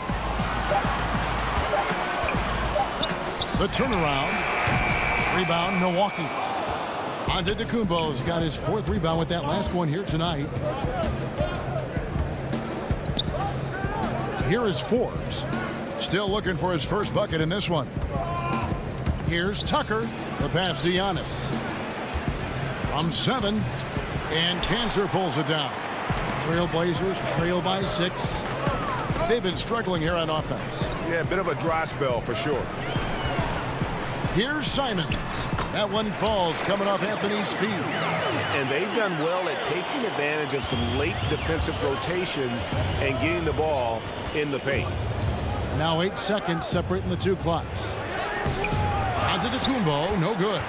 The turnaround. Rebound, Milwaukee. Antetokounmpo's got his 4th rebound with that last one here tonight. Here is Forbes. Still looking for his first bucket in this one. Here's Tucker. The pass to Giannis. From 7. And Cantor pulls it down. Trailblazers trail by 6. They've been struggling here on offense. Yeah, a bit of a dry spell for sure. Here's Simons. That one falls coming off Anthony's feet. And they've done well at taking advantage of some late defensive rotations and getting the ball in the paint. Now 8 seconds separating the 2 clocks. Antetokounmpo, no good.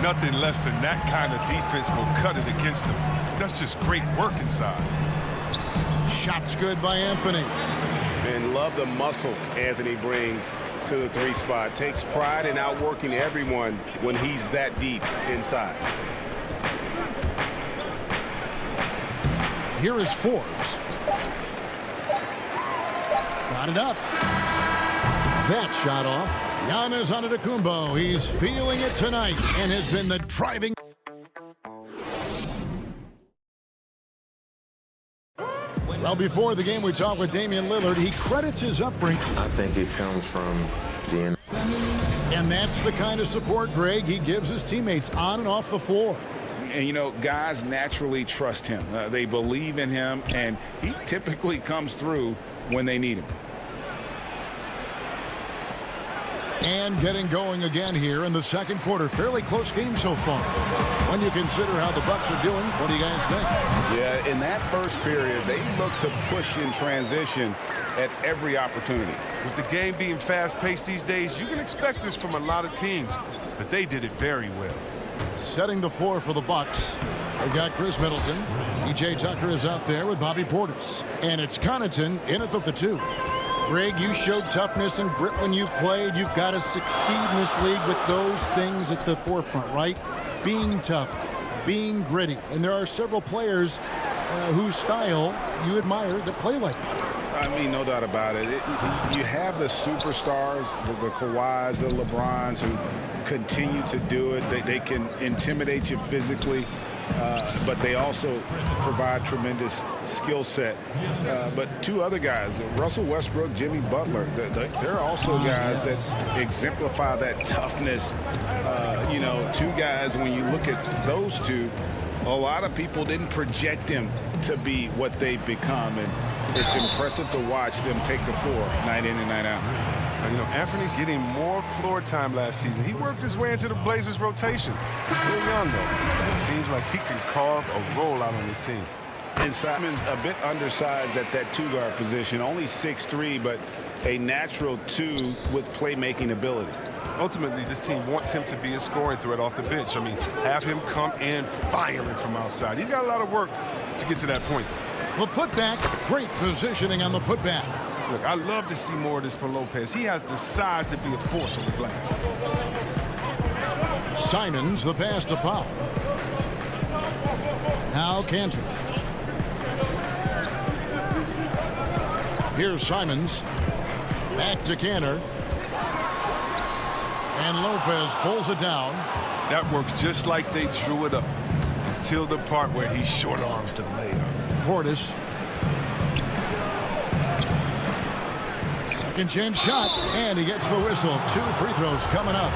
Nothing less than that kind of defense will cut it against them. That's just great work inside. Shot's good by Anthony. And love the muscle Anthony brings to the 3 spot. Takes pride in outworking everyone when he's that deep inside. Here is Forbes. Got it up. That shot off. Giannis Antetokounmpo. He's feeling it tonight and has been the driving. Well, before the game, we talked with Damian Lillard. He credits his upbringing. I think it comes from being. And that's the kind of support, Greg, he gives his teammates on and off the floor. And, you know, guys naturally trust him. They believe in him, and he typically comes through when they need him. And getting going again here in the second quarter. Fairly close game so far. When you consider how the Bucks are doing, what do you guys think? Yeah, in that first period, they look to push in transition at every opportunity. With the game being fast-paced these days, you can expect this from a lot of teams, but they did it very well. Setting the floor for the Bucks. They've got Chris Middleton. P.J. Tucker is out there with Bobby Portis. And it's Connaughton in at the 2. Greg, you showed toughness and grit when you played. You've got to succeed in this league with those things at the forefront, right? Being tough, being gritty. And there are several players whose style you admire that play like that. I mean, no doubt about it. You have the superstars, the Kawhis, the LeBrons, who continue to do it. They can intimidate you physically. But they also provide tremendous skill set. But 2 other guys, Russell Westbrook, Jimmy Butler, they're also guys that exemplify that toughness. You know, 2 guys, when you look at those 2, a lot of people didn't project them to be what they've become. And it's impressive to watch them take the floor night in and night out. You know, Anthony's getting more floor time last season. He worked his way into the Blazers rotation. He's still young, though. It seems like he can carve a role out on his team. And Simon's a bit undersized at that 2-guard position. Only 6'3", but a natural 2 with playmaking ability. Ultimately, this team wants him to be a scoring threat off the bench. I mean, have him come in firing from outside. He's got a lot of work to get to that point. The putback, great positioning on the putback. Look, I love to see more of this from Lopez. He has the size to be a force on the glass. Simons, the pass to Powell. Now Cantor. Here's Simons. Back to Cantor. And Lopez pulls it down. That works just like they drew it up. Until the part where he short arms the layup. Portis. Second chance shot, and he gets the whistle. 2 free throws coming up.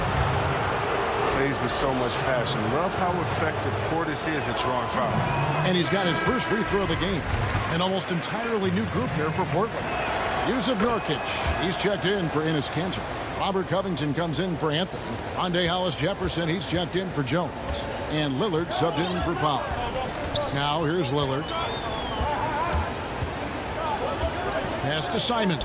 Plays with so much passion. Love how effective Portis is at drawing fouls. And he's got his first free throw of the game. An almost entirely new group here for Portland. Yusuf Nurkic, he's checked in for Enes Kanter. Robert Covington comes in for Anthony. Andre Hollis-Jefferson, he's checked in for Jones. And Lillard subbed in for Powell. Now here's Lillard. Pass to Simons.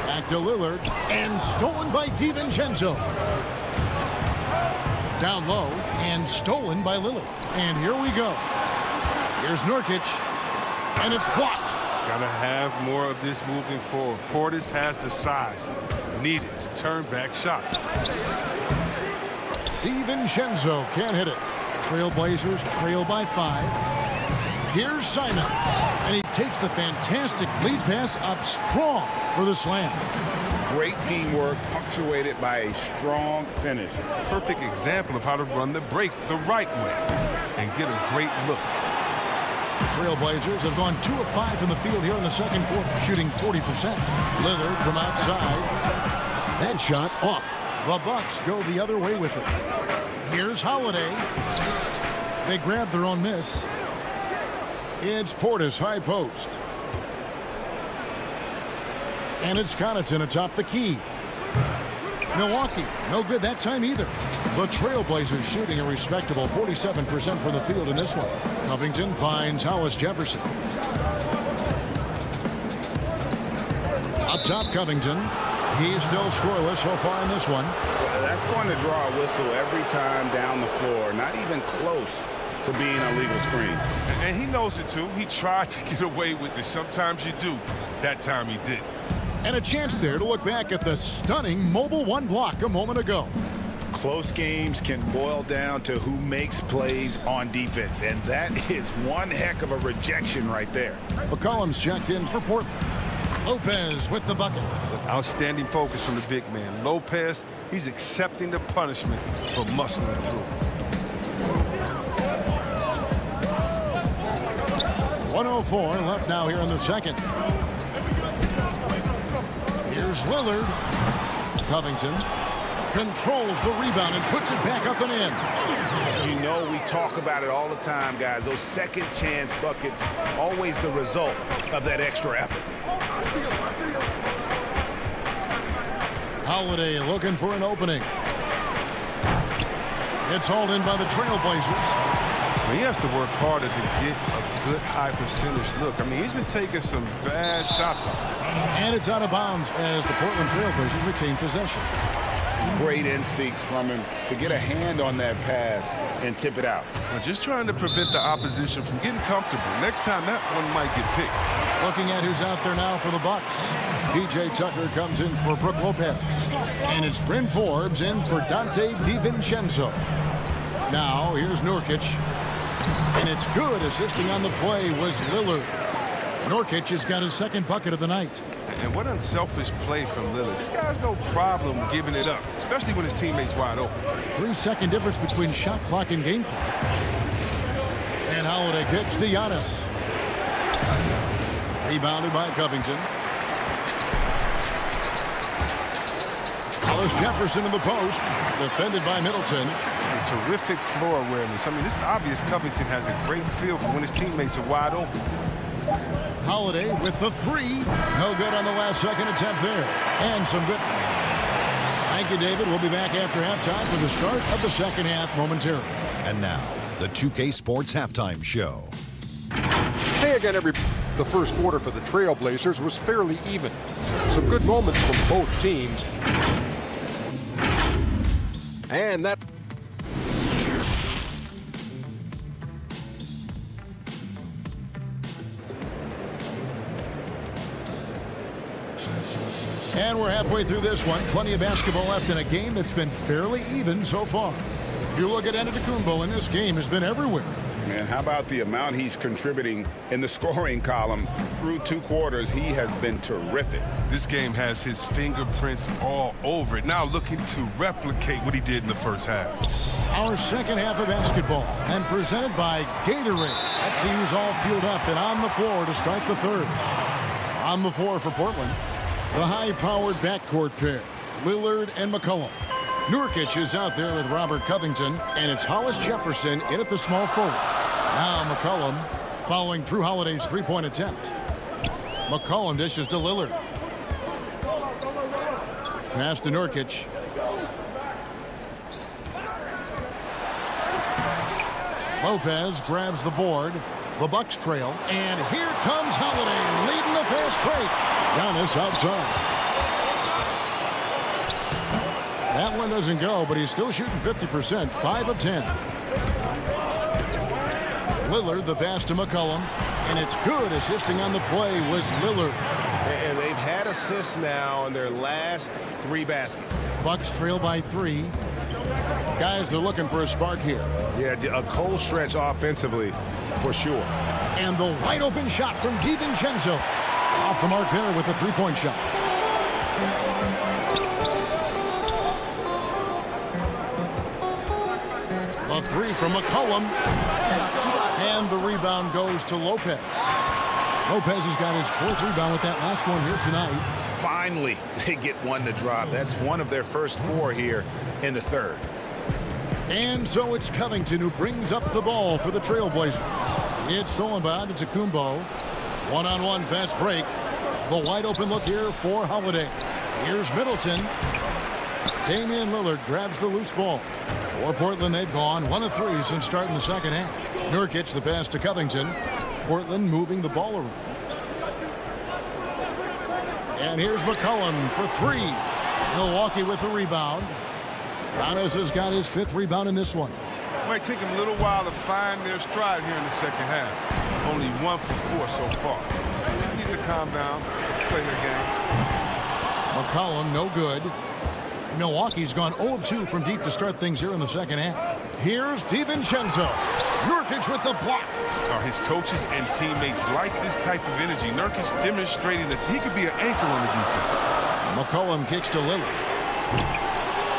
Back to Lillard. And stolen by DiVincenzo. Down low and stolen by Lillard. And here we go. Here's Nurkic. And it's blocked. Gotta have more of this moving forward. Portis has the size needed to turn back shots. DiVincenzo can't hit it. Trailblazers trail by 5. Here's Simon. And he takes the fantastic lead pass up strong for the slam. Great teamwork punctuated by a strong finish. Perfect example of how to run the break the right way and get a great look. The Trailblazers have gone 2 of 5 from the field here in the second quarter, shooting 40%. Lillard from outside. That shot off. The Bucks go the other way with it. Here's Holiday. They grab their own miss. It's Portis high post. And it's Connaughton atop the key. Milwaukee, no good that time either. The Trailblazers shooting a respectable 47% from the field in this one. Covington finds Hollis-Jefferson. Up top, Covington. He's still scoreless so far in this one. That's going to draw a whistle every time down the floor. Not even close to being a legal screen. And he knows it too. He tried to get away with it. Sometimes you do. That time he didn't. And a chance there to look back at the stunning mobile 1 block a moment ago. Close games can boil down to who makes plays on defense, and that is one heck of a rejection right there. McCollum's checked in for Portland. Lopez with the bucket. Outstanding focus from the big man. Lopez, he's accepting the punishment for muscling through. 1:04 left now here in the second. Here's Lillard. Covington controls the rebound and puts it back up and in. You know, we talk about it all the time, guys. Those second chance buckets, always the result of that extra effort. Holiday looking for an opening. It's hauled in by the Trailblazers. He has to work harder to get a good high percentage look. I mean, he's been taking some bad shots out there. And it's out of bounds as the Portland Trailblazers retain possession. Great instincts from him to get a hand on that pass and tip it out. Well, just trying to prevent the opposition from getting comfortable. Next time, that one might get picked. Looking at who's out there now for the Bucks. P.J. Tucker comes in for Brook Lopez. And it's Bryn Forbes in for Dante DiVincenzo. Now, here's Nurkic. And it's good. Assisting on the play was Lillard. Nurkic has got his second bucket of the night. And what unselfish play from Lillard. This guy has no problem giving it up, especially when his teammate's wide open. 3-second difference between shot clock and game clock. And Holiday kicks to Giannis. Rebounded by Covington. Hollis-Jefferson in the post. Defended by Middleton. Terrific floor awareness. I mean, it's obvious Covington has a great feel for when his teammates are wide open. Holiday with the 3. No good on the last second attempt there. And some good. Thank you, David. We'll be back after halftime for the start of the second half momentarily. And now, the 2K Sports Halftime Show. Hey again, everybody. The first quarter for the Trailblazers was fairly even. Some good moments from both teams. And that... And we're halfway through this one. Plenty of basketball left in a game that's been fairly even so far. You look at Antetokounmpo, and this game has been everywhere. Man, how about the amount he's contributing in the scoring column? Through 2 quarters, he has been terrific. This game has his fingerprints all over it. Now looking to replicate what he did in the first half. Our second half of basketball, and presented by Gatorade. That seems all fueled up and on the floor to start the third. On the floor for Portland, the high-powered backcourt pair, Lillard and McCollum. Nurkic is out there with Robert Covington, and it's Hollis Jefferson in at the small forward. Now McCollum following Drew Holiday's three-point attempt. McCollum dishes to Lillard. Pass to Nurkic. Lopez grabs the board. The Bucks trail. And here comes Holiday leading the fast break. Giannis outside. That one doesn't go, but he's still shooting 50%, 5 of 10. Lillard, the pass to McCollum, and it's good. Assisting on the play was Lillard. And they've had assists now on their last 3 baskets. Bucks trail by 3. Guys are looking for a spark here. Yeah, a cold stretch offensively, for sure. And the wide open shot from DiVincenzo. Off the mark there with the three-point shot. A 3 from McCollum. And the rebound goes to Lopez. Lopez has got his 4th rebound with that last one here tonight. Finally, they get one to drop. That's one of their first 4 here in the 3rd. And so it's Covington who brings up the ball for the Trailblazers. It's stolen by Antetokounmpo. One-on-one fast break. The wide open look here for Holiday. Here's Middleton. Damian Lillard grabs the loose ball. For Portland, they've gone 1 of 3 since starting the second half. Nurkic the pass to Covington. Portland moving the ball around. And here's McCollum for 3. Milwaukee with the rebound. Giannis has got his 5th rebound in this one. Might take them a little while to find their stride here in the second half. Only 1 for 4 so far. They just need to calm down, play their game. McCollum, no good. Milwaukee's gone 0 of 2 from deep to start things here in the second half. Here's DiVincenzo. Nurkic with the block. His coaches and teammates like this type of energy. Nurkic demonstrating that he could be an anchor on the defense. McCollum kicks to Lillard.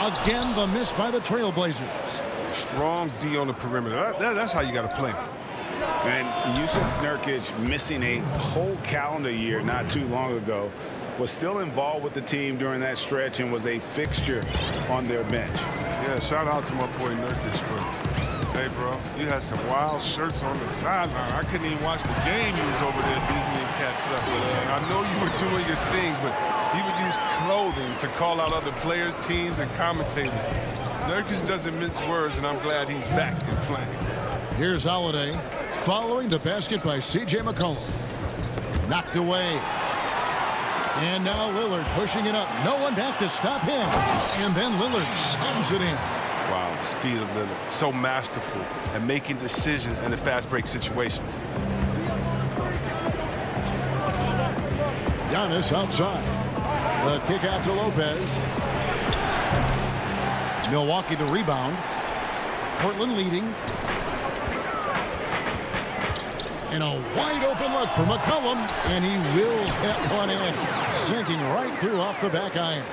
Again, the miss by the Trailblazers. Strong D on the perimeter. That's how you got to play. And Yusuf Nurkic, missing a whole calendar year not too long ago, was still involved with the team during that stretch and was a fixture on their bench. Yeah, shout out to my boy Nurkic for, hey, bro, you had some wild shirts on the sideline. I couldn't even watch the game. You was over there dizzying cats up. I know you were doing your thing, but he would use clothing to call out other players, teams, and commentators. Nurkic doesn't mince words, and I'm glad he's back and playing. Here's Holiday following the basket by C.J. McCollum. Knocked away. And now Lillard pushing it up. No one back to stop him. And then Lillard slams it in. Wow, the speed of Lillard. So masterful at making decisions in the fast break situations. Giannis outside. The kick out to Lopez. Milwaukee the rebound. Portland leading. And a wide open look for McCollum, and he wills that one in, sinking right through off the back iron.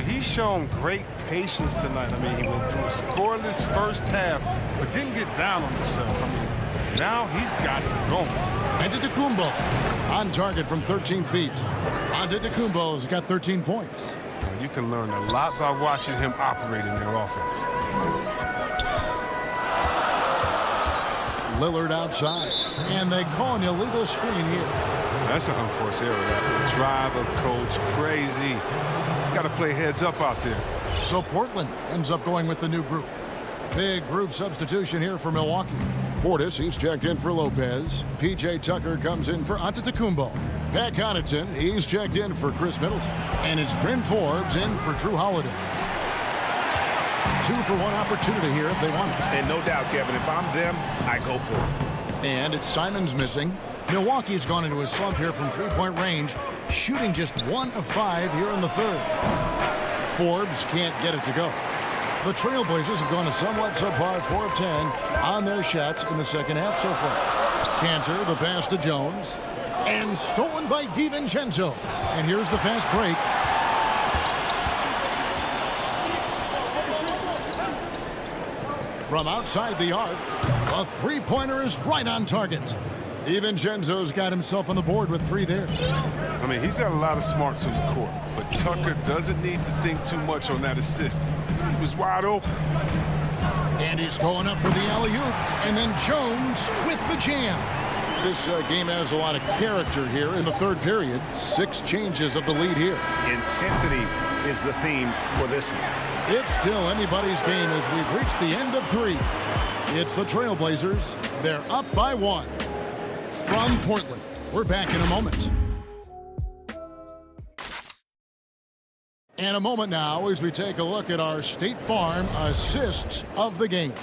He's shown great patience tonight. I mean, he went through a scoreless first half, but didn't get down on himself. I mean, now he's got it going. Antetokounmpo on target from 13 feet. Antetokounmpo's got 13 points. You can learn a lot by watching him operate in their offense. Lillard outside, and they call an illegal screen here. That's an unforced error. That driver, coach, crazy. You got to play heads up out there. So Portland ends up going with the new group. Big group substitution here for Milwaukee. Portis, he's checked in for Lopez. P.J. Tucker comes in for Antetokounmpo. Pat Connaughton, he's checked in for Chris Middleton. And it's Bryn Forbes in for Drew Holiday. 2-for-1 opportunity here if they want it. And no doubt, Kevin, if I'm them, I go for it. And it's Simons missing. Milwaukee's gone into a slump here from three-point range, shooting just 1 of 5 here in the 3rd. Forbes can't get it to go. The Trailblazers have gone a somewhat subpar 4 of 10 on their shots in the second half so far. Cantor, the pass to Jones, and stolen by DiVincenzo. And here's the fast break. From outside the arc, a three-pointer is right on target. DiVincenzo's got himself on the board with 3 there. I mean, he's got a lot of smarts on the court, but Tucker doesn't need to think too much on that assist. He was wide open. And he's going up for the alley-oop. And then Jones with the jam. This game has a lot of character here in the third period. 6 changes of the lead here. Intensity is the theme for this one. It's still anybody's game as we've reached the end of 3. It's the Trailblazers. They're up by 1. From Portland, we're back in a moment. And a moment now as we take a look at our State Farm assists of the game.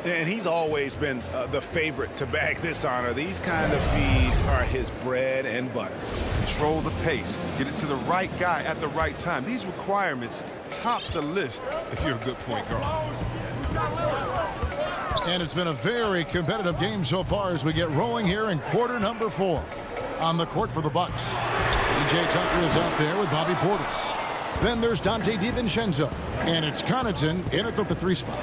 And he's always been the favorite to bag this honor. These kind of feeds are his bread and butter. Control the pace. Get it to the right guy at the right time. These requirements top the list if you're a good point guard. And it's been a very competitive game so far as we get rolling here in quarter number 4. On the court for the Bucks, P.J. Tucker is out there with Bobby Portis. Then there's Dante DiVincenzo. And it's Connaughton in at the 3 spot.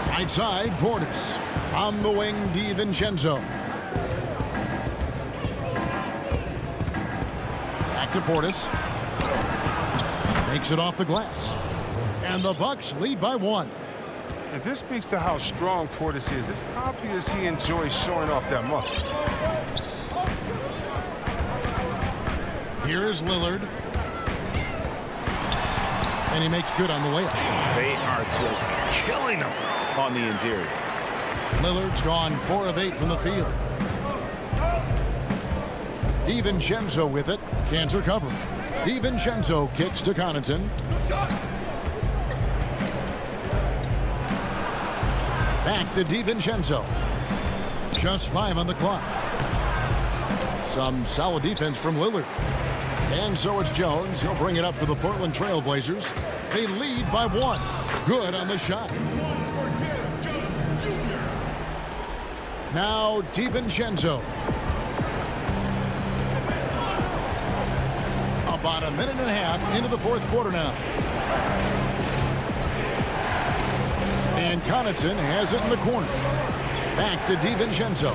Right side, Portis. On the wing, DiVincenzo. Back to Portis. Makes it off the glass. And the Bucks lead by 1. And this speaks to how strong Portis is. It's obvious he enjoys showing off that muscle. Here is Lillard. And he makes good on the layup. They are just killing him on the interior. Lillard's gone 4 of 8 from the field. DiVincenzo with it. Can't recover. DiVincenzo kicks to Connaughton. Back to DiVincenzo. Just 5 on the clock. Some solid defense from Lillard. And so it's Jones. He'll bring it up for the Portland Trailblazers. They lead by 1. Good on the shot. Now DiVincenzo. About a minute and a half into the fourth quarter now. And Connaughton has it in the corner. Back to DiVincenzo.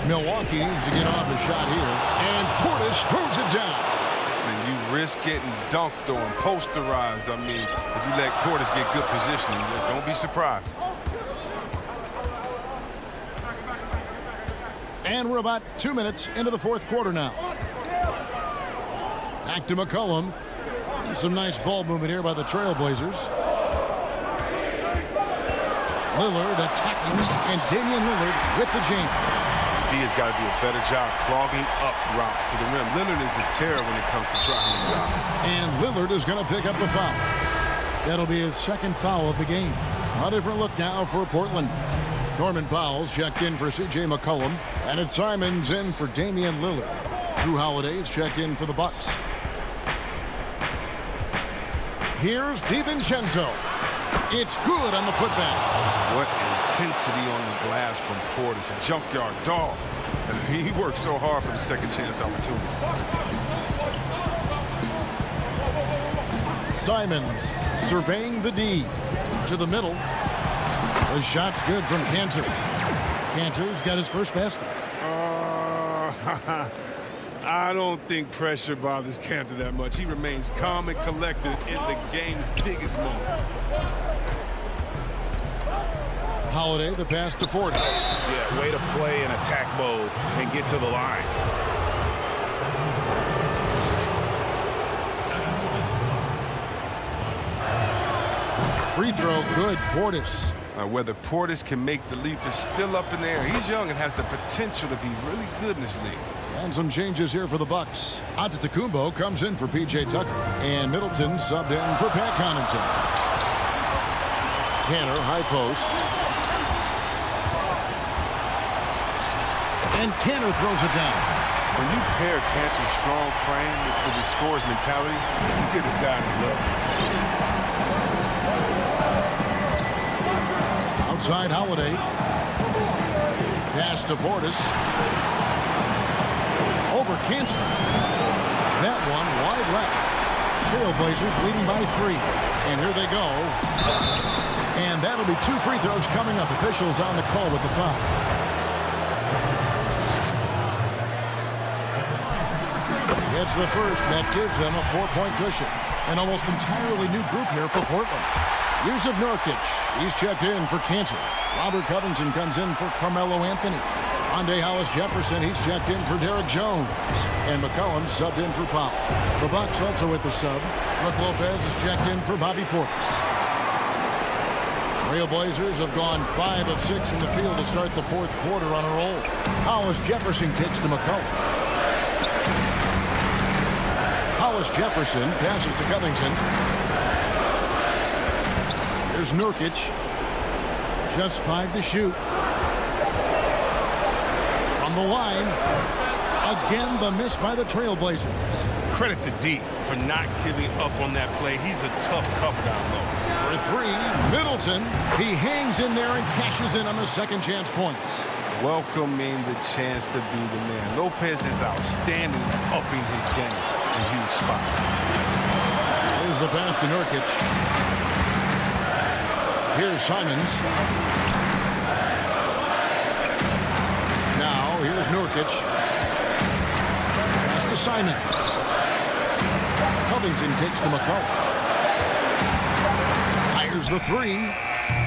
Milwaukee needs to get off a shot here. And Portis throws it down. And you risk getting dunked on, posterized. I mean, if you let Portis get good positioning, don't be surprised. And we're about 2 minutes into the fourth quarter now. Back to McCollum. And some nice ball movement here by the Trailblazers. Lillard attacking, and Damian Lillard with the jam. D has got to do a better job clogging up routes to the rim. Lillard is a terror when it comes to driving the shot. And Lillard is going to pick up the foul. That'll be his second foul of the game. A different look now for Portland. Norman Powell's checked in for C.J. McCollum, and it's Simons in for Damian Lillard. Drew Holiday's checked in for the Bucks. Here's DiVincenzo. It's good on the putback. What intensity on the glass from Portis, a junkyard dog. And he worked so hard for the second chance opportunities. Simons surveying the D to the middle. The shot's good from Cantor. Cantor's got his first basket. I don't think pressure bothers Cantor that much. He remains calm and collected in the game's biggest moments. Holiday, the pass to Portis. Yeah, way to play in attack mode and get to the line. Free throw, good. Portis. Whether Portis can make the leap is still up in the air. He's young and has the potential to be really good in this league. And some changes here for the Bucks. Antetokounmpo comes in for P.J. Tucker. And Middleton subbed in for Pat Connaughton. Tanner, high post. And Cantor throws it down. When you pair Cantor's strong frame with the scorer's mentality, you get a guy to love. Outside Holiday. Pass to Portis. Over Cantor. That one wide left. Trailblazers leading by 3. And here they go. And that'll be 2 free throws coming up. Officials on the call with the foul. It's the first. That gives them a 4-point cushion. An almost entirely new group here for Portland. Yusuf Nurkic, he's checked in for Cantor. Robert Covington comes in for Carmelo Anthony. Rondae Hollis-Jefferson, he's checked in for Derek Jones. And McCollum subbed in for Powell. The Bucks also with the sub. Brook Lopez is checked in for Bobby Portis. Trailblazers have gone 5 of 6 in the field to start the fourth quarter on a roll. Hollis-Jefferson kicks to McCollum. Hollis-Jefferson passes to Covington. Here's Nurkic. Just 5 to shoot. From the line. Again, the miss by the Trailblazers. Credit to D for not giving up on that play. He's a tough cover down low. For 3, Middleton. He hangs in there and cashes in on the second chance points. Welcoming the chance to be the man. Lopez is outstanding at upping his game in huge spots. Here's the pass to Nurkic. Here's Simons. Now, here's Nurkic. Pass to Simons. Covington kicks to McCollum. Fires the 3.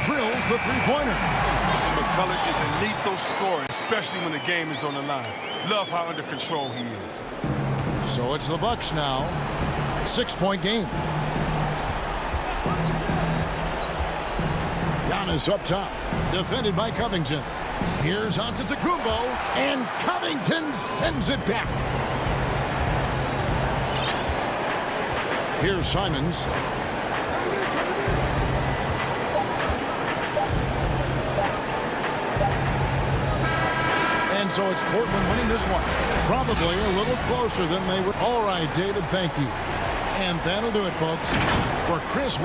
Drills the three-pointer. McCullough is a lethal scorer, especially when the game is on the line. Love how under control he is. So it's the Bucks now. 6-point game. Giannis up top. Defended by Covington. Here's Antetokounmpo. And Covington sends it back. Here's Simons. And so it's Portland winning this one. Probably a little closer than they would. All right, David, thank you. And that'll do it, folks. For Chris.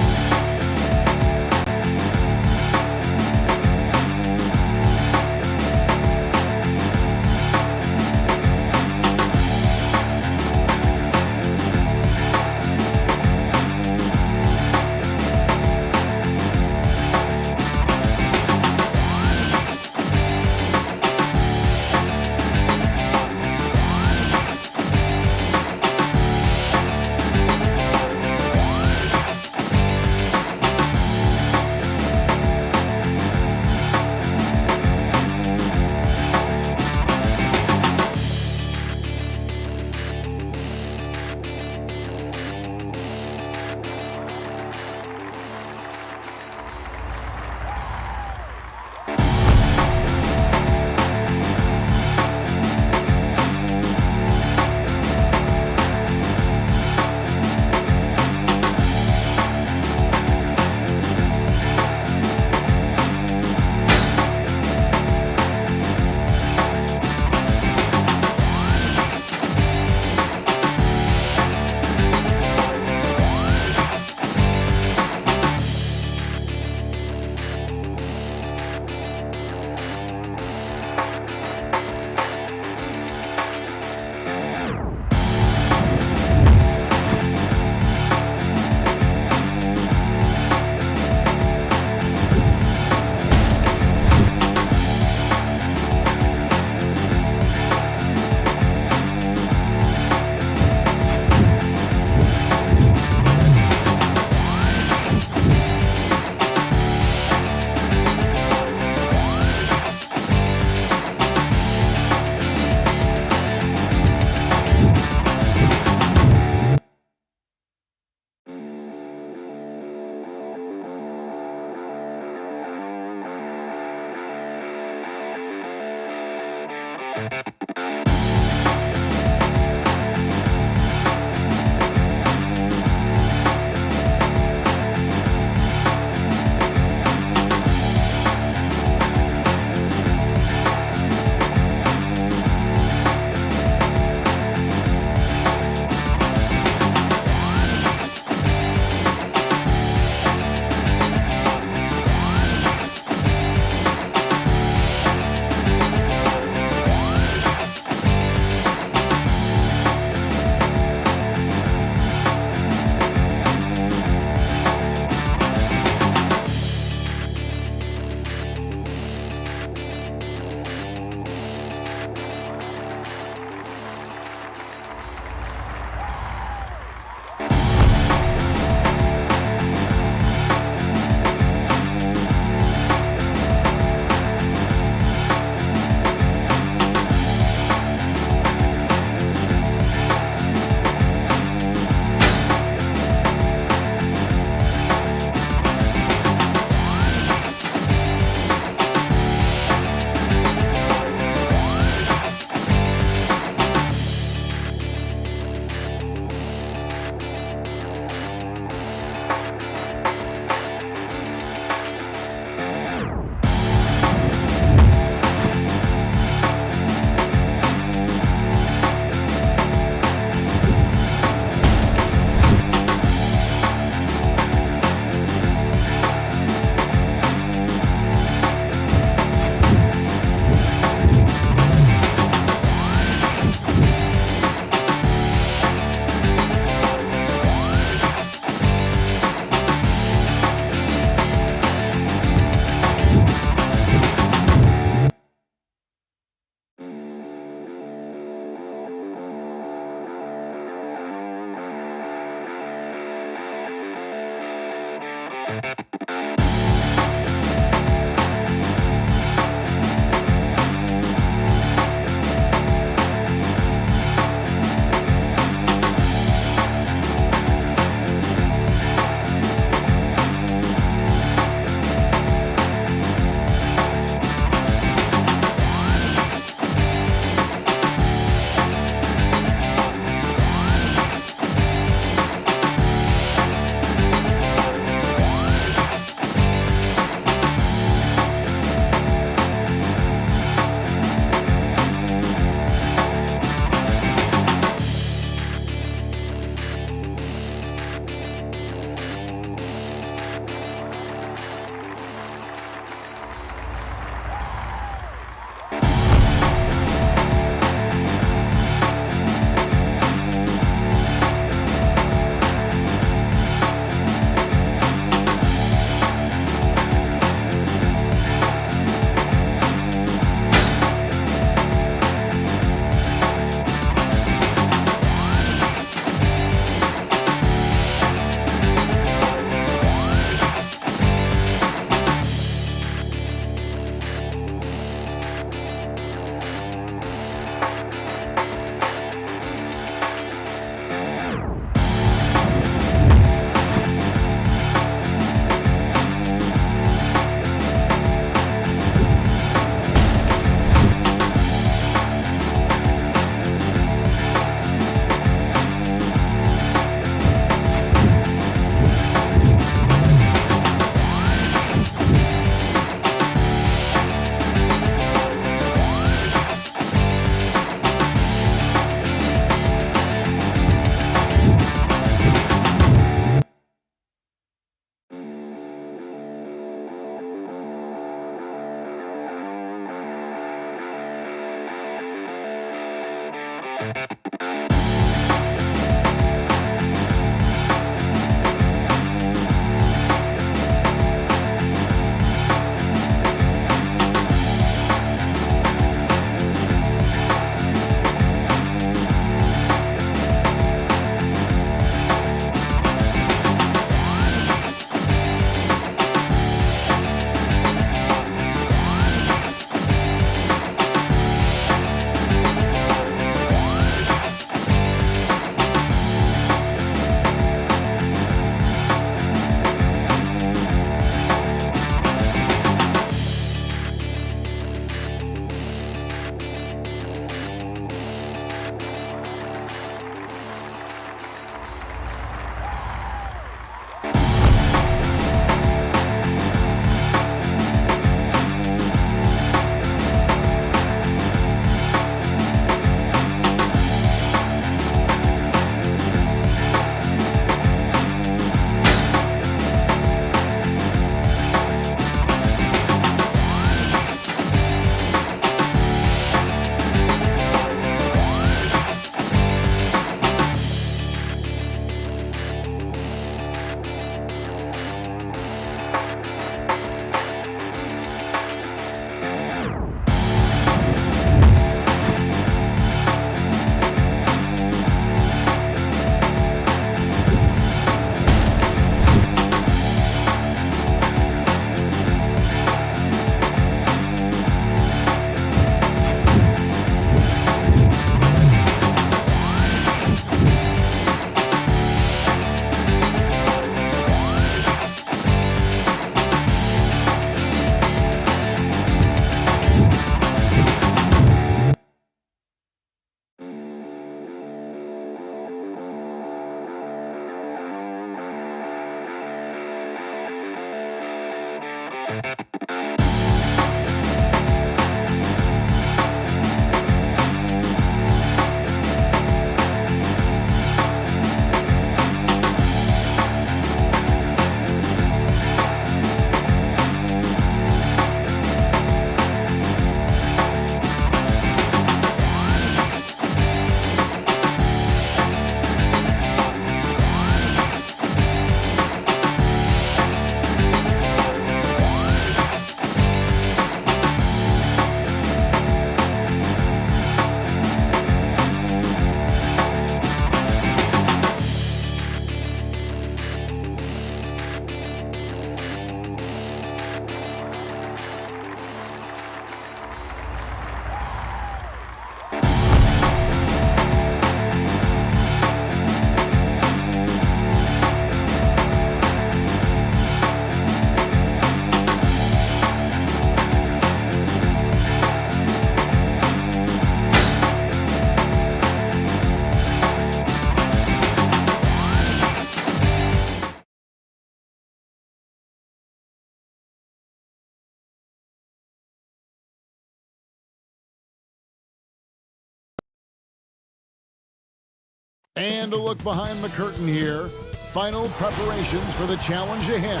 And a look behind the curtain here. Final preparations for the challenge ahead.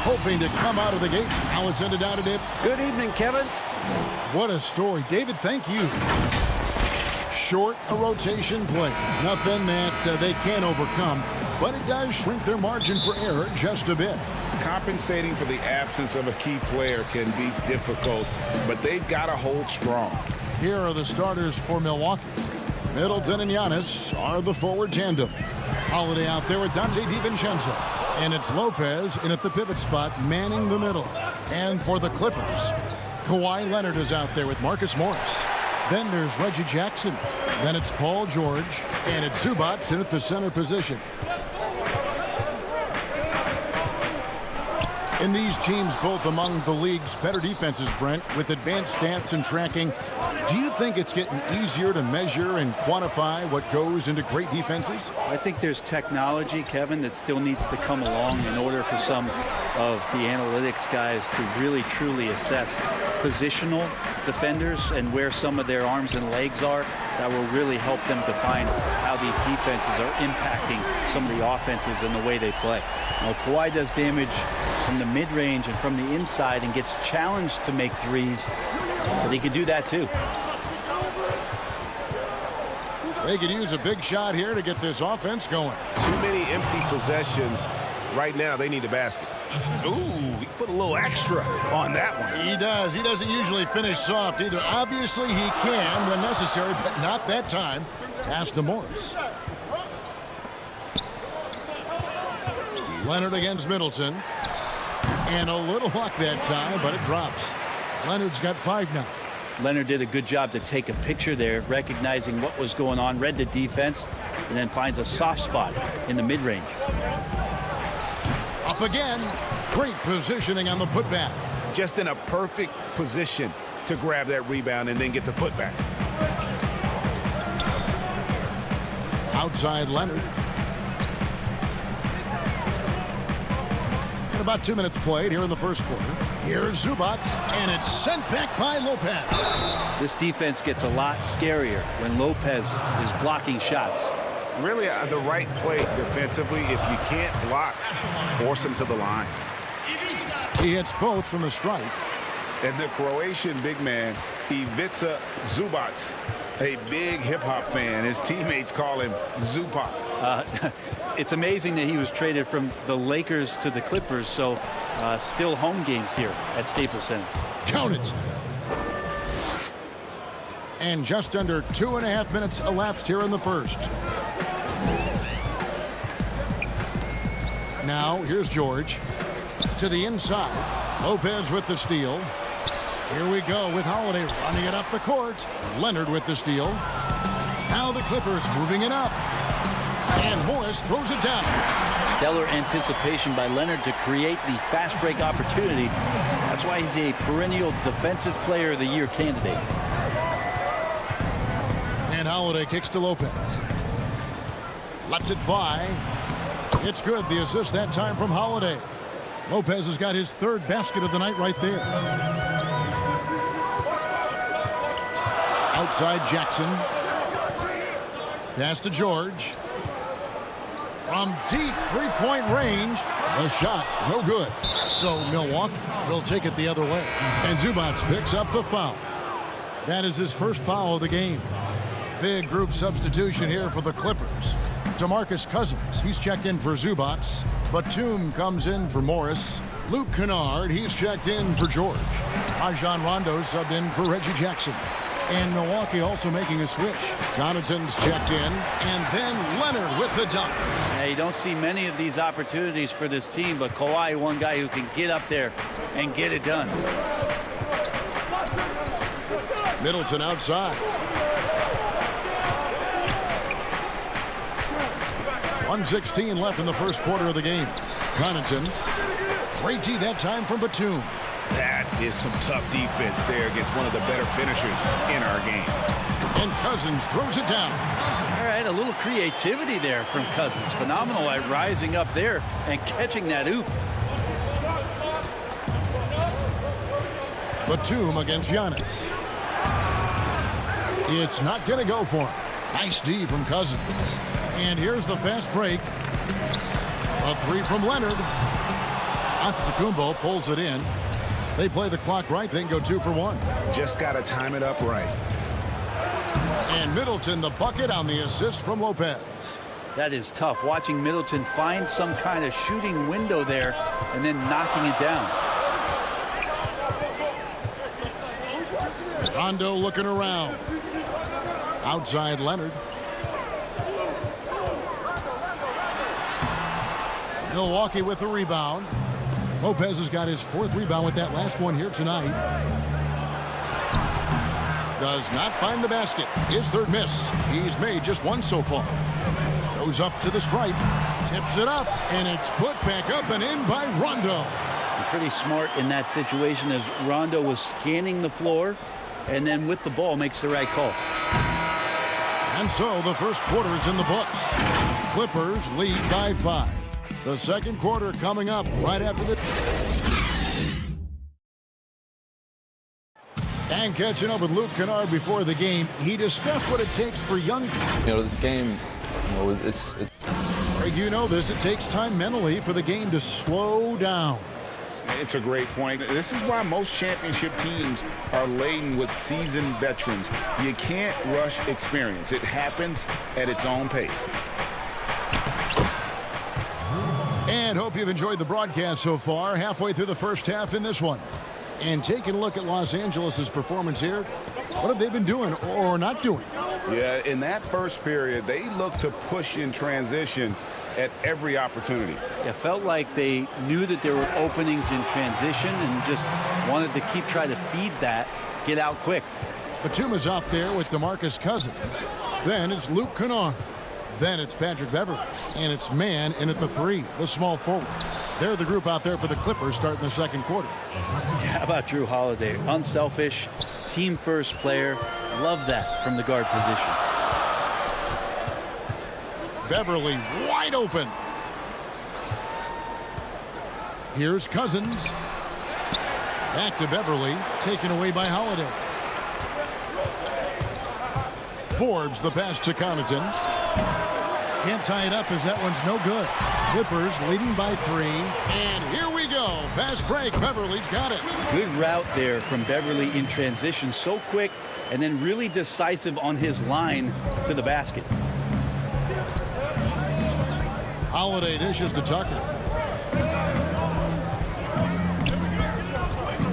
Hoping to come out of the gate. Now it's ended down to Dave. Good evening, Kevin. What a story. David, thank you. Short a rotation play. Nothing that they can't overcome, but it does shrink their margin for error just a bit. Compensating for the absence of a key player can be difficult, but they've got to hold strong. Here are the starters for Milwaukee. Middleton and Giannis are the forward tandem. Holiday out there with Dante DiVincenzo. And it's Lopez in at the pivot spot, manning the middle. And for the Clippers, Kawhi Leonard is out there with Marcus Morris. Then there's Reggie Jackson. Then it's Paul George. And it's Zubac in at the center position. In these teams, both among the league's better defenses, Brent, with advanced stats and tracking, do you think it's getting easier to measure and quantify what goes into great defenses? I think there's technology, Kevin, that still needs to come along in order for some of the analytics guys to really truly assess positional defenders and where some of their arms and legs are. That will really help them define how these defenses are impacting some of the offenses and the way they play. Now, Kawhi does damage from the mid-range and from the inside and gets challenged to make threes, but he can do that too. They could use a big shot here to get this offense going. Too many empty possessions. Right now, they need a basket. Ooh, he put a little extra on that one. He does. He doesn't usually finish soft either. Obviously, he can when necessary, but not that time. Pass to Morris. Leonard against Middleton. And a little luck that time, but it drops. Leonard's got 5 now. Leonard did a good job to take a picture there, recognizing what was going on, read the defense, and then finds a soft spot in the mid-range. Up again. Great positioning on the putback. Just in a perfect position to grab that rebound and then get the putback. Outside Leonard. And about 2 minutes played here in the first quarter. Here's Zubac, and it's sent back by Lopez. This defense gets a lot scarier when Lopez is blocking shots. Really the right play defensively. If you can't block, force him to the line. He hits both from the stripe. And the Croatian big man, Ivica Zubac, a big hip-hop fan. His teammates call him Zupac. It's amazing that he was traded from the Lakers to the Clippers, so still home games here at Staples Center. Count it. And just under 2.5 minutes elapsed here in the first. Now, here's George. To the inside. Lopez with the steal. Here we go with Holiday running it up the court. Leonard with the steal. Now the Clippers moving it up. And Morris throws it down. Stellar anticipation by Leonard to create the fast break opportunity. That's why he's a perennial Defensive Player of the Year candidate. And Holiday kicks to Lopez. Lets it fly. It's good. The assist that time from Holiday. Lopez has got his 3rd basket of the night right there. Outside Jackson. Pass to George. From deep 3-point range. The shot, no good. So Milwaukee will take it the other way. And Zubac picks up the foul. That is his first foul of the game. Big group substitution here for the Clippers. DeMarcus Cousins, he's checked in for Zubac. Batum comes in for Morris. Luke Kennard, he's checked in for George. Rajon Rondo subbed in for Reggie Jackson. And Milwaukee also making a switch. Connaughton's checked in. And then Leonard with the dunk. Yeah, you don't see many of these opportunities for this team, but Kawhi, one guy who can get up there and get it done. Middleton outside. 1:16 left in the first quarter of the game. Connaughton. Great D that time from Batum. That is some tough defense there against one of the better finishers in our game. And Cousins throws it down. All right, a little creativity there from Cousins. Phenomenal at rising up there and catching that oop. Batum against Giannis. It's not going to go for him. Nice D from Cousins. And here's the fast break. A three from Leonard. Antetokounmpo pulls it in. They play the clock right, then go 2 for 1. Just got to time it up right. And Middleton the bucket on the assist from Lopez. That is tough. Watching Middleton find some kind of shooting window there and then knocking it down. Rondo looking around. Outside Leonard. Milwaukee with the rebound. Lopez has got his 4th rebound with that last one here tonight. Does not find the basket. His 3rd miss. He's made just 1 so far. Goes up to the stripe. Tips it up. And it's put back up and in by Rondo. Pretty smart in that situation as Rondo was scanning the floor and then with the ball makes the right call. And so the first quarter is in the books. Clippers lead by 5. The second quarter coming up right after the... And catching up with Luke Kennard before the game, he discussed what it takes for young... this game, it's... Greg, you know this. It takes time mentally for the game to slow down. It's a great point. This is why most championship teams are laden with seasoned veterans. You can't rush experience. It happens at its own pace. And hope you've enjoyed the broadcast so far. Halfway through the first half in this one. And taking a look at Los Angeles' performance here. What have they been doing or not doing? Yeah, in that first period, they looked to push in transition at every opportunity. It felt like they knew that there were openings in transition and just wanted to keep trying to feed that, get out quick. Batuma's out there with DeMarcus Cousins. Then it's Luke Kennard. Then it's Patrick Beverley. And it's Mann in at the 3, the small forward. They're the group out there for the Clippers starting the second quarter. How about Drew Holiday? Unselfish, team-first player. Love that from the guard position. Beverley wide open. Here's Cousins. Back to Beverley, taken away by Holiday. Forbes the pass to Connaughton. Can't tie it up as that one's no good. Clippers leading by 3. And here we go. Fast break. Beverley's got it. Good route there from Beverley in transition. So quick and then really decisive on his line to the basket. Holiday dishes to Tucker.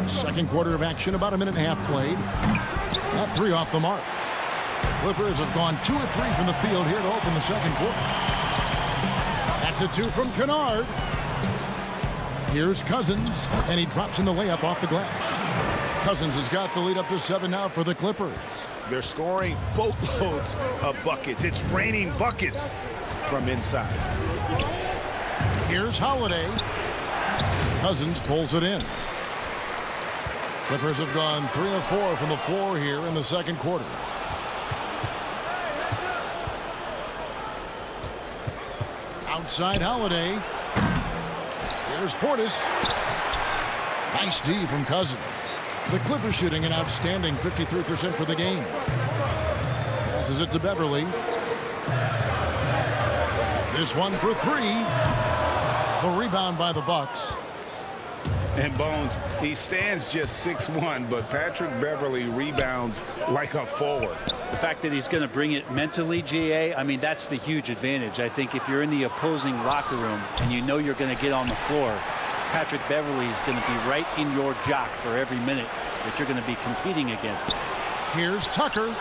Second quarter of action, about a minute and a half played. That 3 off the mark. Clippers have gone 2 of 3 from the field here to open the second quarter. That's a 2 from Kennard. Here's Cousins, and he drops in the layup off the glass. Cousins has got the lead up to 7 now for the Clippers. They're scoring boatloads of buckets. It's raining buckets from inside. Here's Holiday. Cousins pulls it in. Clippers have gone 3 of 4 from the floor here in the second quarter. Outside Holiday. Here's Portis. Nice D from Cousins. The Clippers shooting an outstanding 53% for the game. Passes it to Beverley. This one for 3. The rebound by the Bucks. And Bones, he stands just 6'1", but Patrick Beverley rebounds like a forward. The fact that he's going to bring it mentally, GA, I mean, that's the huge advantage. I think if you're in the opposing locker room and you know you're going to get on the floor, Patrick Beverley is going to be right in your jock for every minute that you're going to be competing against him. Here's Tucker.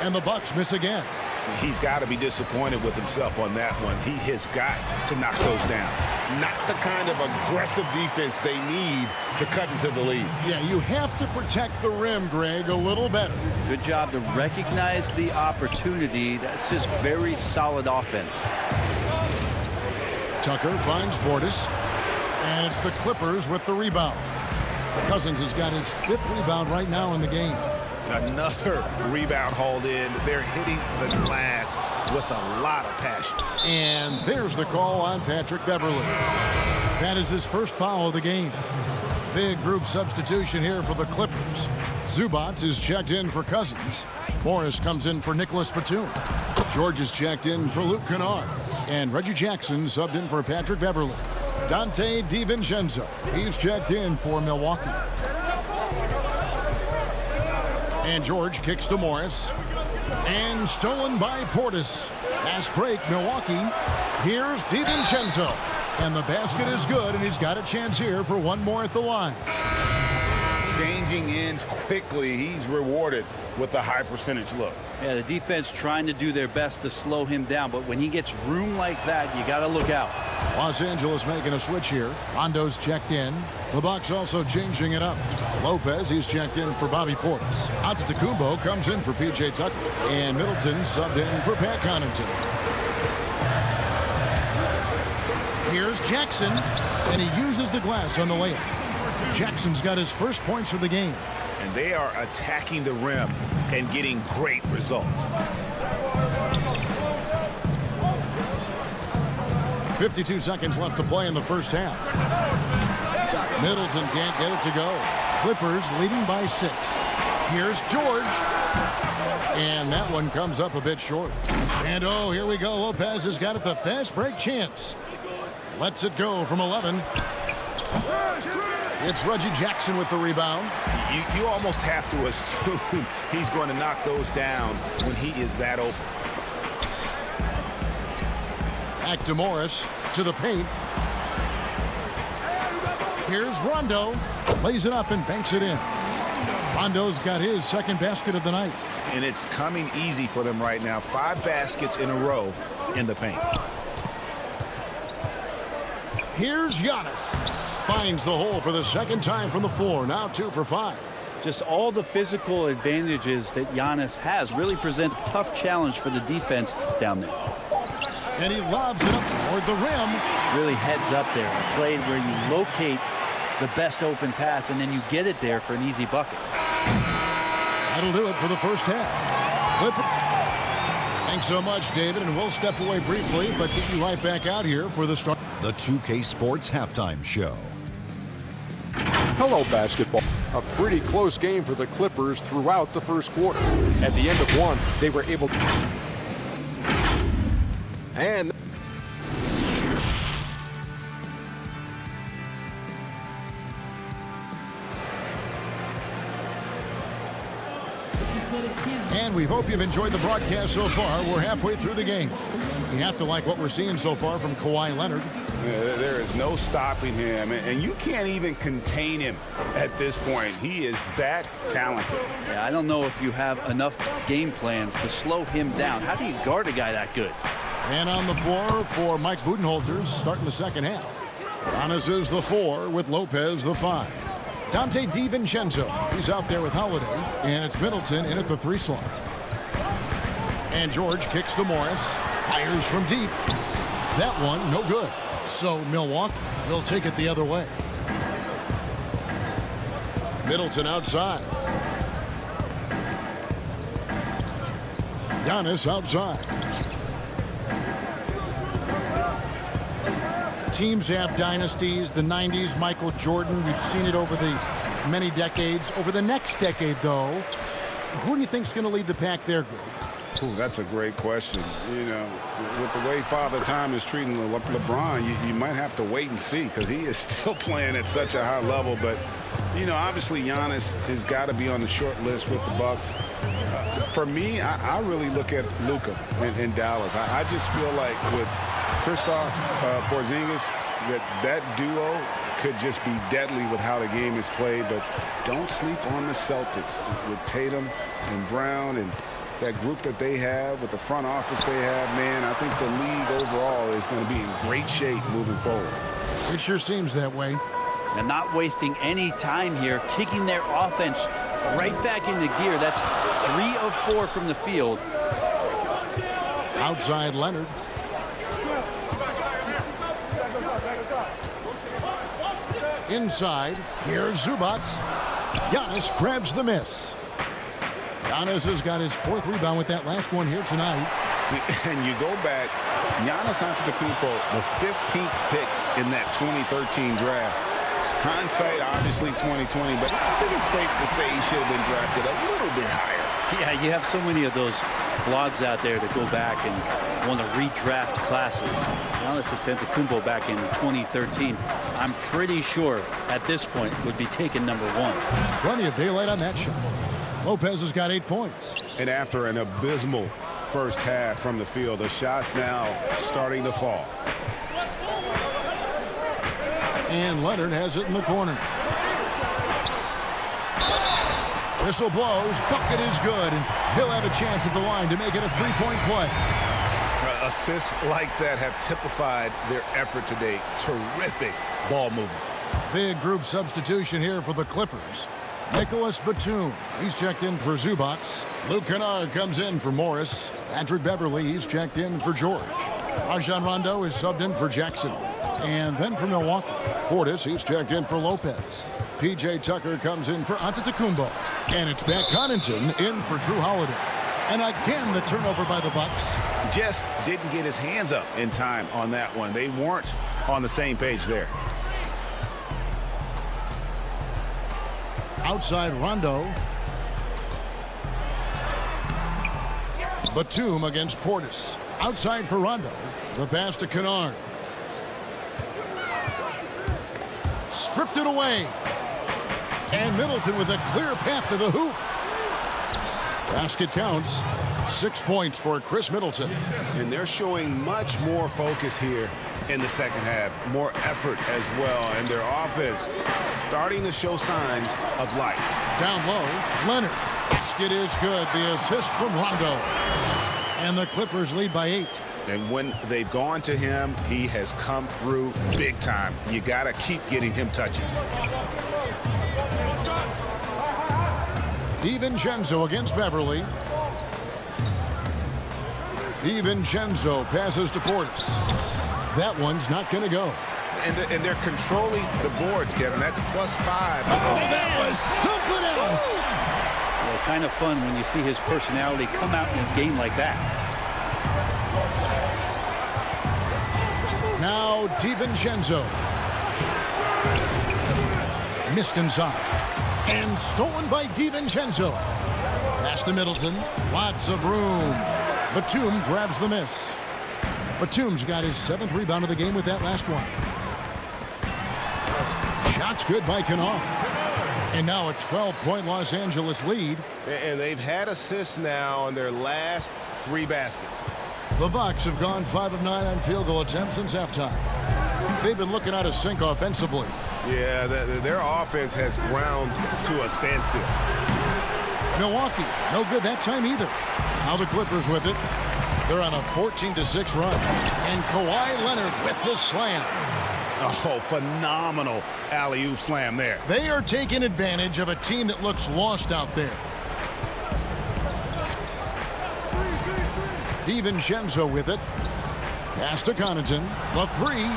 And the Bucks miss again. He's got to be disappointed with himself on that one. He has got to knock those down. Not the kind of aggressive defense they need to cut into the lead. Yeah, you have to protect the rim, Greg, a little better. Good job to recognize the opportunity. That's just very solid offense. Tucker finds Portis. And it's the Clippers with the rebound. Cousins has got his 5th rebound right now in the game. Another rebound hauled in. They're hitting the glass with a lot of passion. And there's the call on Patrick Beverly. That is his first foul of the game. Big group substitution here for the Clippers. Zubac is checked in for Cousins. Morris comes in for Nicholas Batum. George is checked in for Luke Kennard. And Reggie Jackson subbed in for Patrick Beverly. Dante DiVincenzo, he's checked in for Milwaukee. And George kicks to Morris. And stolen by Portis. Fast break, Milwaukee. Here's DiVincenzo. And the basket is good, and he's got a chance here for one more at the line. Changing ends quickly. He's rewarded with a high percentage look. Yeah, the defense trying to do their best to slow him down, but when he gets room like that, you got to look out. Los Angeles making a switch here. Rondo's checked in. The Bucks also changing it up. Lopez, he's checked in for Bobby Portis. Antetokounmpo comes in for P.J. Tucker. And Middleton subbed in for Pat Connaughton. Here's Jackson, and he uses the glass on the layup. Jackson's got his first points of the game. And they are attacking the rim and getting great results. 52 seconds left to play in the first half. Middleton can't get it to go. Clippers leading by 6. Here's George. And that one comes up a bit short. And oh, here we go. Lopez has got it, the fast break chance. Lets it go from 11. It's Reggie Jackson with the rebound. You almost have to assume he's going to knock those down when he is that open. Back to Morris, to the paint. Here's Rondo. Lays it up and banks it in. Rondo's got his second basket of the night. And it's coming easy for them right now. 5 baskets in a row in the paint. Here's Giannis. Finds the hole for the second time from the floor. Now 2 for 5. Just all the physical advantages that Giannis has really present a tough challenge for the defense down there. And he lobs it up toward the rim. Really heads up there. A play where you locate the best open pass and then you get it there for an easy bucket. That'll do it for the first half. Thanks so much, David, and we'll step away briefly, but get you right back out here for the start. The 2K Sports Halftime Show. Hello, basketball. A pretty close game for the Clippers throughout the first quarter. At the end of one, they were able to... And... And we hope you've enjoyed the broadcast so far. We're halfway through the game. You have to like what we're seeing so far from Kawhi Leonard. There is no stopping him, and you can't even contain him at this point. He is that talented. Yeah, I don't know if you have enough game plans to slow him down. How do you guard a guy that good? And on the floor for Mike Budenholzer starting the second half. Giannis is the 4 with Lopez the 5. Dante DiVincenzo, he's out there with Holiday, and it's Middleton in at the 3 slot. And George kicks to Morris, fires from deep. That one, no good. So Milwaukee will take it the other way. Middleton outside. Giannis outside. Teams have dynasties. The 90s, Michael Jordan. We've seen it over the many decades. Over the next decade, though, who do you think is going to lead the pack there, Greg? Ooh, that's a great question. You know, with the way Father Time is treating LeBron, you might have to wait and see because he is still playing at such a high level. But, you know, obviously Giannis has got to be on the short list with the Bucks. For me, I really look at Luka in Dallas. I just feel like with Kristaps Porzingis, that duo could just be deadly with how the game is played. But don't sleep on the Celtics with Tatum and Brown and that group that they have with the front office they have. Man, I think the league overall is going to be in great shape moving forward. It sure seems that way. And not wasting any time here, kicking their offense right back into gear. That's 3 of 4 from the field. Outside Leonard. Inside, here's Zubac. Giannis grabs the miss. Giannis has got his 4th rebound with that last one here tonight. And you go back, Giannis Antetokounmpo, the 15th pick in that 2013 draft. Hindsight, obviously 2020, but I think it's safe to say he should have been drafted a little bit higher. Yeah, you have so many of those blogs out there that go back and want to redraft classes. Giannis Antetokounmpo back in 2013, I'm pretty sure at this point would be taken #1. Plenty of daylight on that shot. Lopez has got 8 points. And after an abysmal first half from the field, the shots now starting to fall. And Leonard has it in the corner. Whistle blows. Bucket is good. And he'll have a chance at the line to make it a 3-point play. Assists like that have typified their effort today. Terrific ball movement. Big group substitution here for the Clippers. Nicholas Batum, he's checked in for Zubac. Luke Kennard comes in for Morris. Patrick Beverly, he's checked in for George. Rajon Rondo is subbed in for Jackson. And then for Milwaukee, Portis, he's checked in for Lopez. P.J. Tucker comes in for Antetokounmpo. And it's Pat Connaughton in for Drew Holiday. And again, the turnover by the Bucks. Just didn't get his hands up in time on that one. They weren't on the same page there. Outside Rondo. Batum against Portis. Outside for Rondo. The pass to Kennard. Stripped it away. And Middleton with a clear path to the hoop. Basket counts. 6 points for Chris Middleton. And they're showing much more focus here in the second half. More effort as well. And their offense starting to show signs of life. Down low, Leonard. Basket is good. The assist from Rondo. And the Clippers lead by 8. And when they've gone to him, he has come through big time. You got to keep getting him touches. DiVincenzo against Beverly. DiVincenzo passes to Portis. That one's not going to go. And they're controlling the boards, Kevin. That's +5. Oh, that was something else. Well, kind of fun when you see his personality come out in his game like that. Now DiVincenzo. Missed inside. And stolen by DiVincenzo. Pass to Middleton. Lots of room. Batum grabs the miss. Batum's got his 7th rebound of the game with that last one. Shots good by Kennard. And now a 12-point Los Angeles lead. And they've had assists now on their last 3 baskets. The Bucks have gone 5 of 9 on field goal attempts since halftime. They've been looking out of sync offensively. Yeah, their offense has ground to a standstill. Milwaukee, no good that time either. Now the Clippers with it. They're on a 14-6 run. And Kawhi Leonard with the slam. Oh, phenomenal alley-oop slam there. They are taking advantage of a team that looks lost out there. DiVincenzo with it. Pass to Connaughton. The 3.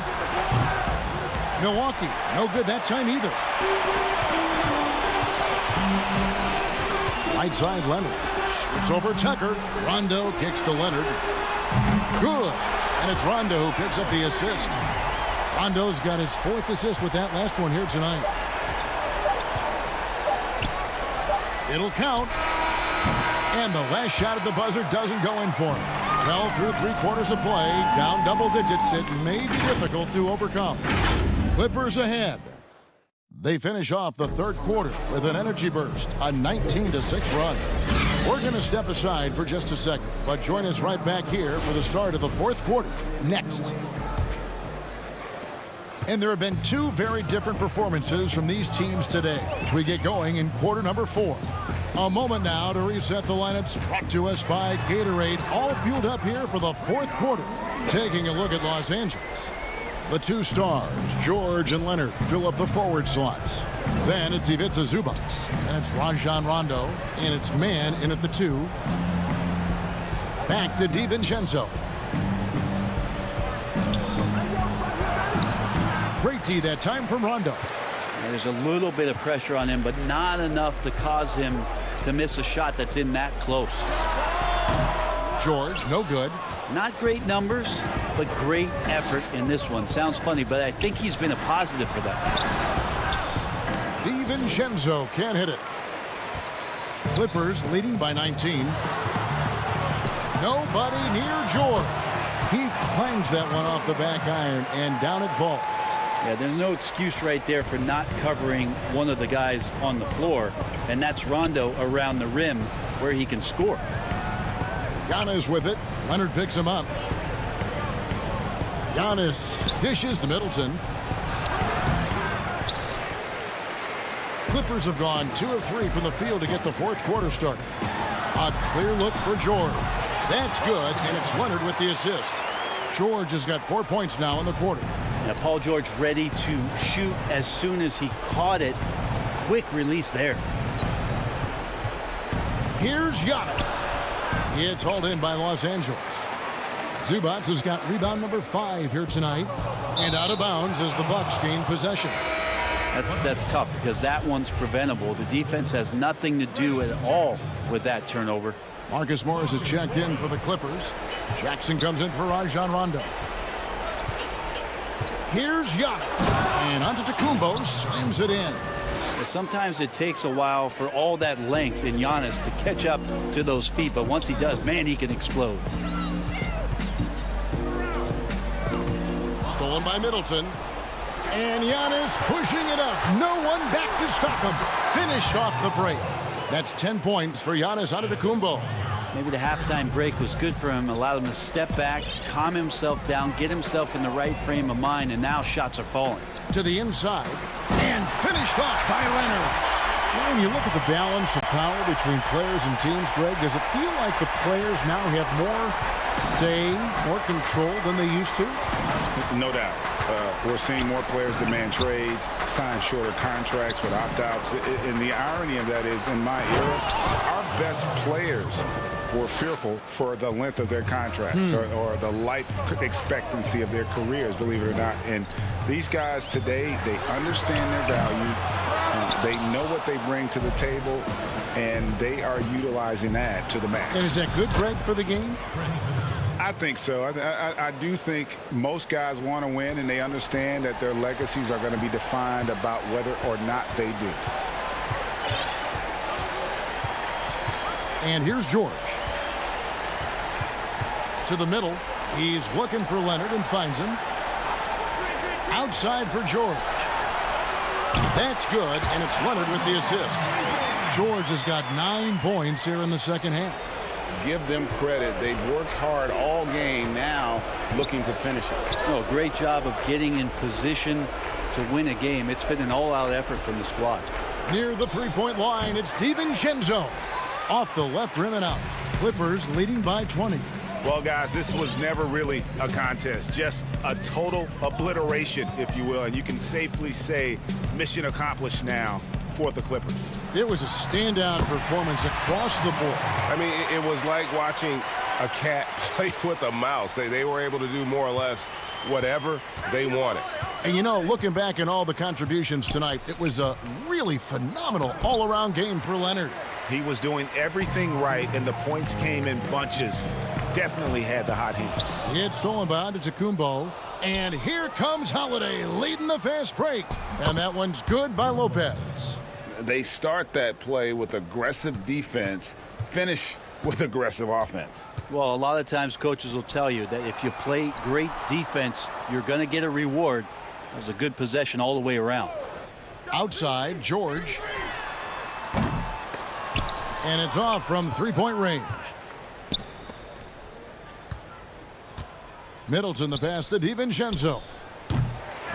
Milwaukee, no good that time either. Right side, Leonard. Shoots over Tucker. Rondo kicks to Leonard. Good. And it's Rondo who picks up the assist. Rondo's got his 4th assist with that last one here tonight. It'll count. And the last shot at the buzzer doesn't go in for him. Well, through 3 quarters of play, down double digits, it may be difficult to overcome. Clippers ahead. They finish off the 3rd quarter with an energy burst, a 19-6 run. We're going to step aside for just a second, but join us right back here for the start of the 4th quarter next. And there have been 2 very different performances from these teams today as we get going in quarter number 4. A moment now to reset the lineups brought to us by Gatorade, all fueled up here for the 4th quarter. Taking a look at Los Angeles. The 2 stars, George and Leonard, fill up the forward slots. Then it's Ivica Zubac, and it's Rajon Rondo, and it's Mann in at the 2. Back to DiVincenzo. Great tee that time from Rondo. There's a little bit of pressure on him, but not enough to cause him to miss a shot that's in that close. George, no good. Not great numbers, but great effort in this one. Sounds funny, but I think he's been a positive for them. DiVincenzo can't hit it. Clippers leading by 19. Nobody near George. He clangs that one off the back iron, and down it falls. Yeah, there's no excuse right there for not covering one of the guys on the floor, and that's Rondo around the rim where he can score. Giannis with it. Leonard picks him up. Giannis dishes to Middleton. Clippers have gone 2 of 3 from the field to get the fourth quarter started. A clear look for George. That's good, and it's Leonard with the assist. George has got 4 points now in the quarter. Now Paul George ready to shoot as soon as he caught it. Quick release there. Here's Giannis. It's hauled in by Los Angeles. Zubac has got rebound number 5 here tonight. And out of bounds as the Bucks gain possession. That's tough because that one's preventable. The defense has nothing to do at all with that turnover. Marcus Morris is checked in for the Clippers. Jackson comes in for Rajon Rondo. Here's Giannis. And Antetokounmpo slams it in. Sometimes it takes a while for all that length in Giannis to catch up to those feet, but once he does, man, he can explode. Stolen by Middleton. And Giannis pushing it up. No one back to stop him. Finished off the break. That's 10 points for Giannis Antetokounmpo. Maybe the halftime break was good for him, allowed him to step back, calm himself down, get himself in the right frame of mind, and now shots are falling. To the inside, and finished off by Leonard. When you look at the balance of power between players and teams, Greg, does it feel like the players now have more say, more control than they used to? No doubt. We're seeing more players demand trades, sign shorter contracts with opt-outs. And the irony of that is, in my era, our best players were fearful for the length of their contracts or the life expectancy of their careers, believe it or not. And these guys today, they understand their value. They know what they bring to the table, and they are utilizing that to the max. And is that good, Greg, for the game? I think so. I do think most guys want to win, and they understand that their legacies are going to be defined about whether or not they do. And here's George. To the middle. He's looking for Leonard and finds him. Outside for George. That's good, and it's Leonard with the assist. George has got 9 points here in the second half. Give them credit. They've worked hard all game, now looking to finish it. Oh, great job of getting in position to win a game. It's been an all-out effort from the squad. Near the three-point line, it's DiVincenzo. Off the left rim and out. Clippers leading by 20. Well, guys, this was never really a contest. Just a total obliteration, if you will. And you can safely say mission accomplished now for the Clippers. It was a standout performance across the board. I mean, it was like watching a cat play with a mouse. They were able to do more or less whatever they wanted. And, you know, looking back at all the contributions tonight, it was a really phenomenal all-around game for Leonard. He was doing everything right, and the points came in bunches. Definitely had the hot hand. It's stolen by Antetokounmpo. And here comes Holiday leading the fast break. And that one's good by Lopez. They start that play with aggressive defense, finish with aggressive offense. Well, a lot of times coaches will tell you that if you play great defense, you're going to get a reward. It was a good possession all the way around. Outside, George. And it's off from three-point range. Middleton the pass to DiVincenzo.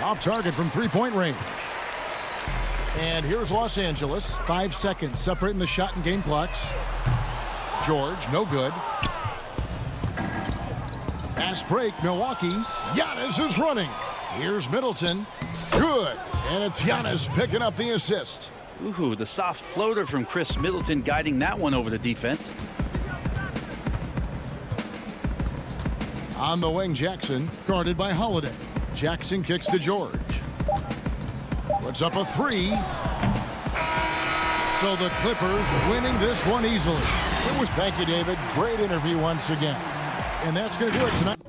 Off target from three-point range. And here's Los Angeles. 5 seconds separating the shot and game clocks. George, no good. Fast break, Milwaukee. Giannis is running. Here's Middleton. Good. And it's Giannis picking up the assist. Ooh, the soft floater from Chris Middleton guiding that one over the defense. On the wing, Jackson, guarded by Holiday. Jackson kicks to George. Puts up a three. So the Clippers winning this one easily. Thank you, David. Great interview once again. And that's going to do it tonight.